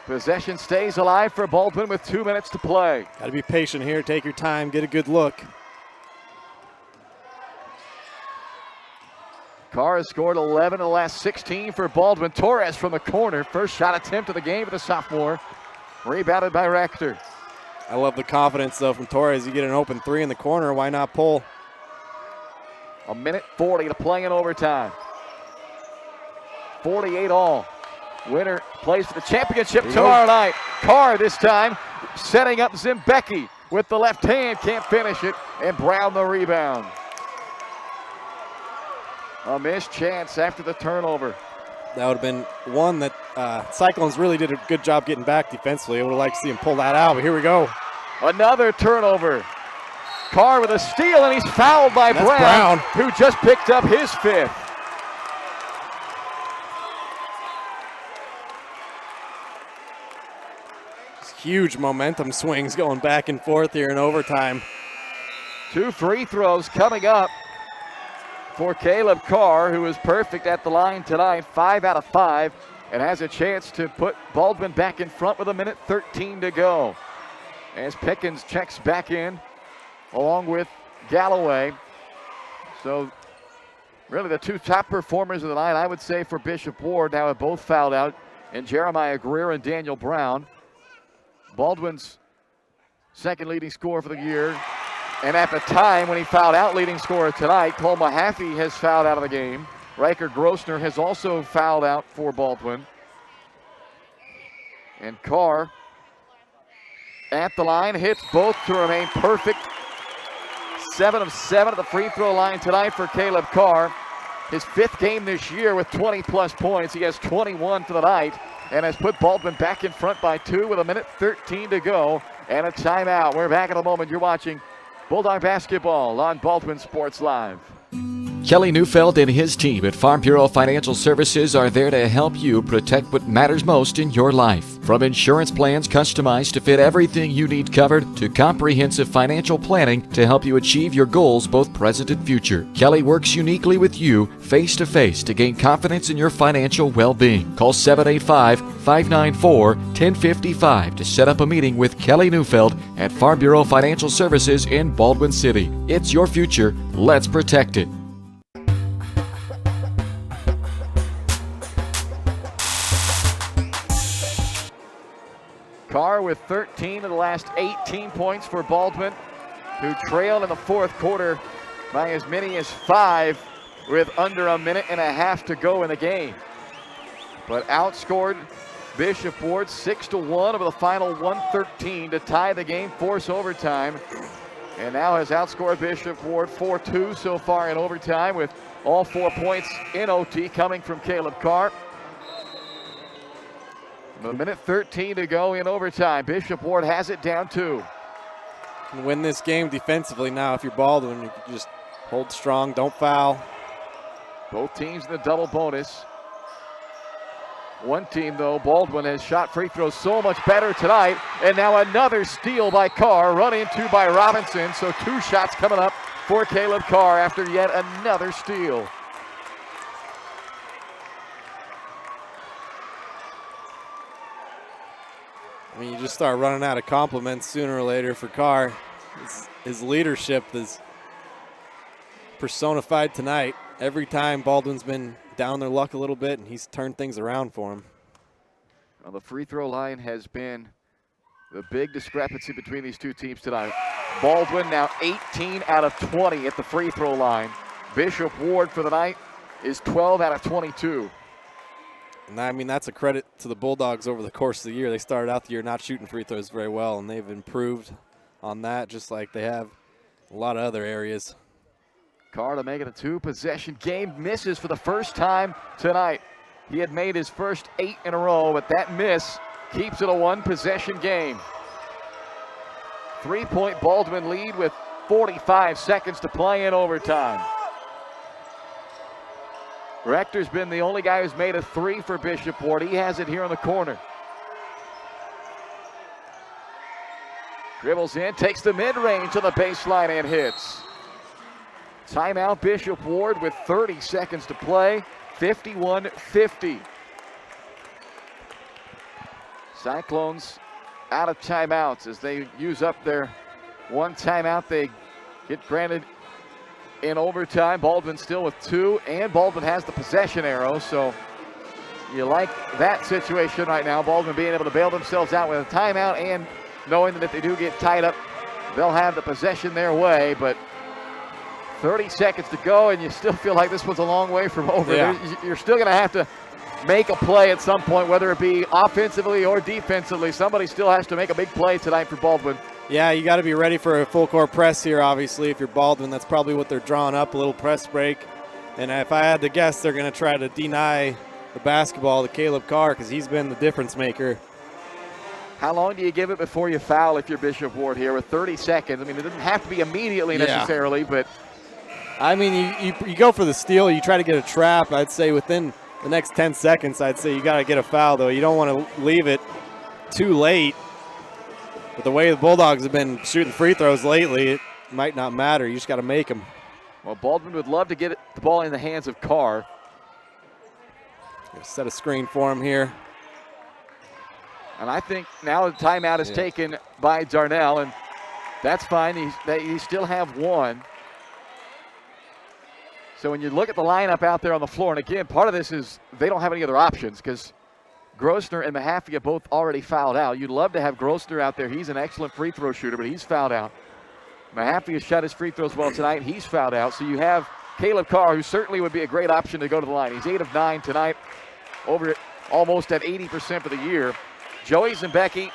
Possession stays alive for Baldwin with 2 minutes to play. Got to be patient here, take your time, get a good look. Carr has scored 11 in the last 16 for Baldwin. Torres from the corner, first shot attempt of the game for the sophomore. Rebounded by Rector. I love the confidence though from Torres. You get an open 3 in the corner, why not pull? A minute 40 to play in overtime. 48 all. Winner plays for the championship tomorrow night. Carr this time setting up Zimbecki with the left hand. Can't finish it. And Brown the rebound. A missed chance after the turnover. That would have been one that Cyclones really did a good job getting back defensively. I would have liked to see him pull that out, but here we go. Another turnover. Carr with a steal, and he's fouled by Brown, who just picked up his 5th. Huge momentum swings going back and forth here in overtime. 2 free throws coming up for Caleb Carr, who is perfect at the line tonight, 5 out of 5, and has a chance to put Baldwin back in front with 1:13 to go. As Pickens checks back in along with Galloway. So really the 2 top performers of the night, I would say, for Bishop Ward now have both fouled out, and Jeremiah Greer and Daniel Brown. Baldwin's second leading scorer for the year. And at the time when he fouled out, leading scorer tonight, Cole Mahaffey has fouled out of the game. Riker Grossner has also fouled out for Baldwin. And Carr at the line, hits both to remain perfect. 7 of 7 at the free throw line tonight for Caleb Carr. His 5th game this year with 20-plus points. He has 21 for the night and has put Baldwin back in front by 2 with 1:13 to go and a timeout. We're back in a moment. You're watching Bulldog basketball on Baldwin Sports Live. Kelly Neufeld and his team at Farm Bureau Financial Services are there to help you protect what matters most in your life. From insurance plans customized to fit everything you need covered to comprehensive financial planning to help you achieve your goals both present and future. Kelly works uniquely with you face-to-face to gain confidence in your financial well-being. Call 785-594-1055 to set up a meeting with Kelly Neufeld at Farm Bureau Financial Services in Baldwin City. It's your future. Let's protect it. Carr with 13 of the last 18 points for Baldwin, who trailed in the 4th quarter by as many as 5 with under 1.5 minutes to go in the game. But outscored Bishop Ward 6-1 over the final 1:13 to tie the game, force overtime. And now has outscored Bishop Ward 4-2 so far in overtime, with all 4 points in OT coming from Caleb Carr. 1:13 to go in overtime. Bishop Ward has it down 2. You can win this game defensively now if you're Baldwin. You can just hold strong, don't foul. Both teams in the double bonus. One team, though, Baldwin, has shot free throws so much better tonight. And now another steal by Carr, run into by Robinson. So 2 shots coming up for Caleb Carr after yet another steal. I mean, you just start running out of compliments sooner or later for Carr. His leadership is personified tonight. Every time Baldwin's been down their luck a little bit, and he's turned things around for him. Well, the free throw line has been the big discrepancy between these 2 teams tonight. Baldwin now 18 out of 20 at the free throw line. Bishop Ward for the night is 12 out of 22. And I mean, that's a credit to the Bulldogs over the course of the year. They started out the year not shooting free throws very well, and they've improved on that just like they have a lot of other areas. Carr to make it a 2-possession game. Misses for the first time tonight. He had made his first 8 in a row, but that miss keeps it a 1-possession game. 3-point Baldwin lead with 45 seconds to play in overtime. Rector's been the only guy who's made a 3 for Bishop Ward. He has it here in the corner. Dribbles in, takes the mid-range to the baseline and hits. Timeout Bishop Ward with 30 seconds to play, 51-50. Cyclones out of timeouts as they use up their 1 timeout they get granted in overtime. Baldwin still with 2, and Baldwin has the possession arrow, so you like that situation right now. Baldwin being able to bail themselves out with a timeout and knowing that if they do get tied up, they'll have the possession their way, but 30 seconds to go, and you still feel like this was a long way from over. Yeah. You're still going to have to make a play at some point, whether it be offensively or defensively. Somebody still has to make a big play tonight for Baldwin. Yeah, you got to be ready for a full court press here, obviously. If you're Baldwin, that's probably what they're drawing up, a little press break. And if I had to guess, they're going to try to deny the basketball to Caleb Carr because he's been the difference maker. How long do you give it before you foul if you're Bishop Ward here with 30 seconds? I mean, it doesn't have to be immediately necessarily, but. I mean, you go for the steal, you try to get a trap. I'd say within the next 10 seconds, I'd say you got to get a foul, though. You don't want to leave it too late. But the way the Bulldogs have been shooting free throws lately, it might not matter. You just got to make them. Well, Baldwin would love to get the ball in the hands of Carr. Set a screen for him here. And I think now the timeout is taken by Darnell, and that's fine. They still have one. So when you look at the lineup out there on the floor, and again, part of this is they don't have any other options because Grossner and Mahafia both already fouled out. You'd love to have Grossner out there. He's an excellent free throw shooter, but he's fouled out. Mahafia shot his free throws well tonight. He's fouled out. So you have Caleb Carr, who certainly would be a great option to go to the line. He's 8 of 9 tonight, over almost at 80% for the year. Joey Zembecki,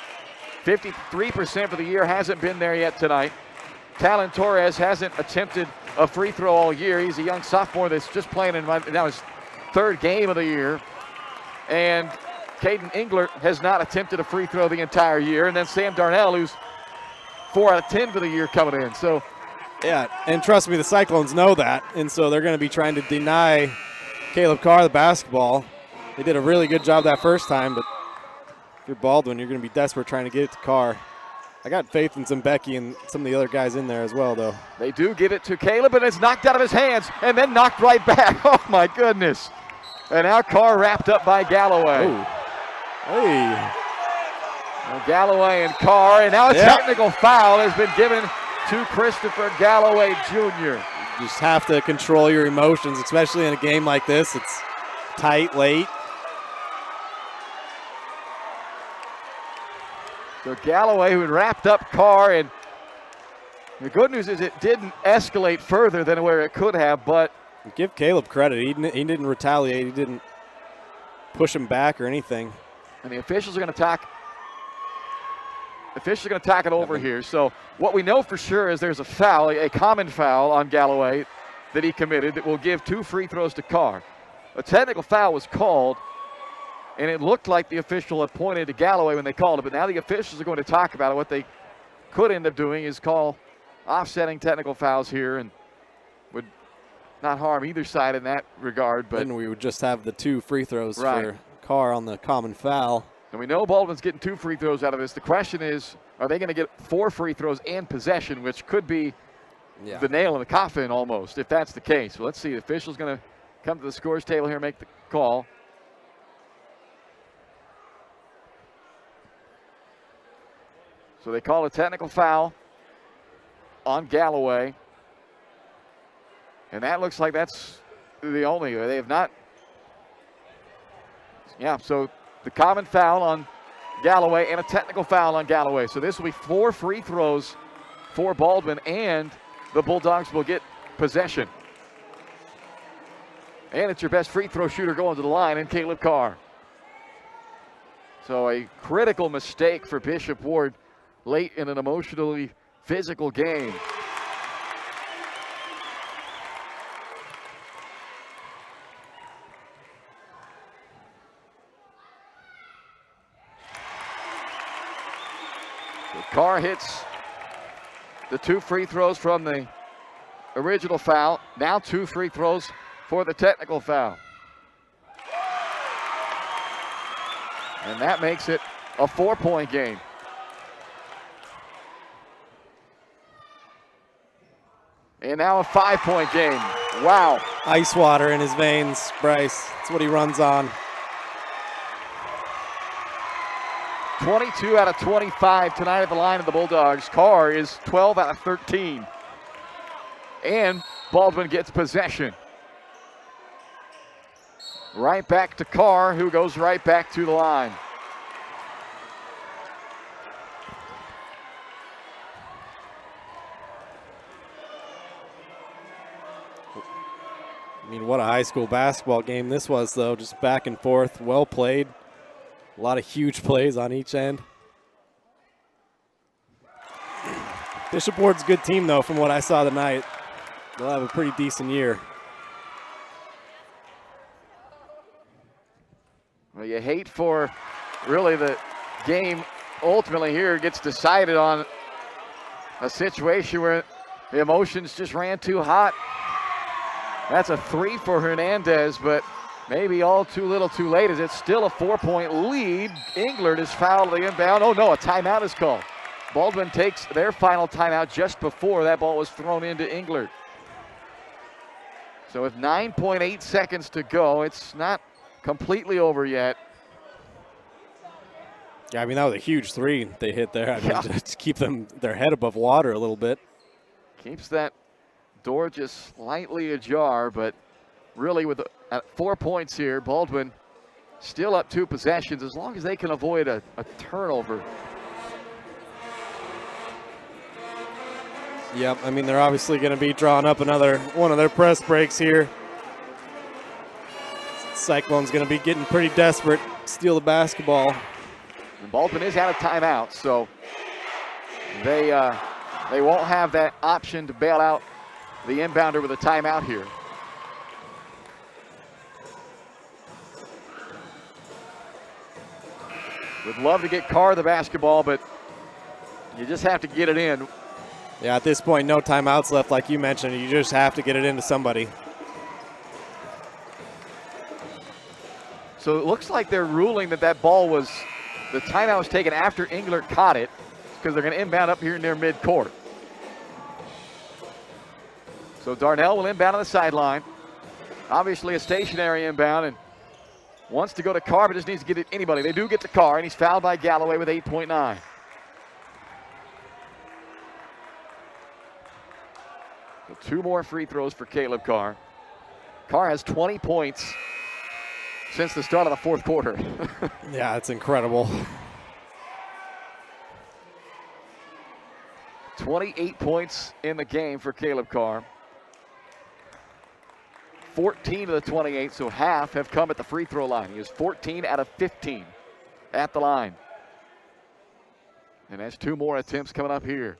53% for the year, hasn't been there yet tonight. Talon Torres hasn't attempted a free throw all year. He's a young sophomore that's just playing in now his 3rd game of the year. And Caden Englert has not attempted a free throw the entire year. And then Sam Darnell, who's 4 out of 10 for the year coming in. So, yeah, and trust me, the Cyclones know that. And so they're going to be trying to deny Caleb Carr the basketball. They did a really good job that first time, but if you're Baldwin, you're going to be desperate trying to get it to Carr. I got faith in Zembecki and some of the other guys in there as well, though. They do give it to Caleb, and it's knocked out of his hands and then knocked right back. Oh, my goodness. And now Carr wrapped up by Galloway. Ooh. Hey. Well, Galloway and Carr, and now a technical foul has been given to Christopher Galloway Jr. You just have to control your emotions, especially in a game like this. It's tight, late. So Galloway, who had wrapped up Carr, and the good news is it didn't escalate further than where it could have, but give Caleb credit. He didn't retaliate. He didn't push him back or anything. And the officials are going to talk. Officials are going to talk it over here. So what we know for sure is there's a foul, a common foul on Galloway that he committed that will give 2 free throws to Carr. A technical foul was called, and it looked like the official had pointed to Galloway when they called it, but now the officials are going to talk about it. What they could end up doing is call offsetting technical fouls here, and would not harm either side in that regard. But then we would just have the 2 free throws for Carr on the common foul. And we know Baldwin's getting 2 free throws out of this. The question is, are they going to get 4 free throws and possession, which could be the nail in the coffin almost, if that's the case. Well, let's see. The official's going to come to the scores table here and make the call. So they call a technical foul on Galloway. And that looks like that's the only. They have not. Yeah, so the common foul on Galloway and a technical foul on Galloway. So this will be 4 free throws for Baldwin, and the Bulldogs will get possession. And it's your best free throw shooter going to the line, and Caleb Carr. So a critical mistake for Bishop Ward late in an emotionally physical game. So Carr hits the 2 free throws from the original foul. Now 2 free throws for the technical foul. And that makes it a 4-point game. And now a 5-point game. Wow. Ice water in his veins, Bryce. That's what he runs on. 22 out of 25 tonight at the line of the Bulldogs. Carr is 12 out of 13. And Baldwin gets possession. Right back to Carr, who goes right back to the line. I mean, what a high school basketball game this was, though. Just back and forth, well played. A lot of huge plays on each end. Bishop Ward's a good team, though, from what I saw tonight. They'll have a pretty decent year. Well, you hate for really the game ultimately here gets decided on a situation where the emotions just ran too hot. That's a 3 for Hernandez, but maybe all too little too late as it's still a 4-point lead. Englert is fouled the inbound. Oh no, a timeout is called. Baldwin takes their final timeout just before that ball was thrown into Englert. So with 9.8 seconds to go, it's not completely over yet. Yeah, I mean, that was a huge 3 they hit there. I mean, to keep their head above water a little bit. Keeps that door just slightly ajar, but really with at 4 points here, Baldwin still up 2 possessions as long as they can avoid a turnover. Yep, I mean, they're obviously going to be drawing up another one of their press breaks here. Cyclone's going to be getting pretty desperate, steal the basketball. And Baldwin is out of timeout, so they won't have that option to bail out the inbounder with a timeout here. Would love to get Carr the basketball, but you just have to get it in. Yeah, at this point, no timeouts left, like you mentioned. You just have to get it into somebody. So it looks like they're ruling that ball was, the timeout was taken after Englert caught it because they're going to inbound up here in their midcourt. So Darnell will inbound on the sideline. Obviously a stationary inbound and wants to go to Carr, but just needs to get it anybody. They do get to Carr, and he's fouled by Galloway with 8.9. So 2 more free throws for Caleb Carr. Carr has 20 points since the start of the 4th quarter. Yeah, it's incredible. 28 points in the game for Caleb Carr. 14 of the 28, so half have come at the free throw line. He is 14 out of 15 at the line. And has 2 more attempts coming up here.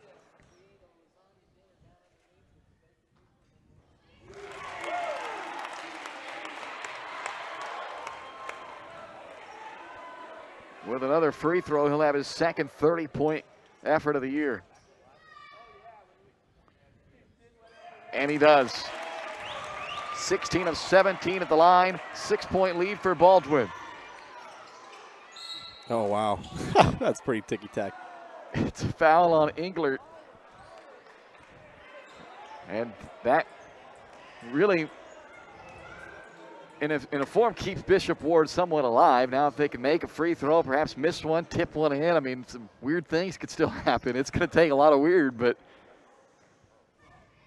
With another free throw, he'll have his second 30-point effort of the year. And he does. 16 of 17 at the line, 6-point lead for Baldwin. Oh, wow. That's pretty ticky-tack. It's a foul on Englert. And that really, in a form, keeps Bishop Ward somewhat alive. Now if they can make a free throw, perhaps miss one, tip one in, I mean, some weird things could still happen. It's going to take a lot of weird, but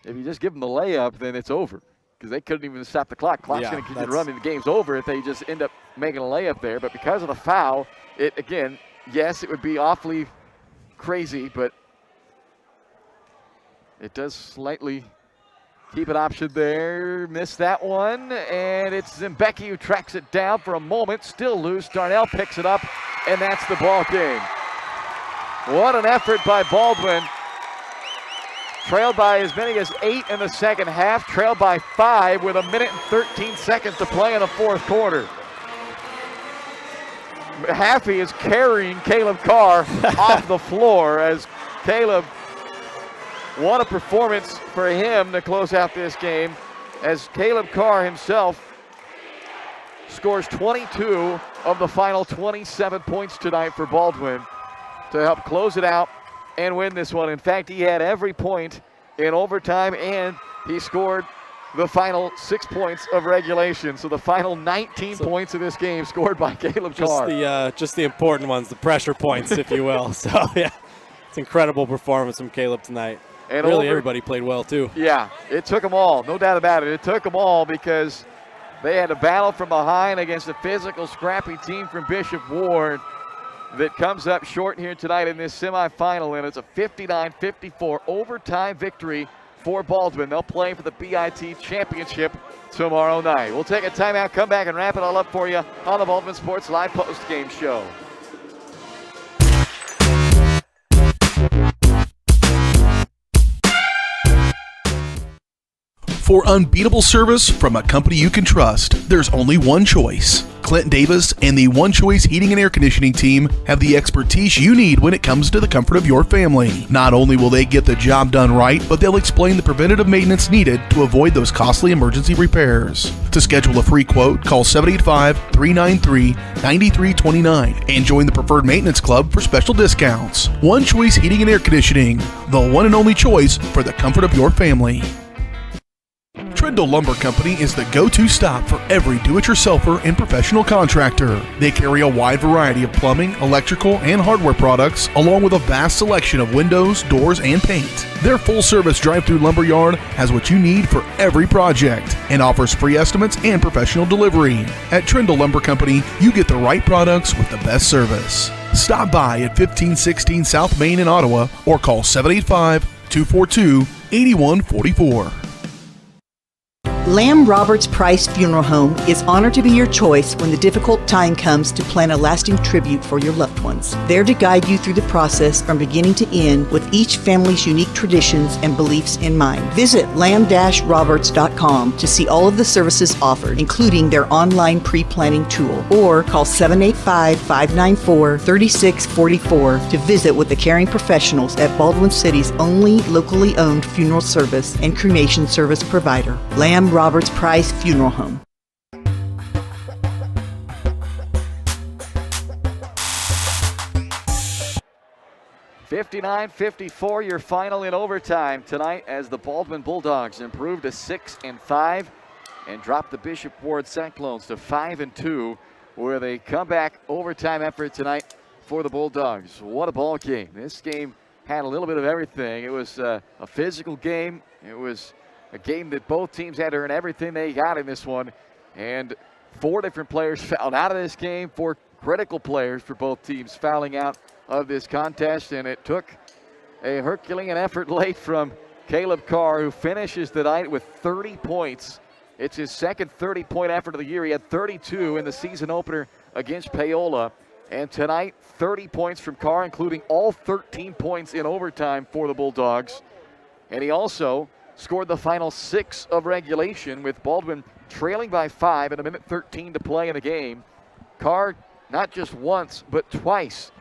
if you just give them the layup, then it's over. Because they couldn't even stop the clock. Clock's going to keep running. The game's over if they just end up making a layup there. But because of the foul, it again, yes, it would be awfully crazy, but it does slightly keep an option there. Missed that one, and it's Zimbecki who tracks it down for a moment. Still loose. Darnell picks it up, and that's the ball game. What an effort by Baldwin. Trailed by as many as 8 in the second half, trailed by 5 with 1 minute and 13 seconds to play in the 4th quarter. Haffey is carrying Caleb Carr off the floor as Caleb, what a performance for him to close out this game, as Caleb Carr himself scores 22 of the final 27 points tonight for Baldwin to help close it out and win this one. In fact, he had every point in overtime, and he scored the final 6 points of regulation. So the final 19 points of this game scored by Caleb Carr. Just the important ones, the pressure points, if you will. So, yeah, it's an incredible performance from Caleb tonight. And really, everybody played well, too. Yeah, it took them all. No doubt about it. It took them all because they had to battle from behind against a physical, scrappy team from Bishop Ward that comes up short here tonight in this semifinal, and it's a 59-54 overtime victory for Baldwin. They'll play for the BIT Championship tomorrow night. We'll take a timeout, come back, and wrap it all up for you on the Baldwin Sports Live Post-Game Show. For unbeatable service from a company you can trust, there's only one choice. Clint Davis and the One Choice Heating and Air Conditioning team have the expertise you need when it comes to the comfort of your family. Not only will they get the job done right, but they'll explain the preventative maintenance needed to avoid those costly emergency repairs. To schedule a free quote, call 785-393-9329 and join the Preferred Maintenance Club for special discounts. One Choice Heating and Air Conditioning, the one and only choice for the comfort of your family. Trindle Lumber Company is the go-to stop for every do-it-yourselfer and professional contractor. They carry a wide variety of plumbing, electrical, and hardware products, along with a vast selection of windows, doors, and paint. Their full-service drive-through lumber yard has what you need for every project and offers free estimates and professional delivery. At Trindle Lumber Company, you get the right products with the best service. Stop by at 1516 South Main in Ottawa or call 785-242-8144. Lamb Roberts Price Funeral Home is honored to be your choice when the difficult time comes to plan a lasting tribute for your loved ones. There to guide you through the process from beginning to end with each family's unique traditions and beliefs in mind. Visit lamb-roberts.com to see all of the services offered, including their online pre-planning tool, or call 785-594-3644 to visit with the caring professionals at Baldwin City's only locally owned funeral service and cremation service provider, Lamb Roberts Price Funeral Home. (59-54) your final in overtime tonight as the Baldwin Bulldogs improved to 6-5 and dropped the Bishop Ward Cyclones to 5-2, where they come back overtime effort tonight for the Bulldogs. What a ball game. This game had a little bit of everything. It was a physical game. It was a game that both teams had to earn everything they got in this one. And 4 different players fouled out of this game. 4 critical players for both teams fouling out of this contest. And it took a Herculean effort late from Caleb Carr, who finishes the night with 30 points. It's his second 30-point effort of the year. He had 32 in the season opener against Paola. And tonight, 30 points from Carr, including all 13 points in overtime for the Bulldogs. And he also scored the final 6 of regulation, with Baldwin trailing by 5 and a minute 13 to play in the game. Carr, not just once, but twice,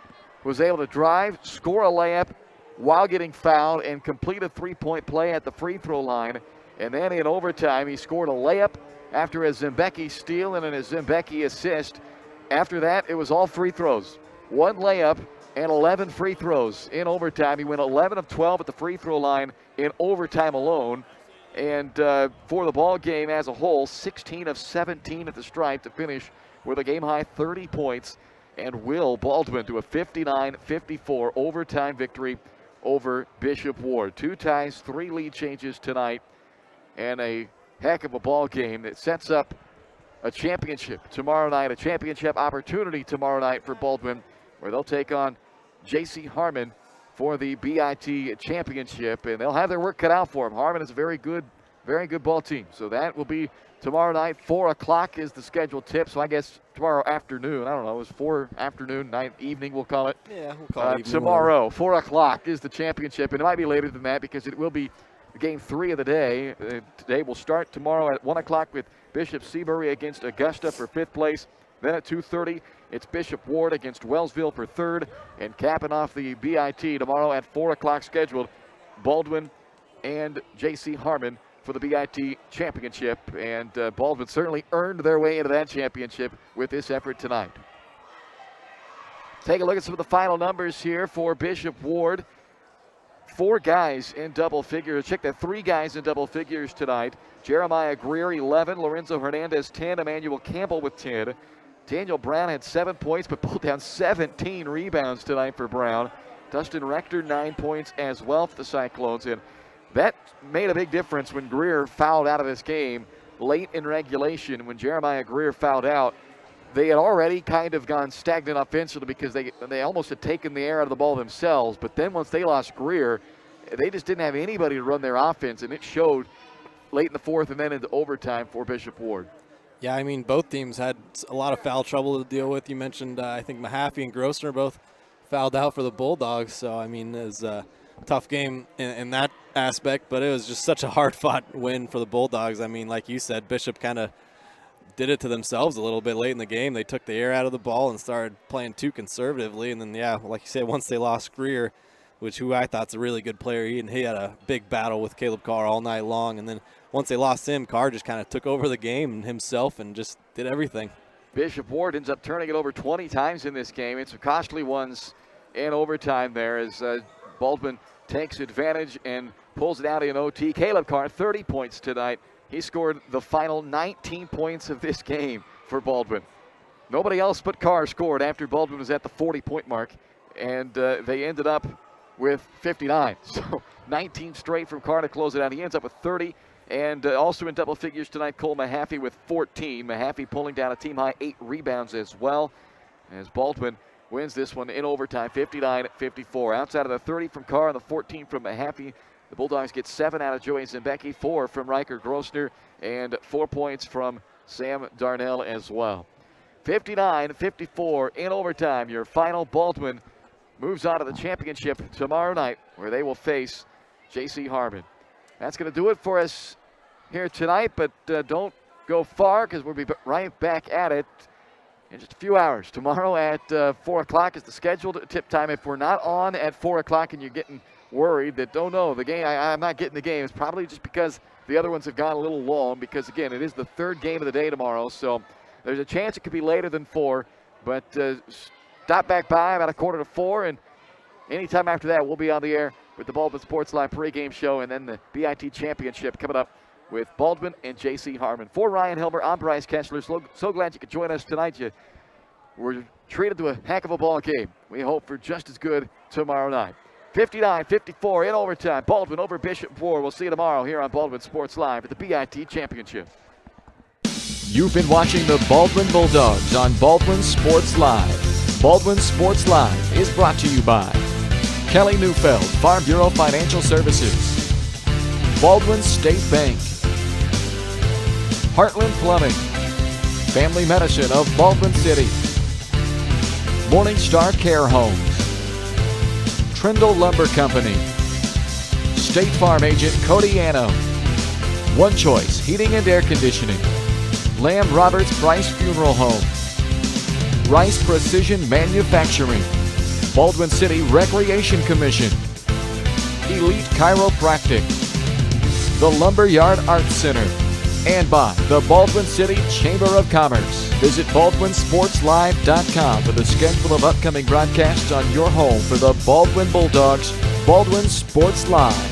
was able to drive, score a layup while getting fouled, and complete a 3-point play at the free throw line. And then in overtime, he scored a layup after a Zembecki steal and a Zembecki assist. After that, it was all free throws. 1 layup and 11 free throws in overtime. He went 11 of 12 at the free throw line in overtime alone. And for the ball game as a whole, 16 of 17 at the stripe to finish with a game-high 30 points and will Baldwin to a 59-54 overtime victory over Bishop Ward. 2 ties, 3 lead changes tonight, and a heck of a ball game that sets up a championship tomorrow night, a championship opportunity tomorrow night for Baldwin, where they'll take on J.C. Harmon for the BIT championship, and they'll have their work cut out for them. Harmon is a very good ball team. So that will be tomorrow night. 4 o'clock is the scheduled tip, so I guess tomorrow afternoon. I don't know, it's 4 afternoon, night, evening, we'll call it. Yeah, we'll call it tomorrow, 4 o'clock is the championship, and it might be later than that because it will be game 3 of the day. Today will start tomorrow at 1 o'clock with Bishop Seabury against Augusta for 5th place. Then at 2:30, it's Bishop Ward against Wellsville for 3rd. And capping off the BIT tomorrow at 4 o'clock scheduled, Baldwin and J.C. Harmon for the BIT championship. And Baldwin certainly earned their way into that championship with this effort tonight. Take a look at some of the final numbers here for Bishop Ward. 4 guys in double figures. Check that, 3 guys in double figures tonight. Jeremiah Greer, 11. Lorenzo Hernandez, 10. Emmanuel Campbell with 10. Daniel Brown had 7 points, but pulled down 17 rebounds tonight for Brown. Dustin Rector, 9 points as well for the Cyclones. And that made a big difference when Greer fouled out of this game late in regulation. When Jeremiah Greer fouled out, they had already kind of gone stagnant offensively because they almost had taken the air out of the ball themselves. But then once they lost Greer, they just didn't have anybody to run their offense, and it showed late in the 4th and then into overtime for Bishop Ward. Yeah, I mean, both teams had a lot of foul trouble to deal with. You mentioned, I think, Mahaffey and Grossner both fouled out for the Bulldogs. So, I mean, it was a tough game in that aspect, but it was just such a hard-fought win for the Bulldogs. I mean, like you said, Bishop kind of did it to themselves a little bit late in the game. They took the air out of the ball and started playing too conservatively. And then, yeah, like you said, once they lost Greer, who I thought's a really good player, he had a big battle with Caleb Carr all night long. And then once they lost him, Carr just kind of took over the game himself and just did everything. Bishop Ward ends up turning it over 20 times in this game. It's some costly ones in overtime there as Baldwin takes advantage and pulls it out in OT. Caleb Carr, 30 points tonight. He scored the final 19 points of this game for Baldwin. Nobody else but Carr scored after Baldwin was at the 40-point mark, and they ended up with 59. So 19 straight from Carr to close it out. He ends up with 30. And also in double figures tonight, Cole Mahaffey with 14. Mahaffey pulling down a team-high 8 rebounds as well, as Baldwin wins this one in overtime, 59-54. Outside of the 30 from Carr and the 14 from Mahaffey, the Bulldogs get 7 out of Joey Zembecki, 4 from Riker Grossner, and 4 points from Sam Darnell as well. 59-54 in overtime. Your final. Baldwin moves on to the championship tomorrow night, where they will face J.C. Harmon. That's going to do it for us here tonight, but don't go far, because we'll be right back at it in just a few hours. Tomorrow at 4 o'clock is the scheduled tip time. If we're not on at 4 o'clock and you're getting worried that, oh no, the game, I'm not getting the game, it's probably just because the other ones have gone a little long, because again, it is the third game of the day tomorrow, so there's a chance it could be later than 4, but stop back by about 3:45, and anytime after that, we'll be on the air with the Baldwin Sports Live pregame show, and then the BIT Championship coming up with Baldwin and J.C. Harmon. For Ryan Hilmer, I'm Bryce Kessler. So glad you could join us tonight. You were treated to a heck of a ball game. We hope for just as good tomorrow night. 59-54 in overtime. Baldwin over Bishop Ward. We'll see you tomorrow here on Baldwin Sports Live at the BIT Championship. You've been watching the Baldwin Bulldogs on Baldwin Sports Live. Baldwin Sports Live is brought to you by Kelly Neufeld, Farm Bureau Financial Services, Baldwin State Bank, Heartland Plumbing, Family Medicine of Baldwin City, Morning Star Care Homes, Trindle Lumber Company, State Farm Agent Cody Anno, One Choice Heating and Air Conditioning, Lamb Roberts Price Funeral Home, Rice Precision Manufacturing, Baldwin City Recreation Commission, Elite Chiropractic, the Lumberyard Arts Center, and by the Baldwin City Chamber of Commerce. Visit BaldwinSportsLive.com for the schedule of upcoming broadcasts on your home for the Baldwin Bulldogs. Baldwin Sports Live.